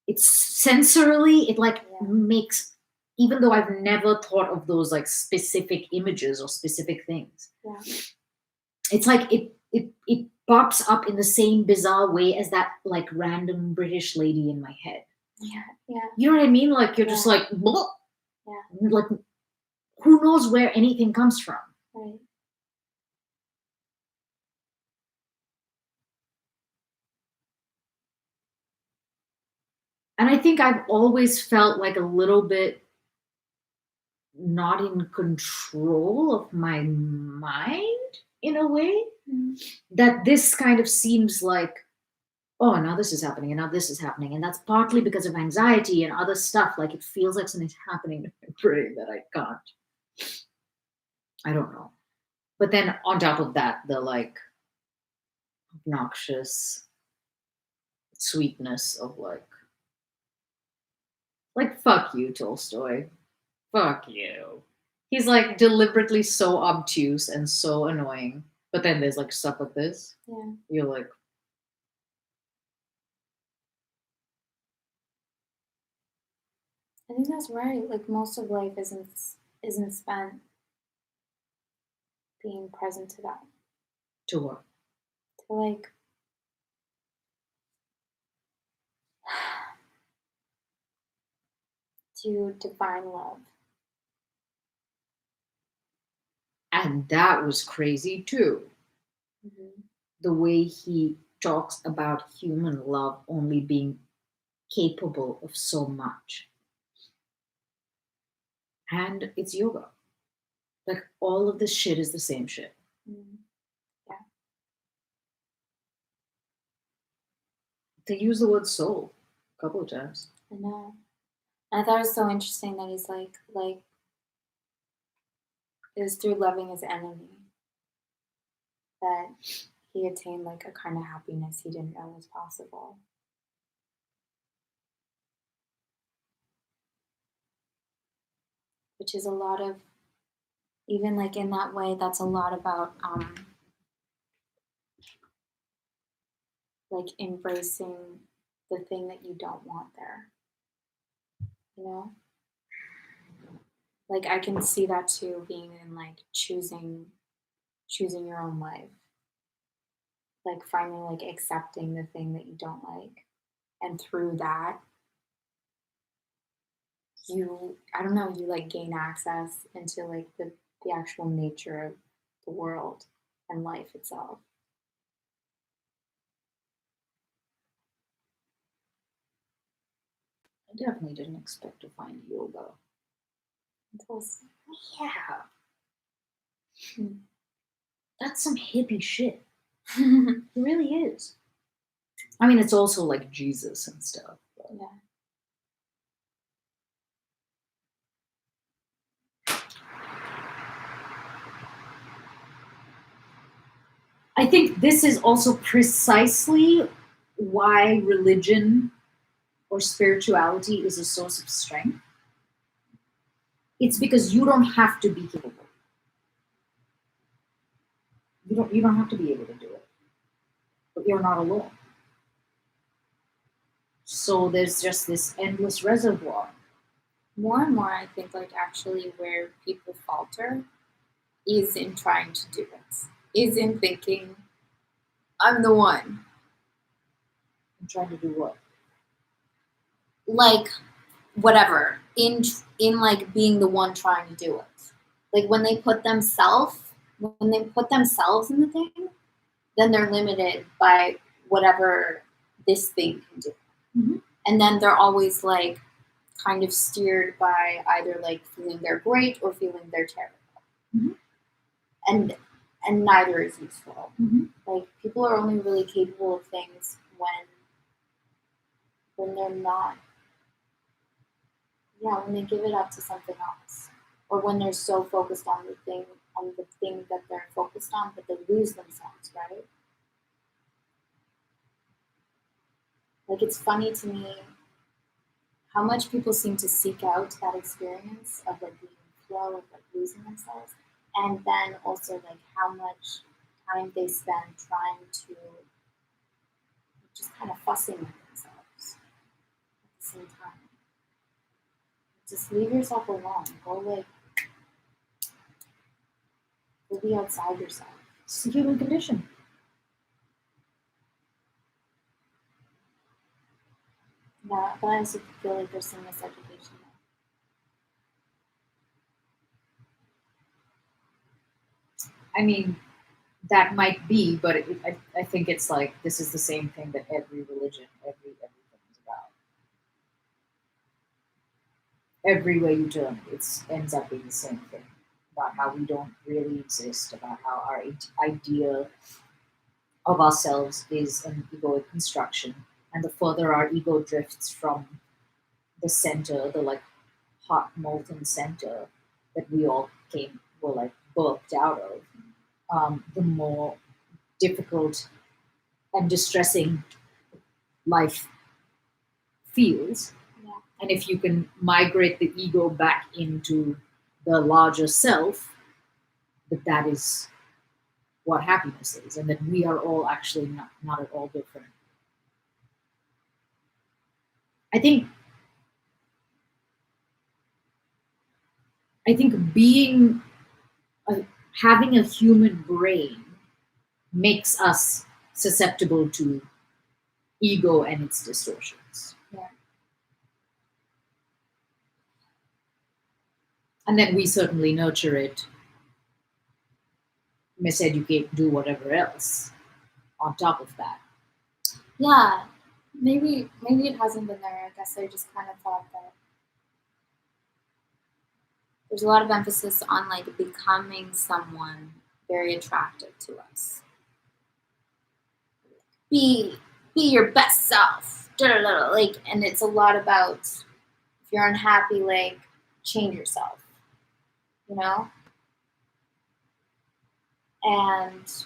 it's sensorily, it like Yeah. makes, even though I've never thought of those like specific images or specific things. Yeah. It's like it pops up in the same bizarre way as that like random British lady in my head. Yeah. Yeah. You know what I mean? Like you're just Yeah. like, "Bleh." Yeah. Like who knows where anything comes from? Right. And I think I've always felt like a little bit not in control of my mind in a way, that this kind of seems like, oh, now this is happening and now this is happening, and that's partly because of anxiety and other stuff. Like it feels like something's happening to my brain that I can't, I don't know. But then on top of that, the like obnoxious sweetness of like fuck you, Tolstoy, fuck you. He's like deliberately so obtuse and so annoying, but then there's like stuff like this. Yeah. You're like, I think that's right. Like most of life isn't spent being present to that. to what? To like to define love. And that was crazy too. Mm-hmm. The way he talks about human love only being capable of so much. And it's yoga. Like all of this shit is the same shit. Mm-hmm. Yeah. They use the word soul a couple of times. I know. And I thought it was so interesting that he's like it was through loving his enemy that he attained like a kind of happiness he didn't know was possible. Which is a lot of, even like in that way, that's a lot about like embracing the thing that you don't want there. You know? Like I can see that too, being in like choosing your own life. Like finally like accepting the thing that you don't like. And through that you, I don't know, you like gain access into like the actual nature of the world and life itself. I definitely didn't expect to find yoga. Yeah. That's some hippie shit. It really is. I mean, it's also like Jesus and stuff. But. Yeah. I think this is also precisely why religion or spirituality is a source of strength. It's because you don't have to be capable. You don't have to be able to do it. But you're not alone. So there's just this endless reservoir. More and more, I think like actually where people falter is in trying to do it. Is in thinking, I'm the one. I'm trying to do what? Like whatever. In like being the one trying to do it. Like when they put themselves in the thing, then they're limited by whatever this thing can do. Mhm. And then they're always like kind of steered by either like feeling they're great or feeling they're terrible. Mhm. And neither is useful. Mhm. Like people are only really capable of things when they're not, yeah, when they give it up to something else. Or when they're so focused on the thing that they're focused on, but they lose themselves, right? Like it's funny to me how much people seem to seek out that experience of like being in flow, of like losing themselves, and then also like how much time they spend trying to just kind of fussing with themselves at the same time. Just leave yourself alone. Go be outside yourself. It's a human condition. Yeah, but I also feel like there's some miseducation. I mean, that might be, but I think it's like this is the same thing that every religion, everything is about. Every way you turn it, it ends up being the same thing about how we don't really exist, about how our idea of ourselves is an egoic construction, and the further our ego drifts from the center, the like hot molten center that we all were like birthed out of, the more difficult and distressing life feels. Yeah. And if you can migrate the ego back into the larger self, that is what happiness is, and that we are all actually not at all different. I think being having a human brain makes us susceptible to ego and its distortions. Yeah. And then we certainly nurture it, miseducate, do whatever else on top of that. Yeah. Maybe it hasn't been there. I guess I just kind of thought that there's a lot of emphasis on like becoming someone very attractive to us. Be your best self. Like, and it's a lot about if you're unhappy, like change yourself. You know, and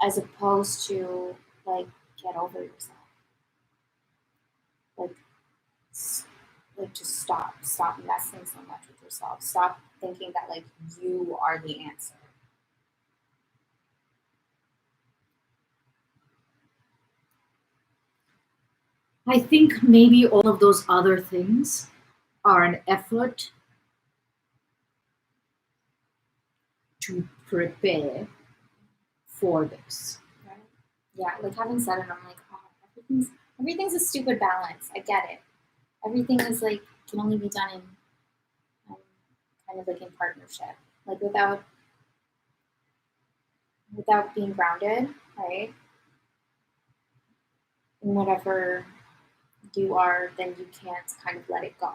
as opposed to like get over yourself, like like just stop messing so much with yourself. Stop thinking that like you are the answer. I think maybe all of those other things are an effort to prepare for this. Right? Yeah, like having said it, I'm like, oh, everything's a stupid balance. I get it. Everything is like can only be done in um, kind of like in partnership, like without being grounded, right? In whatever you are, then you can't kind of let it go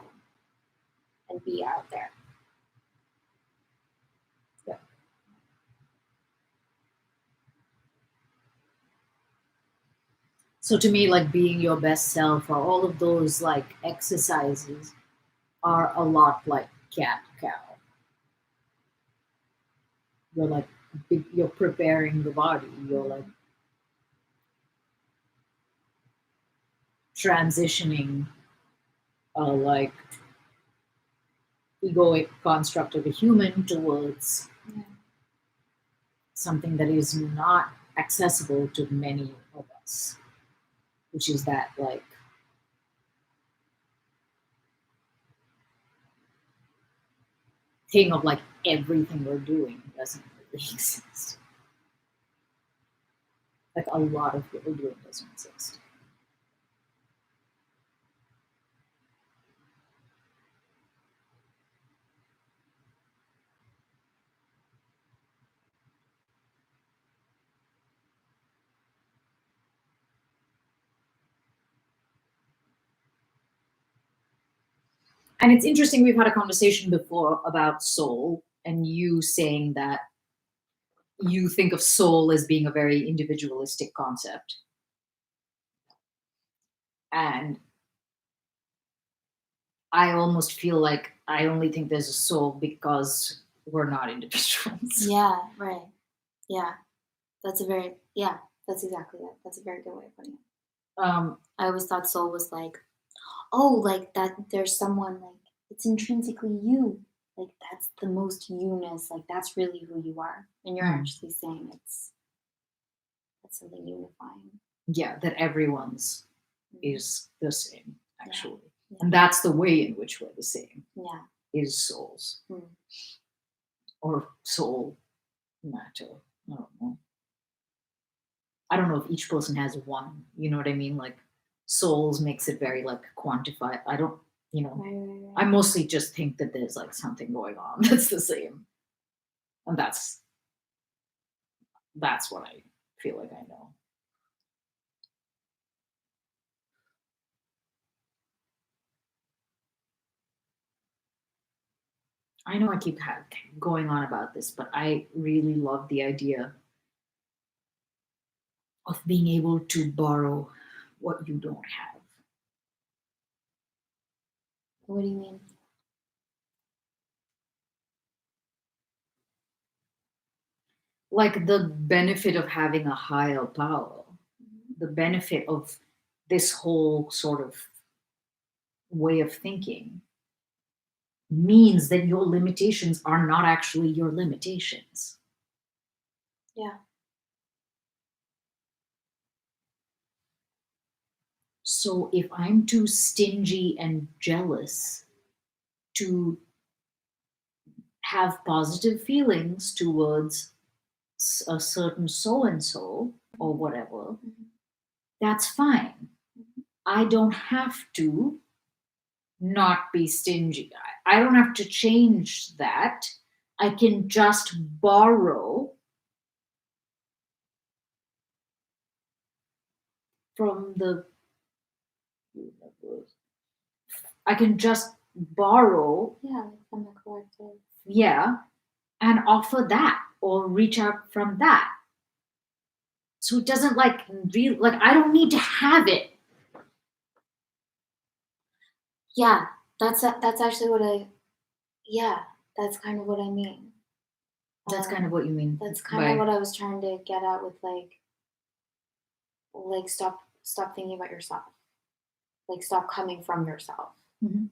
and be out there. Yeah. So to me, like being your best self or all of those like exercises are a lot like cat cow. You're like you're preparing the body. You're like transitioning, like egoic construct of a human towards something that is not accessible to many of us, which is that like thing of like everything we're doing doesn't really exist. Like a lot of what we're doing doesn't exist. And it's interesting, we've had a conversation before about soul, and you saying that you think of soul as being a very individualistic concept. And I almost feel like I only think there's a soul because we're not individuals. Yeah, right. Yeah. That's exactly it. That's a very good way of putting it. I always thought soul was like, oh, like that there's someone like it's intrinsically you. Like that's the most you-ness. Like that's really who you are. And you're actually saying that's something unifying. Yeah, that everyone's is the same, actually. Yeah. And that's the way in which we're the same. Yeah. Is souls. Or soul matter. I don't know. I don't know if each person has one. You know what I mean? Like souls makes it very like quantified. I don't, you know. Right. I mostly just think that there's like something going on that's the same. And that's what I feel like I know. I know I keep going on about this, but I really love the idea of being able to borrow what you don't have. What do you mean? Like the benefit of having a higher power, the benefit of this whole sort of way of thinking means that your limitations are not actually your limitations. Yeah. So if I'm too stingy and jealous to have positive feelings towards a certain so and so or whatever, that's fine. I don't have to not be stingy. I don't have to change that. I can just borrow from the I can just borrow, like from the collective. yeah, and offer that or reach out from that. So it doesn't like real like I don't need to have it. Yeah, that's actually what that's kind of what I mean. That's kind of what you mean. That's kind of what I was trying to get at with like stop thinking about yourself. Like stop coming from yourself. Mm-hmm.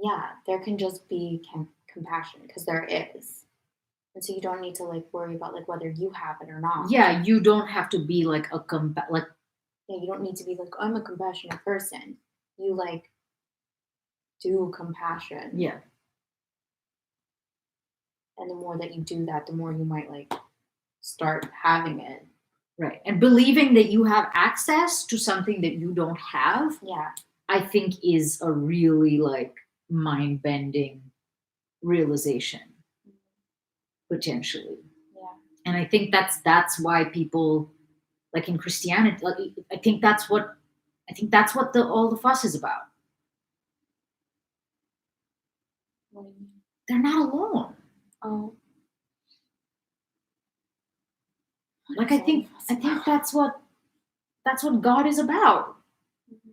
Yeah, there can just be compassion because there is. And so you don't need to like worry about like whether you have it or not. Yeah, you don't have to be like you don't need to be like I'm a compassionate person. You like do compassion. Yeah. And the more that you do that, the more you might like start having it. Right. And believing that you have access to something that you don't have, I think is a really like mind-bending realization, potentially. Yeah. And I think that's why people like in Christianity, like, I think that's what all the fuss is about. What do you mean? They're not alone. Oh. Like I think that's what God is about. Mm-hmm.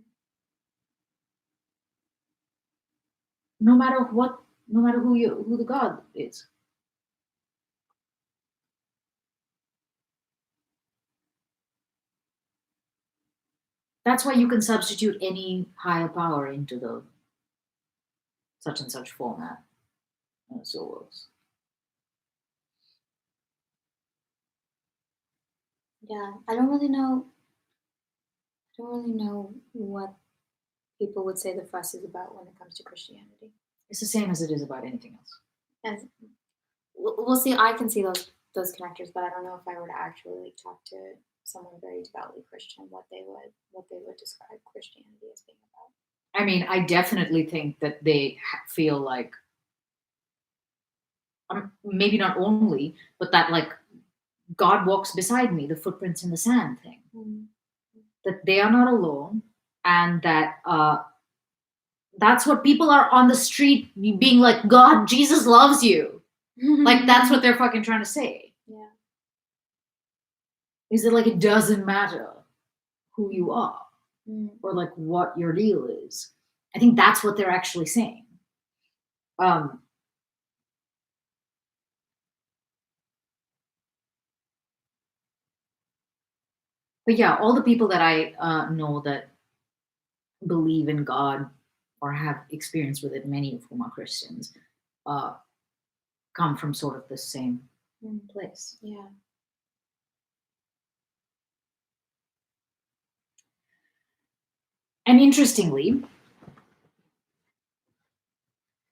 No matter who the God is. That's why you can substitute any higher power into the such and such format. And it still works. Yeah, I don't really know what people would say the fuss is about when it comes to Christianity. It's the same as it is about anything else. And we'll see. I can see those connectors, but I don't know if I were to actually like talk to someone very devoutly Christian, what they would describe Christianity as being about. I mean, I definitely think that they feel like, maybe not only, but that like God walks beside me, the footprints in the sand thing. Mm. That they are not alone, and that that's what people are on the street being like, God, Jesus loves you. Like that's what they're fucking trying to say. Yeah. Is it like it doesn't matter who you are Mm. or like what your deal is? I think that's what they're actually saying. But yeah, all the people that I know that believe in God or have experience with it, many of whom are Christians, come from sort of the same place. Yeah. And interestingly,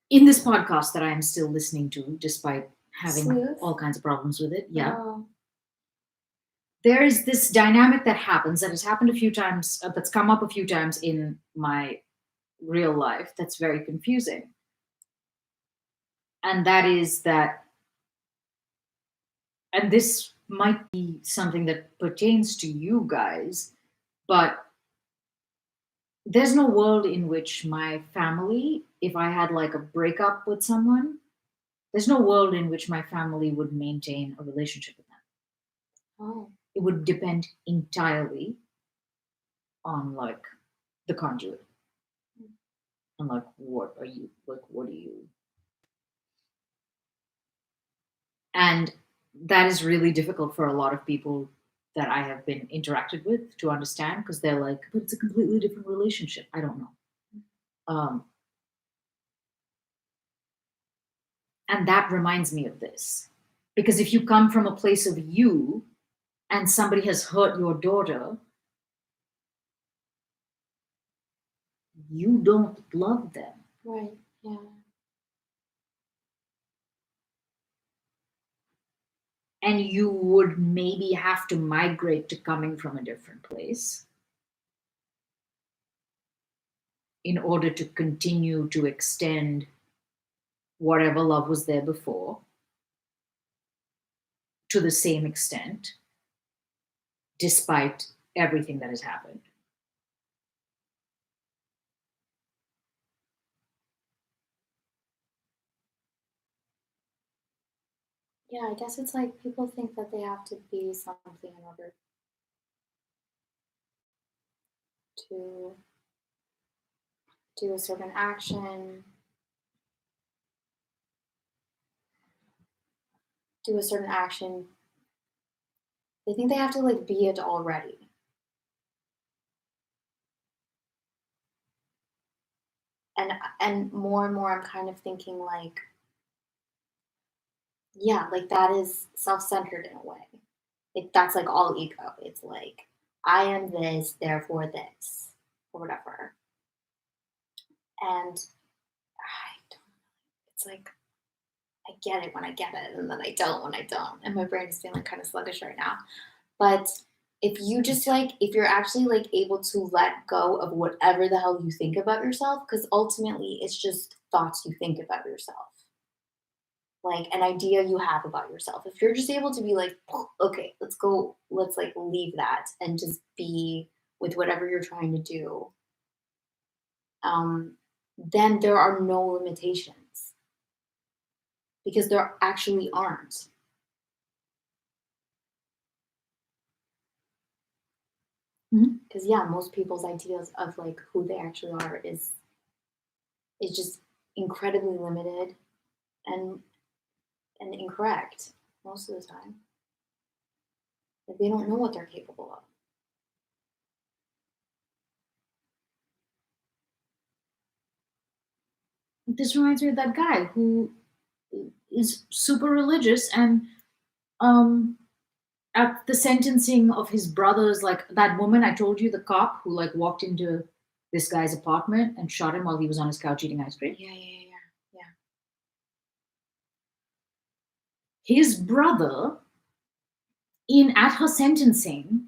in this podcast that I am still listening to, despite having Sleuth? all kinds of problems with it, yeah, Oh. there is this dynamic that happens that has happened a few times, that's come up a few times in my real life that's very confusing. And that is that, and this might be something that pertains to you guys, but there's no world in which my family, if I had like a breakup with someone, there's no world in which my family would maintain a relationship with them. Oh. It would depend entirely on like the conduit. And like, what are you, like, what do you? And that is really difficult for a lot of people that I have been interacted with to understand, because they're like, but it's a completely different relationship. I don't know. And that reminds me of this. Because if you come from a place of you and somebody has hurt your daughter, you don't love them. Right. Yeah. And you would maybe have to migrate to coming from a different place in order to continue to extend whatever love was there before to the same extent, despite everything that has happened. Yeah, I guess it's like people think that they have to be something in order to do a certain action, do a certain action. They think they have to like be it already. And more and more I'm kind of thinking like, yeah, like that is self-centered in a way. Like that's like all ego. It's like I am this, therefore this, or whatever. And it's like I get it when I get it, and then I don't when I don't. And my brain is feeling kind of sluggish right now. But if you just like, if you're actually like able to let go of whatever the hell you think about yourself, because ultimately it's just thoughts you think about yourself, like an idea you have about yourself. If you're just able to be like, okay, let's go, let's like leave that and just be with whatever you're trying to do, then there are no limitations because there actually aren't. Because yeah, most people's ideas of like who they actually are is just incredibly limited and incorrect most of the time. Like they don't know what they're capable of. This reminds me of that guy who is super religious, and at the sentencing of his brothers, like that woman I told you, the cop who like walked into this guy's apartment and shot him while he was on his couch eating ice cream. Yeah. His brother, at her sentencing,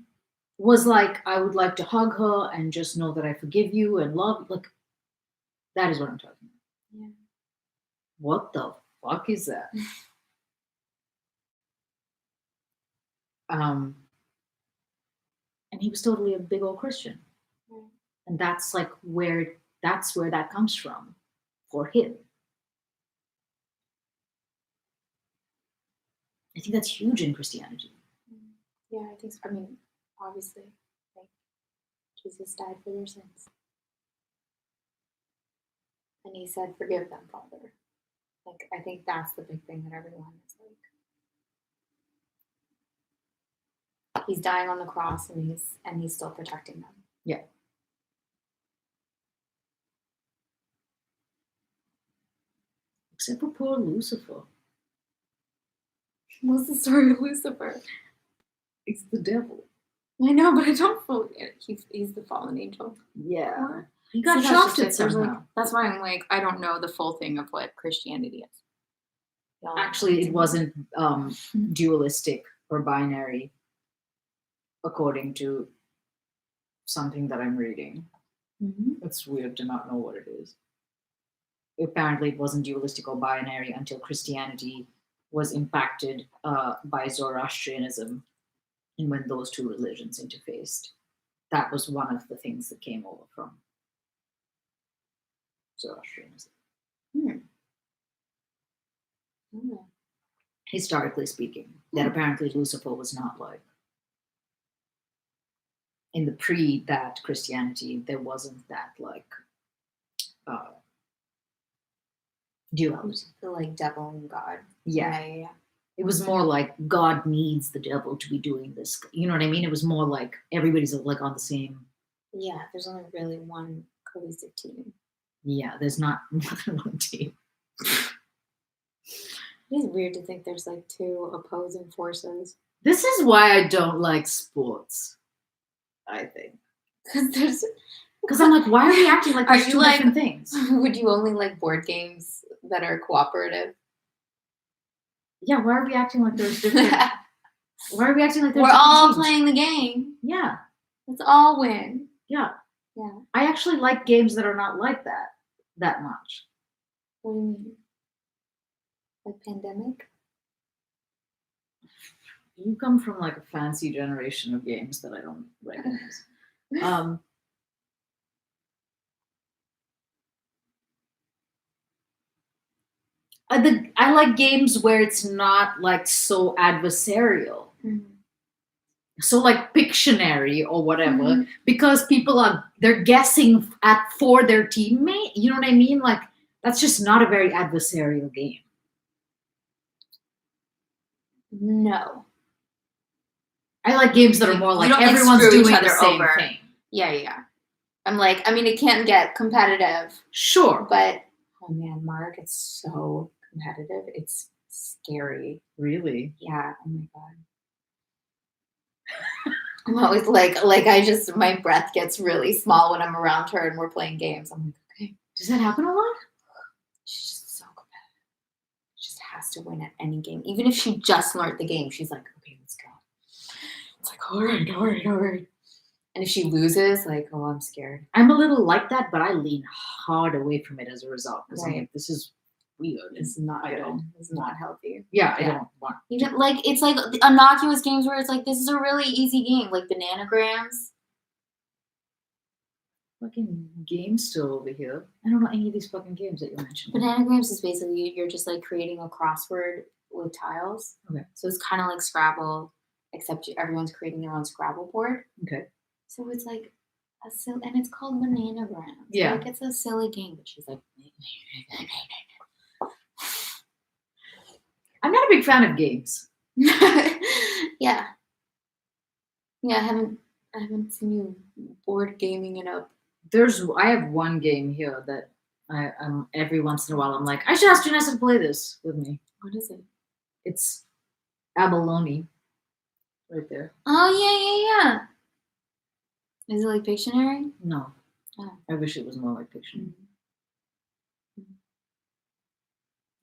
was like, I would like to hug her and just know that I forgive you and love. Like, that is what I'm talking about. Yeah. What the fuck is that? And he was totally a big old Christian. Right. And that's like where that comes from for him. I think that's huge in Christianity. Yeah, I think so. I mean, obviously, like, Jesus died for their sins. And he said, forgive them, Father. Like, I think that's the big thing that everyone is like. He's dying on the cross, and he's still protecting them. Yeah. Except for poor Lucifer. What's the story of Lucifer? It's the devil. I know, but I don't fully get it. He's the fallen angel. Yeah. He got shafted somehow. That's why I'm like, I don't know the full thing of what Christianity is. Actually, it wasn't dualistic or binary, according to something that I'm reading. Mm-hmm. It's weird to not know what it is. Apparently, it wasn't dualistic or binary until Christianity was impacted by Zoroastrianism, and when those two religions interfaced. That was one of the things that came over from Zoroastrianism. Historically speaking, that apparently Lucifer was not like. In the that Christianity, there wasn't that like duality. The like devil and God. Yeah. It was more like God needs the devil to be doing this. You know what I mean? It was more like everybody's like on the same. Yeah, there's only really one cohesive team. Yeah, there's not more than one team. It is weird to think there's like two opposing forces. This is why I don't like sports, I think. Because I'm like, why are we acting like there's two different things? Would you only like board games that are cooperative? Yeah, why are we acting like there's different? Why are we acting like there's We're different all teams? playing the game. Yeah. Let's all win. Yeah. Yeah. I actually like games that are not like that much. What do you mean? Like Pandemic? You come from like a fancy generation of games that I don't recognize. I like games where it's not like so adversarial. Mm-hmm. So like Pictionary or whatever, because they're guessing for their teammate. You know what I mean? Like that's just not a very adversarial game. No. I like games that are more like everyone's doing the same thing. Yeah. I'm like, I mean, it can get competitive. Sure. But, oh man, Mark, it's so competitive. It's scary. Really? Yeah. Oh my God. I'm always like my breath gets really small when I'm around her and we're playing games. I'm like, okay. Does that happen a lot? She's just so competitive. She just has to win at any game. Even if she just learned the game, she's like, okay, let's go. It's like, all right. And if she loses, like, oh, I'm scared. I'm a little like that, but I lean hard away from it as a result. Because I'm like, this is weird. It's not good. It's not healthy. Yeah, I don't want. Even like it's like innocuous games where it's like this is a really easy game, like Bananagrams. Fucking games still over here. I don't know any of these fucking games that you mentioned. Bananagrams is basically you're just like creating a crossword with tiles. Okay. So it's kind of like Scrabble, except everyone's creating their own Scrabble board. Okay. So it's like and it's called Bananagrams. Yeah. Like it's a silly game, but she's like. I'm not a big fan of games. Yeah, I haven't seen you board gaming it up. I have one game here that I'm every once in a while I'm like, I should ask Janessa to play this with me. What is it? It's abalone, right there. Oh yeah. Is it like Pictionary? No, Oh. I wish it was more like Pictionary. Mm-hmm.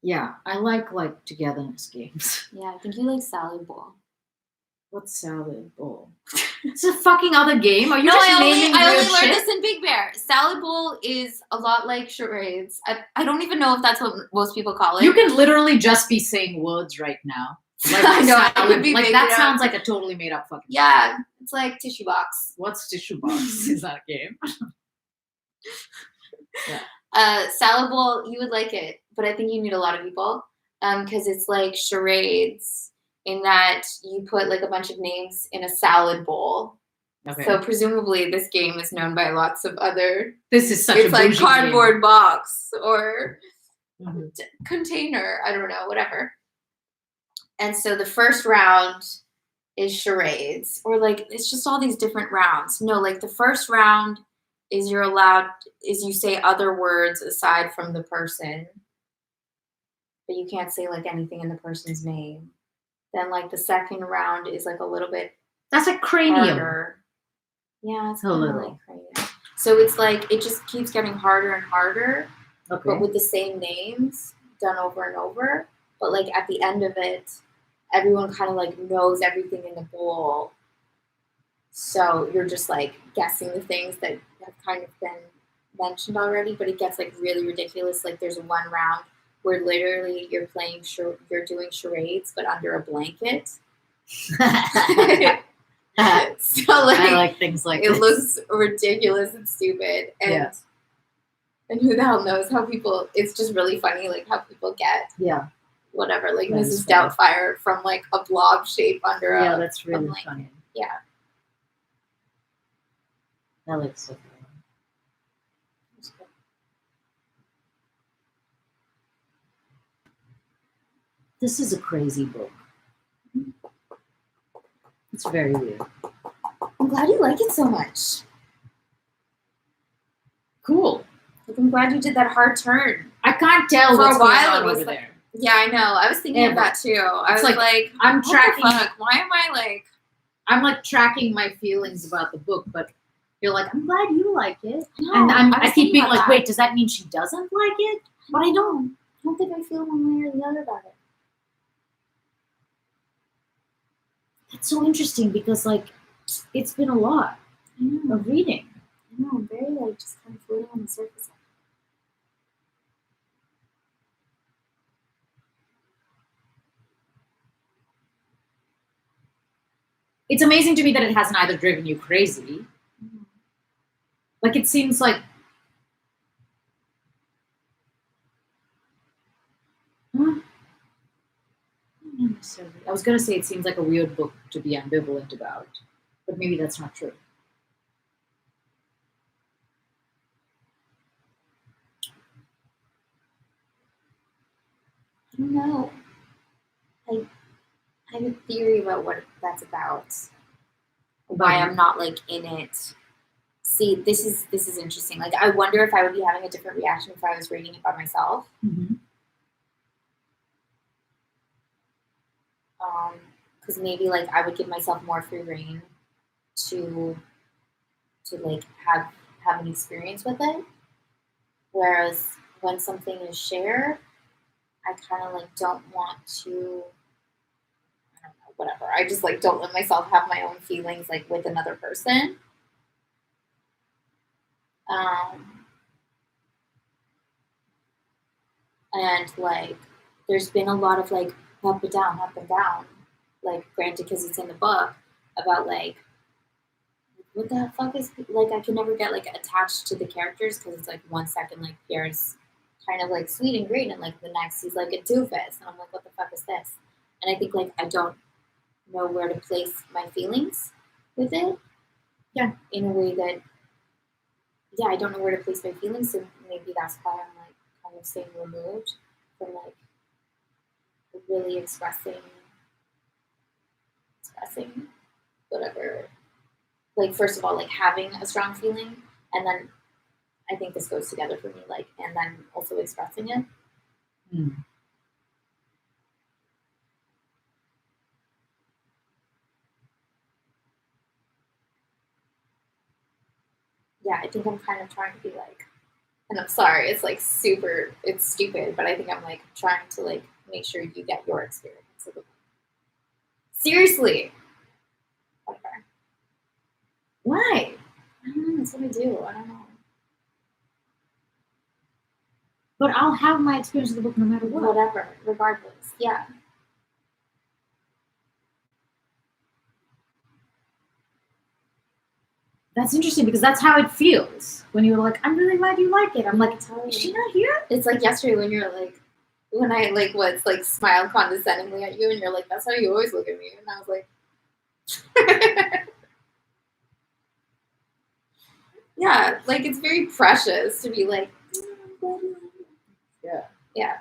Yeah, I like togetherness games. Yeah, I think you like Salad Bowl. What's Salad Bowl? It's a fucking other game. Are you No, just I naming only weird learned shit? this in Big Bear. Salad Bowl is a lot like charades. I don't even know if that's what most people call it. You can literally just be saying words right now. Like I know, I salad, could be like making that it sounds up. like a totally made up fucking. Yeah, it's like tissue box. What's tissue box? Is that a game? Salad Bowl, you would like it, but I think you need a lot of people because it's like charades in that you put like a bunch of names in a salad bowl. Okay. So presumably this game is known by lots of other. This is such It's a like bougie cardboard game. box or Mhm. container. I don't know, whatever. And so the first round is charades, or like it's just all these different rounds. No, like the first round is you say other words aside from the person, but you can't say like anything in the person's name. Then like the second round is like a little bit That's like cranium. harder. Yeah, it's A kind of little. like cranium. So it's like it just keeps getting harder and harder, Okay. but with the same names done over and over. But like at the end of it, everyone kind of like knows everything in the bowl. So you're just like guessing the things that have kind of been mentioned already, but it gets like really ridiculous. Like there's one round where literally you're doing charades, but under a blanket. So like I like things like it this. looks ridiculous and stupid, and Yeah. and who the hell knows how people? It's just really funny, like how people get whatever, like That is Mrs. funny. Doubtfire from like a blob shape under Yeah, a that's really blanket. funny. Yeah. I like stuff. This is a crazy book. It's very weird. I'm glad you like it so much. Cool. Like, I'm glad you did that hard turn. I can't tell For what's a while, going on it was over like- there. Yeah, I know. I was thinking of Yeah, that too. I it's was like, like, I'm what tracking. the fuck? Why am I like? I'm like tracking my feelings about the book, but you're like, I'm glad you like it, No, and I was keep thinking being about like, that. wait, does that mean she doesn't like it? But I don't. I don't think I feel one way or the other about it. It's so interesting because like, it's been a lot I know. of reading. I know. I'm very like just kind of floating on the surface. It's amazing to me that it hasn't either driven you crazy. Mhm. Like it seems like. Huh? Not necessarily. I was gonna say it seems like a weird book to be ambivalent about, but maybe that's not true. I don't know. I have a theory about what that's about. Why I'm not like in it. See, this is interesting. Like, I wonder if I would be having a different reaction if I was reading it by myself. Mm-hmm. Because maybe like I would give myself more free reign to like have an experience with it. Whereas when something is shared, I kind of like don't want to. I don't know, whatever. I just like don't let myself have my own feelings like with another person. And like there's been a lot of like up and down, like granted because it's in the book about like what the fuck is like I can never get like attached to the characters because it's like 1 second like Pierre's kind of like sweet and great and like the next he's like a doofus and I'm like what the fuck is this? And I think like I don't know where to place my feelings with it. Yeah. In a way that I don't know where to place my feelings, so maybe that's why I'm like kind of staying removed from like really expressing whatever. Like first of all, like having a strong feeling, and then I think this goes together for me, like, and then also expressing it. Mm. Yeah, I think I'm kind of trying to be like, and I'm sorry, it's like super, it's stupid, but I think I'm like trying to like make sure you get your experience of the book. Seriously. Whatever. Why? I don't know, that's what I do. I don't know. But I'll have my experience of the book no matter what. Whatever, regardless. Yeah. That's interesting because that's how it feels when you're like, I'm really glad you like it. I'm like, totally. is she not here? It's like yesterday when you're like, when I like was like smiled condescendingly at you, and you're like, "That's how you always look at me," and I was like, "Yeah, like it's very precious to be like, Yeah. yeah,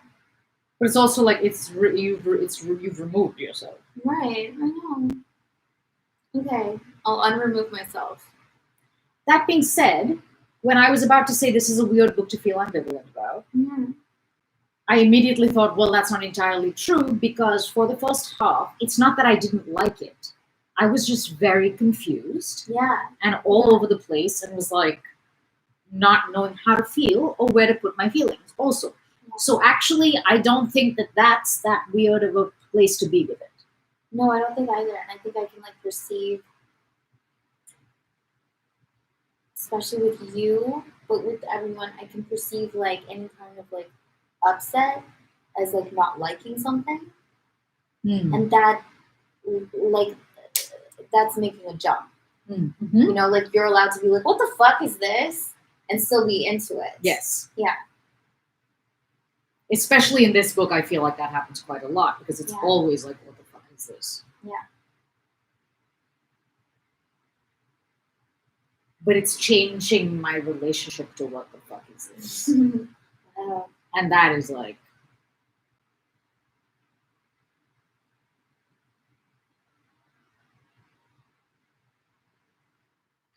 But it's also like you've removed yourself. right, I know." Okay, I'll unremove myself. That being said, when I was about to say this is a weird book to feel ambivalent about, I immediately thought, well, that's not entirely true because for the first half, it's not that I didn't like it. I was just very confused Yeah, and all over the place and was like not knowing how to feel or where to put my feelings also. So actually, I don't think that that's that weird of a place to be with it. no, I don't think either, and I think I can like perceive, especially with you, but with everyone, I can perceive like any kind of like upset as like not liking something, and that like that's making a jump. Mm-hmm. You know, like you're allowed to be like, "What the fuck is this?" and still be into it. Yes. Yeah. Especially in this book, I feel like that happens quite a lot because it's always like, what the fuck is this? Yeah. But it's changing my relationship to what the fuck is this? Oh, And that is like,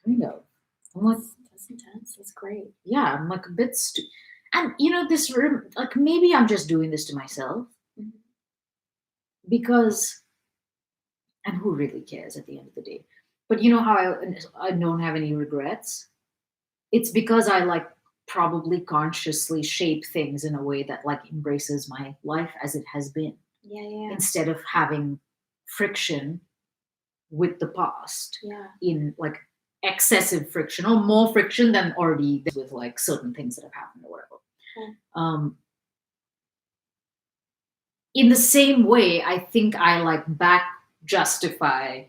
kind of. I'm like, that's intense. That's great. yeah, I'm like a bit and you know, this room, like maybe I'm just doing this to myself because, and who really cares at the end of the day? But you know how I don't have any regrets? It's because I like probably consciously shape things in a way that like embraces my life as it has been. Yeah. Instead of having friction with the past in like excessive friction or more friction than already with like certain things that have happened or whatever. In the same way, I think I like back justify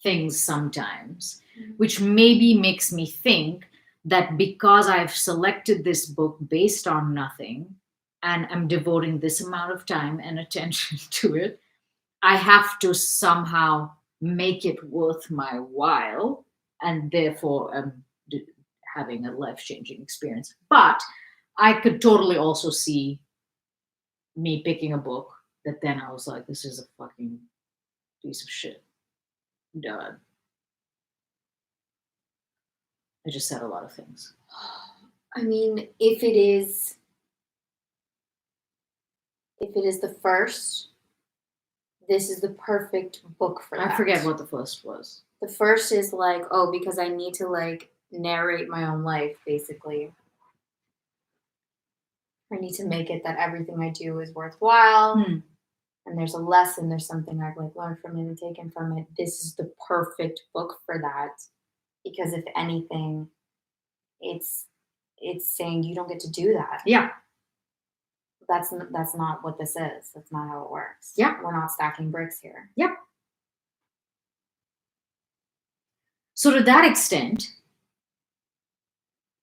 things sometimes, which maybe makes me think that because I've selected this book based on nothing and I'm devoting this amount of time and attention to it, I have to somehow make it worth my while, and therefore I'm having a life-changing experience. But I could totally also see me picking a book that then I was like, this is a fucking piece of shit. Done. I just said a lot of things. I mean, if it is the first, this is the perfect book for that. I forget what the first was. The first is like, oh, because I need to like narrate my own life, basically. I need to make it that everything I do is worthwhile. And there's a lesson, there's something I've like learned from it and taken from it. This is the perfect book for that. Because if anything, it's saying you don't get to do that. Yeah. That's not what this is. That's not how it works. Yeah. We're not stacking bricks here. Yep. So to that extent,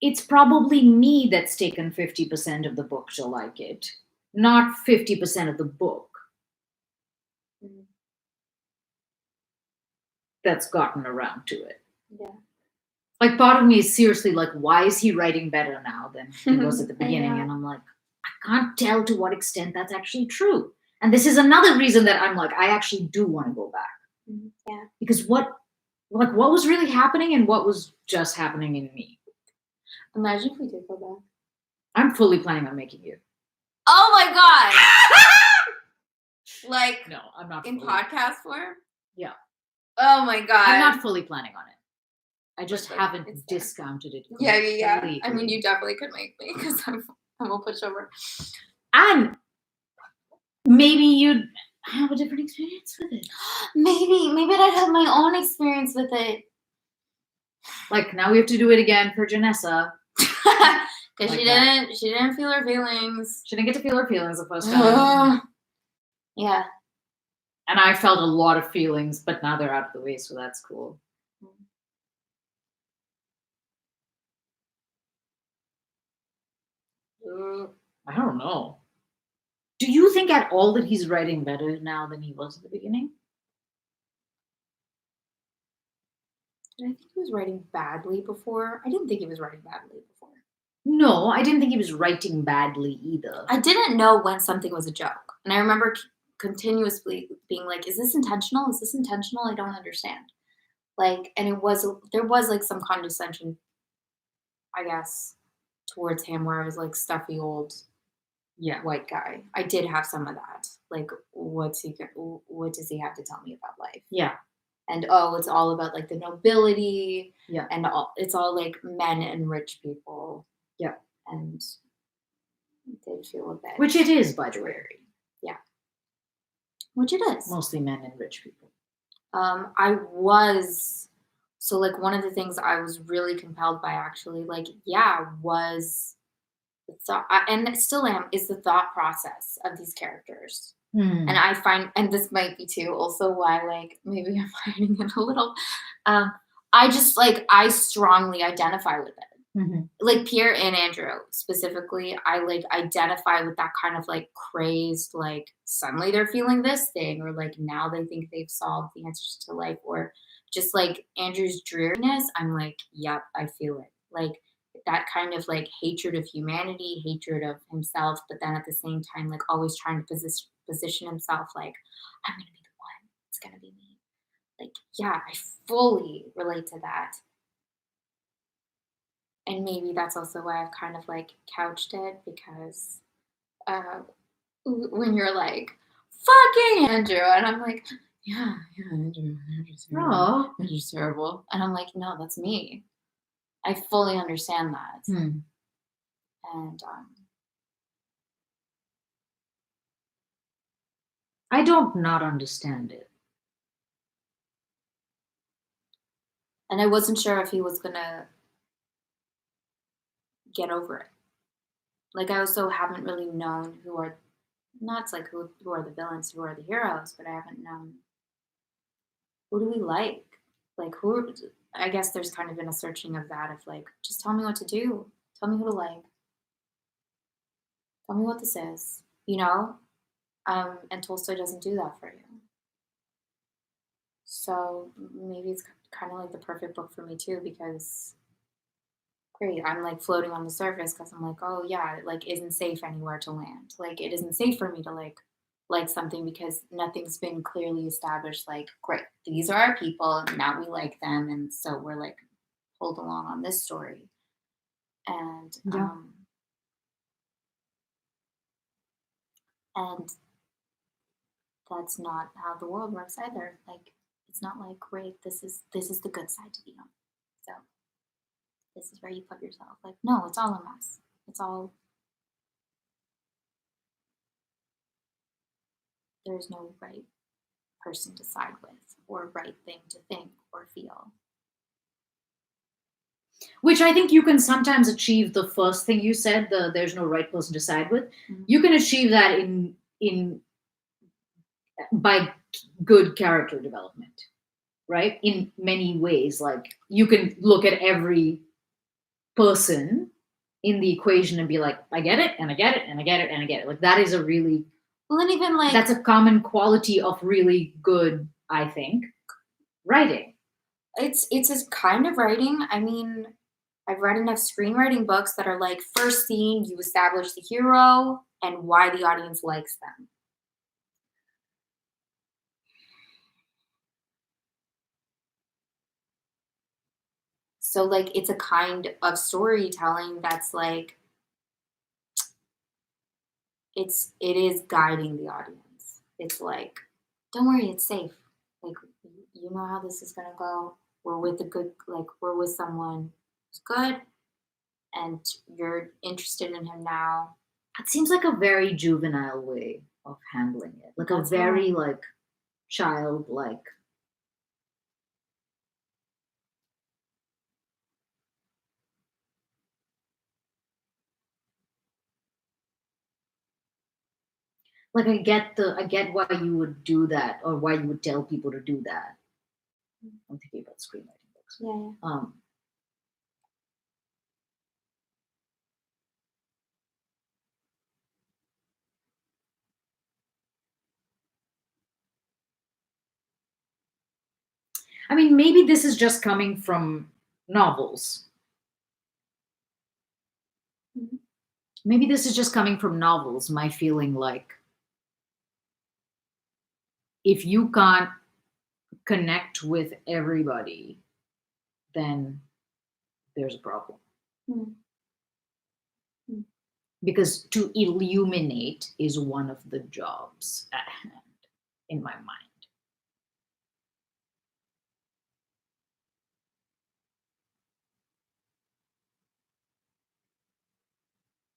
it's probably me that's taken 50% of the book to like it, not 50% of the book that's gotten around to it. Yeah. Like part of me is seriously like, why is he writing better now than he was at the beginning? And I'm like, I can't tell to what extent that's actually true. And this is another reason that I'm like, I actually do want to go back. Yeah. Because what Like, what was really happening and what was just happening in me. Imagine if we did go back. I'm fully planning on making you. Oh my god! Like, No, I'm not. in fully. podcast form? Yeah. Oh my god. I'm not fully planning on it. I just Like, haven't it's there. discounted it. Yeah. I mean, completely. you definitely could make me because I'm a pushover. And maybe you'd have a different experience with it. Maybe I'd have my own experience with it. Like, now we have to do it again for Janessa. Because Like she didn't feel her feelings. She didn't get to feel her feelings the first time. Yeah. And I felt a lot of feelings, but now they're out of the way, so that's cool. I don't know. Do you think at all that he's writing better now than he was at the beginning? Did I think he was writing badly before? I didn't think he was writing badly before. No, I didn't think he was writing badly either. I didn't know when something was a joke. And I remember continuously being like, is this intentional? Is this intentional? I don't understand. Like, and there was like some condescension, I guess, towards him where I was like stuffy old white guy. I did have some of that. Like, what does he have to tell me about life? Yeah. And it's all about like the nobility. Yeah. And it's all like men and rich people. Yeah. And it did feel a bit. Which it is, by the way. Yeah. Which it is. Mostly men and rich people. So like one of the things I was really compelled by actually, like, was the thought, and still am, is the thought process of these characters. And I find, and this might be too also why, like, maybe I'm hiding it a little. I just like, I strongly identify with it. Mm-hmm. Like Pierre and Andrew specifically, I like identify with that kind of like crazed, like suddenly they're feeling this thing, or like now they think they've solved the answers to life, or just like Andrew's dreariness. I'm like, yep, I feel it. Like that kind of like hatred of humanity, hatred of himself, but then at the same time, like always trying to position himself like, I'm going to be the one. It's going to be me. Like, yeah, I fully relate to that. And maybe that's also why I've kind of like couched it, because when you're like, fucking Andrew, and I'm like, yeah, Andrew's terrible. Andrew's terrible. And I'm like, no, that's me. I fully understand that. And I don't not understand it. And I wasn't sure if he was gonna get over it. Like, I also haven't really known who are the villains, who are the heroes, but I haven't known who do we like. Like, I guess there's kind of been a searching of that, of like, just tell me what to do. Tell me who to like. Tell me what this is, you know? And Tolstoy doesn't do that for you. So maybe it's kind of like the perfect book for me too, because great, I'm like floating on the surface because I'm like, oh yeah, it like isn't safe anywhere to land. Like it isn't safe for me to like something because nothing's been clearly established. Like, great, these are our people, now we like them, and so we're like pulled along on this story. And and that's not how the world works either. Like, it's not like, great, this is the good side to be on. So this is where you put yourself. Like, no, it's all a mess. It's all, there's no right person to side with, or right thing to think or feel. Which I think you can sometimes achieve the first thing you said, there's no right person to side with. Mm-hmm. You can achieve that in by good character development, right? In many ways. Like, you can look at every person in the equation and be like, I get it, and I get it, and I get it, and I get it. Like, that is a really, well, and even like, that's a common quality of really good, I think, writing. It's a kind of writing. I mean, I've read enough screenwriting books that are like, first scene, you establish the hero and why the audience likes them. So like it's a kind of storytelling that's like it is guiding the audience. It's like, don't worry, it's safe. Like you know how this is gonna go. We're with a good like we're with someone who's good and you're interested in him now. It seems like a very juvenile way of handling it. Like a That's very fine. like childlike. Like I get why you would do that or why you would tell people to do that. I'm thinking about screenwriting books. Yeah. I mean, maybe this is just coming from novels. Mhm. Maybe this is just coming from novels. My feeling like if you can't connect with everybody, then there's a problem. Mm. Mm. Because to illuminate is one of the jobs at hand in my mind.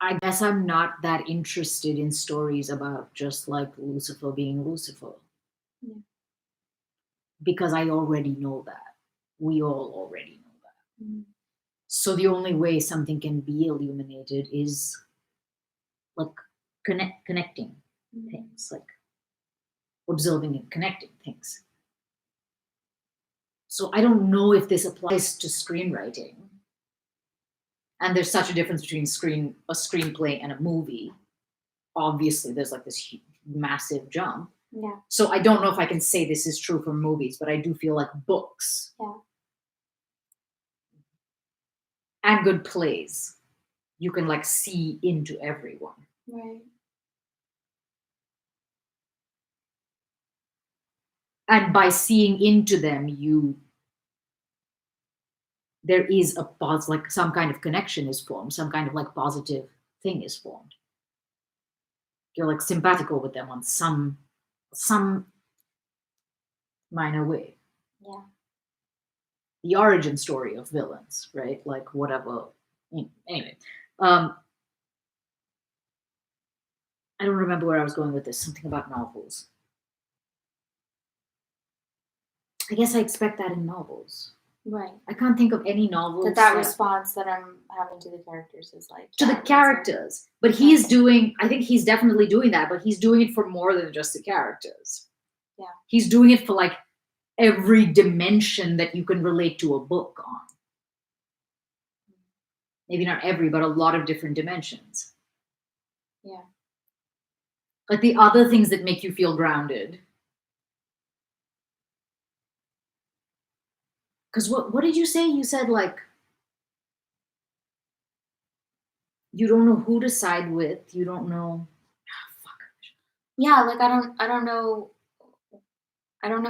I guess I'm not that interested in stories about just like Lucifer being Lucifer Yeah. because I already know that. We all already know that. Mm. So the only way something can be illuminated is like connecting Mm. things, like observing and connecting things. So I don't know if this applies to screenwriting. And there's such a difference between a screenplay and a movie. Obviously, there's like this massive jump. Yeah. So I don't know if I can say this is true for movies, but I do feel like books Yeah. and good plays, you can like see into everyone. Right. And by seeing into them, there is a like some kind of connection is formed, some kind of like positive thing is formed. You're like simpatical with them on some minor way. Yeah. The origin story of villains, right? Like whatever. Anyway, um, I don't remember where I was going with this. Something about novels. I guess I expect that in novels. Right. I can't think of any novels That response that I'm having to the characters is like to yeah, the that's characters. But he's doing. I think he's definitely doing that. But he's doing it for more than just the characters. Yeah. He's doing it for like every dimension that you can relate to a book on. Maybe not every, but a lot of different dimensions. Yeah. Like the other things that make you feel grounded. Because what did you say? You said like you don't know who to side with. You don't know. Fuck. Yeah, like I don't know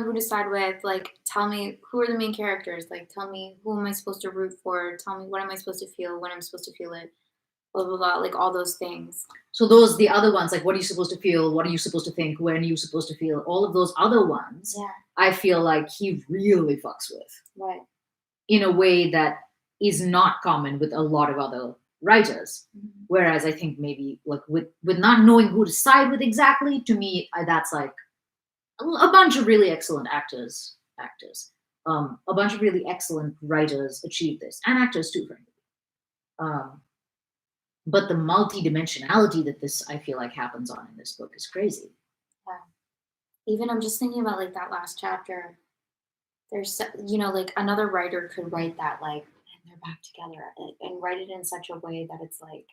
who to side with. Like, tell me who are the main characters. Like, tell me who am I supposed to root for. Tell me what am I supposed to feel when I'm supposed to feel it. Blah blah blah. Like all those things. So those the other ones, like what are you supposed to feel? What are you supposed to think? When are you supposed to feel? All of those other ones, Yeah. I feel like he really fucks with Right. in a way that is not common with a lot of other writers. Mm-hmm. Whereas I think maybe like with not knowing who to side with exactly, to me that's like a bunch of really excellent actors. A bunch of really excellent writers achieve this, and actors too, frankly. But the multi-dimensionality that this I feel like happens on in this book is crazy. Yeah. Even I'm just thinking about like that last chapter. There's like another writer could write that like and they're back together and write it in such a way that it's like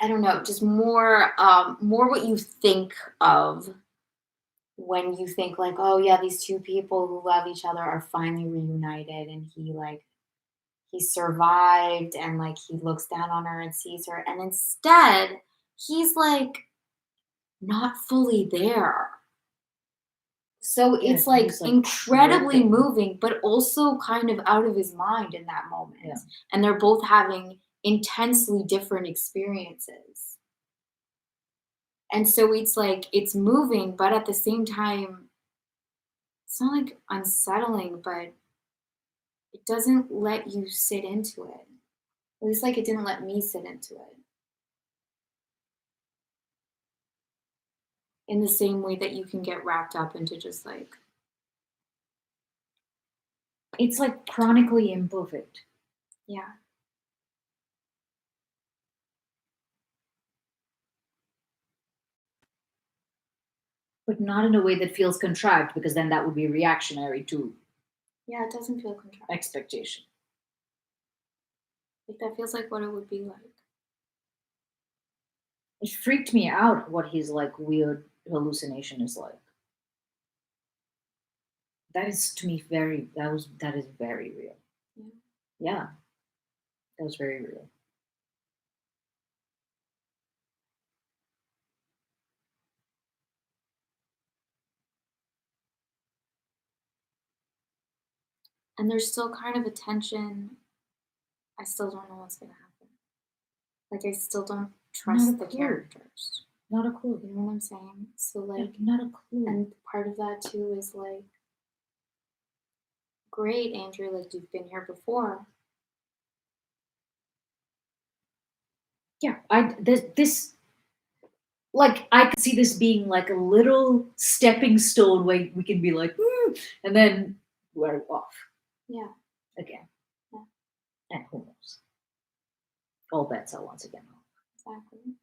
I don't know, just more what you think of when you think like, oh yeah, these two people who love each other are finally reunited and he survived and like he looks down on her and sees her and instead he's like not fully there. So Yeah, it's like he's, like, incredibly tripping. moving, but also kind of out of his mind in that moment. Yeah. And they're both having intensely different experiences. And so it's like it's moving, but at the same time, it's not like unsettling, but it doesn't let you sit into it. At least like it didn't let me sit into it. In the same way that you can get wrapped up into just like, It's like chronically imperfect. yeah. But not in a way that feels contrived, because then that would be reactionary to Yeah, it doesn't feel contrived. expectation. Like that feels like what it would be like. It freaked me out what his like weird hallucination is like. That is to me that is very real. Yeah. Yeah, that was very real. And there's still kind of a tension. I still don't know what's gonna happen. Like I still don't Not a trust the clue. characters. Not a clue. You know what I'm saying? So like, Not a clue. and part of that too is like, great, Andrew, like you've been here before. Yeah, this like I could see this being like a little stepping stone where we can be like, and then we're off Yeah. again. Yeah. And who knows? All bets are once again off. Exactly.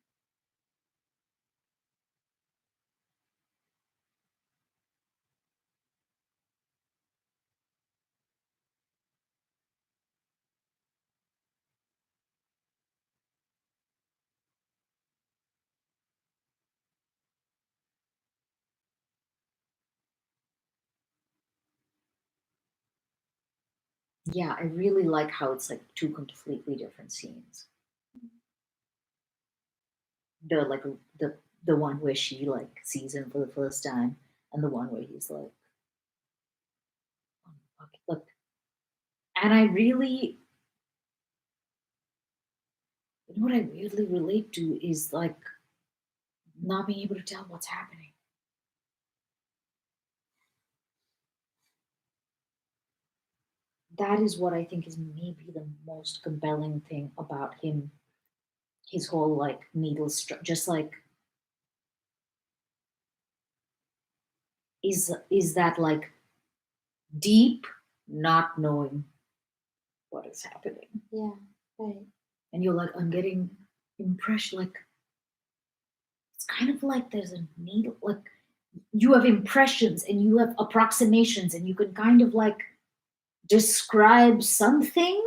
Yeah, I really like how it's like two completely different scenes. The like the one where she like sees him for the first time, and the one where he's like, oh, fuck, look. And I really, you know what I really relate to is like not being able to tell what's happening. That is what I think is maybe the most compelling thing about him. His whole like just like is that like deep not knowing what is happening. Yeah. Right. And you're like, I'm getting impression, like it's kind of like there's a needle, like you have impressions and you have approximations and you can kind of like describe something,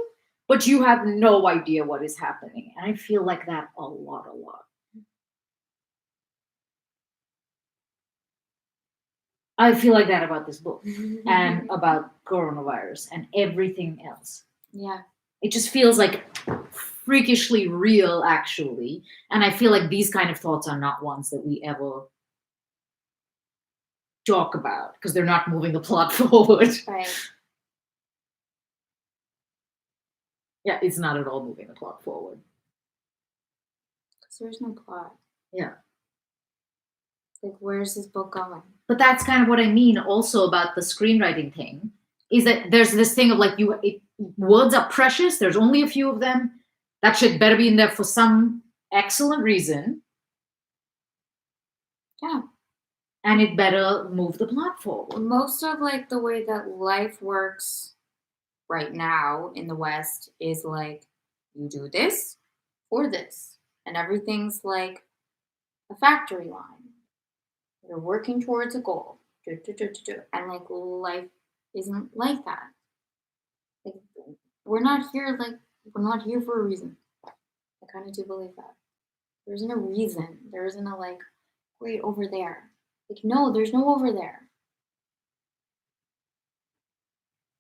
but you have no idea what is happening. And I feel like that a lot, a lot. I feel like that about this book and about coronavirus and everything else. Yeah. It just feels like freakishly real, actually. And I feel like these kind of thoughts are not ones that we ever talk about because they're not moving the plot forward. Right. Yeah, it's not at all moving the plot forward. Because there's no plot. Yeah. Like, where's this book going? But that's kind of what I mean also about the screenwriting thing, is that there's this thing of like words are precious. There's only a few of them. That shit better be in there for some excellent reason. Yeah. And it better move the plot forward. Most of like the way that life works right now in the West is like you do this for this, and everything's like a factory line. You're working towards a goal. And like life isn't like that. Like we're not here for a reason. I kind of do believe that. There isn't a reason. There isn't a like, wait, over there. Like, no, there's no over there.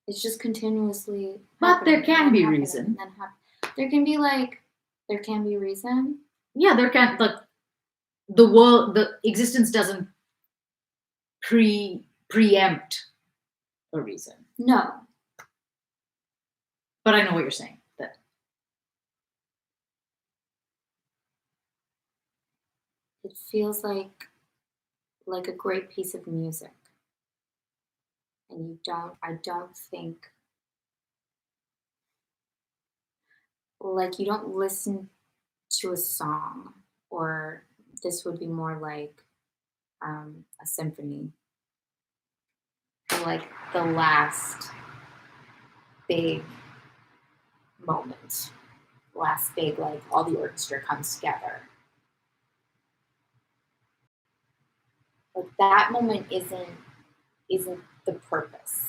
It's just continuously. But there happening, can be happening, reason. and then there can be like, there can be reason. Yeah, there can, like, the world, the existence doesn't preempt a reason. No. But I know what you're saying. That It feels like a great piece of music. And I don't think, like, you don't listen to a song, or this would be more like a symphony, or like the last big moment, last big, like all the orchestra comes together. Like that moment isn't the purpose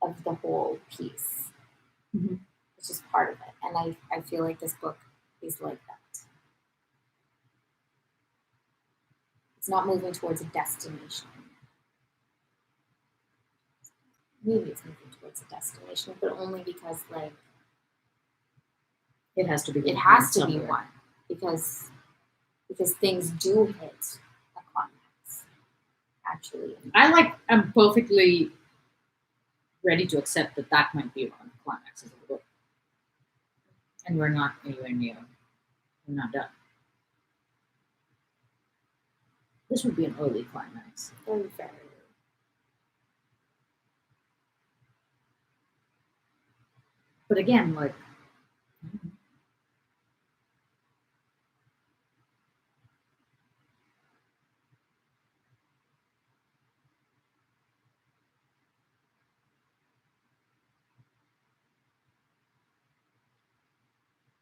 of the whole piece. It's just part of it. And I feel like this book is like that. It's not moving towards a destination. Maybe it's moving towards a destination, but only because like it has to be. It has to be one because things do hit a climax. Actually, I'm perfectly ready to accept that might be one of the climaxes of the book, and we're not anywhere near. We're not done. This would be an early climax. Very fair. But again, like,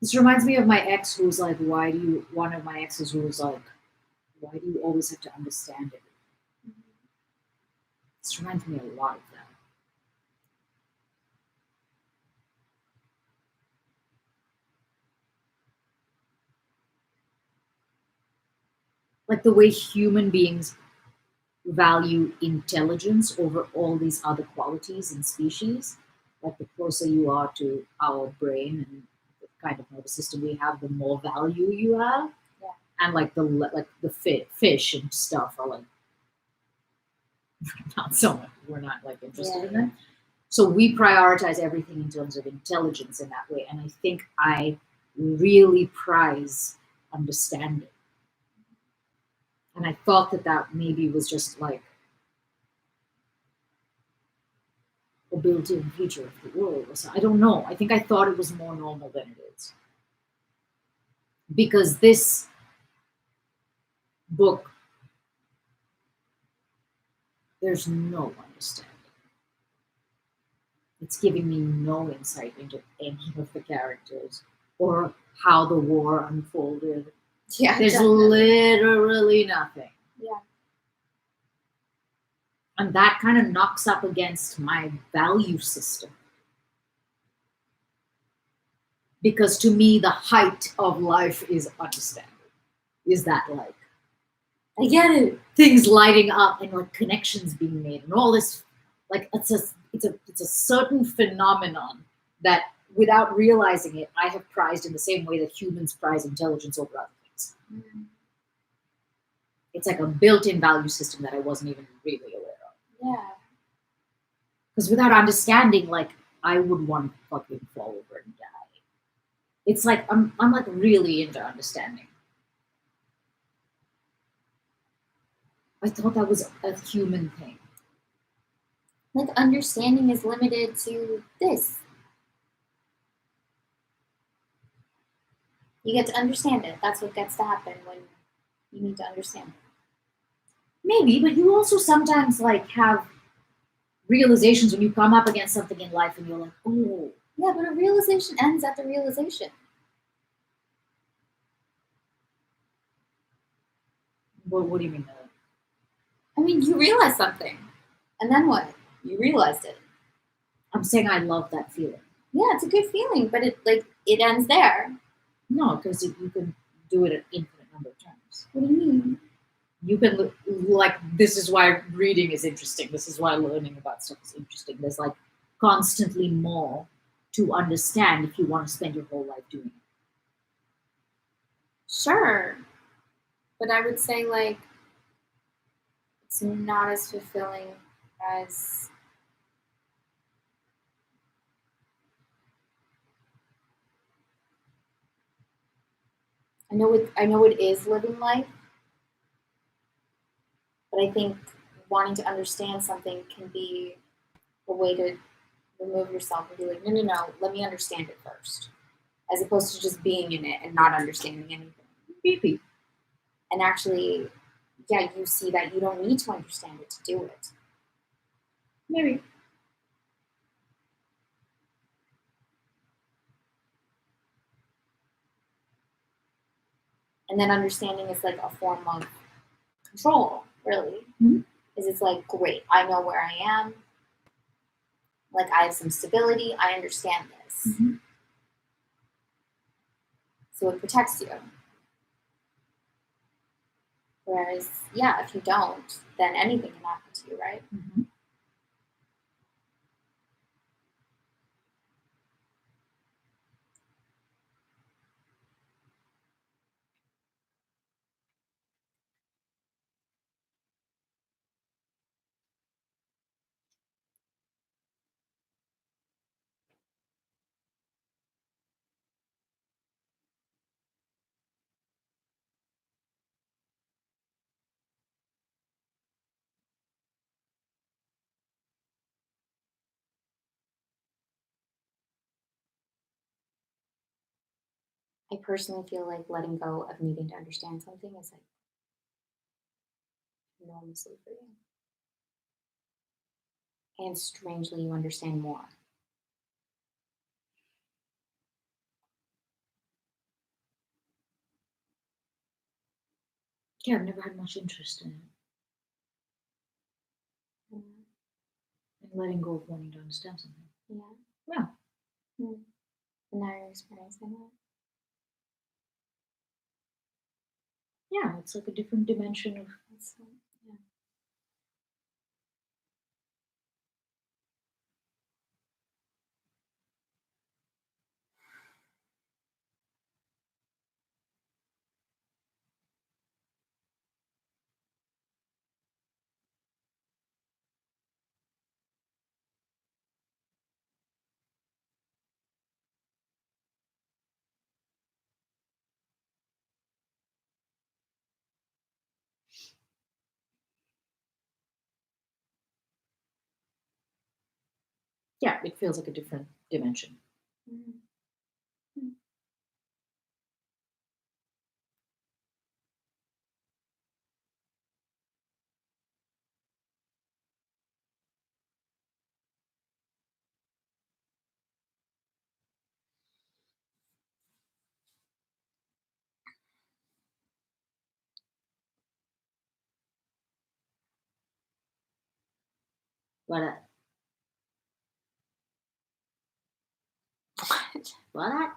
this reminds me of my ex who's like, one of my exes who was like, why do you always have to understand it? This reminds me a lot of that. Like the way human beings value intelligence over all these other qualities in species. Like the closer you are to our brain and the kind of nervous system we have, the more value you have. Yeah. And like the fish and stuff are like not so much. We're not like interested in that. So we prioritize everything in terms of intelligence in that way. And I think I really prize understanding. And I thought that maybe was just like a built-in feature of the world. Or so. I don't know. I think I thought it was more normal than it is. Because this book, there's no understanding. It's giving me no insight into any of the characters or how the war unfolded. Yeah, there's definitely. literally nothing. Yeah. And that kind of knocks up against my value system. Because to me, the height of life is understanding. Is that like, I get it. Things lighting up and like connections being made and all this, like it's a certain phenomenon that without realizing it, I have prized in the same way that humans prize intelligence over other things. It's like a built-in value system that I wasn't even really aware of. Yeah. Because without understanding, like I would want to fucking fall over and die. It's like I'm like really into understanding. I thought that was a human thing. Like understanding is limited to this. You get to understand it. That's what gets to happen when you need to understand it. Maybe, but you also sometimes like have realizations when you come up against something in life and you're like, oh. Yeah, but a realization ends at the realization. What do you mean? I mean, you realize something. And then what? You realized it. I'm saying I love that feeling. Yeah, it's a good feeling, but it ends there. No, because you can do it an infinite number of times. What do you mean? You can, like, this is why reading is interesting. This is why learning about stuff is interesting. There's like constantly more to understand if you want to spend your whole life doing it. Sure. But I would say, like, It's not as fulfilling as I know it is living life, but I think wanting to understand something can be a way to remove yourself and be like, no, let me understand it first, as opposed to just being in it and not understanding anything. Maybe. And actually, yeah, you see that you don't need to understand it to do it. Maybe. And then understanding is like a form of control, really. Mhm. Is it's like, great, I know where I am. Like, I have some stability. I understand this. Mhm. So it protects you. Whereas, yeah, if you don't, then anything can happen to you, right? Mhm. I personally feel like letting go of needing to understand something is like enormously freeing. And strangely, you understand more. Yeah, I've never had much interest in it. Mm. And letting go of wanting to understand something. Yeah. Yeah. Mm. And now you're experiencing that. Yeah, it's like a different dimension of That's, yeah. yeah, it feels like a different dimension. Mm. Mm. What? What?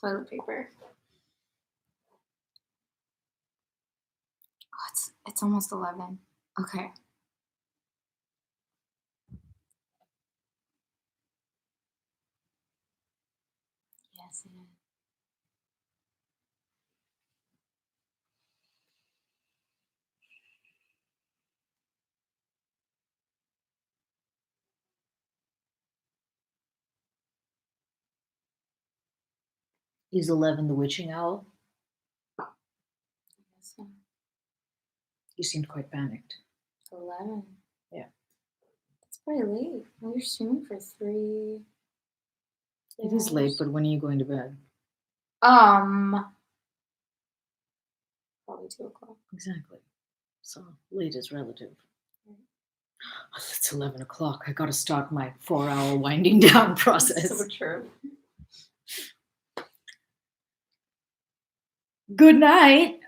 Toilet paper. Oh, it's almost 11. Okay. Yes, it is. Is 11 the witching hour? I guess so. You seemed quite panicked. 11. Yeah. It's pretty late. Well, you're streaming for 3. It is late, but when are you going to bed? Probably 2 o'clock. Exactly. So late is relative. Right. Oh, it's 11 o'clock. I got to start my 4-hour winding down process. So true. Good night.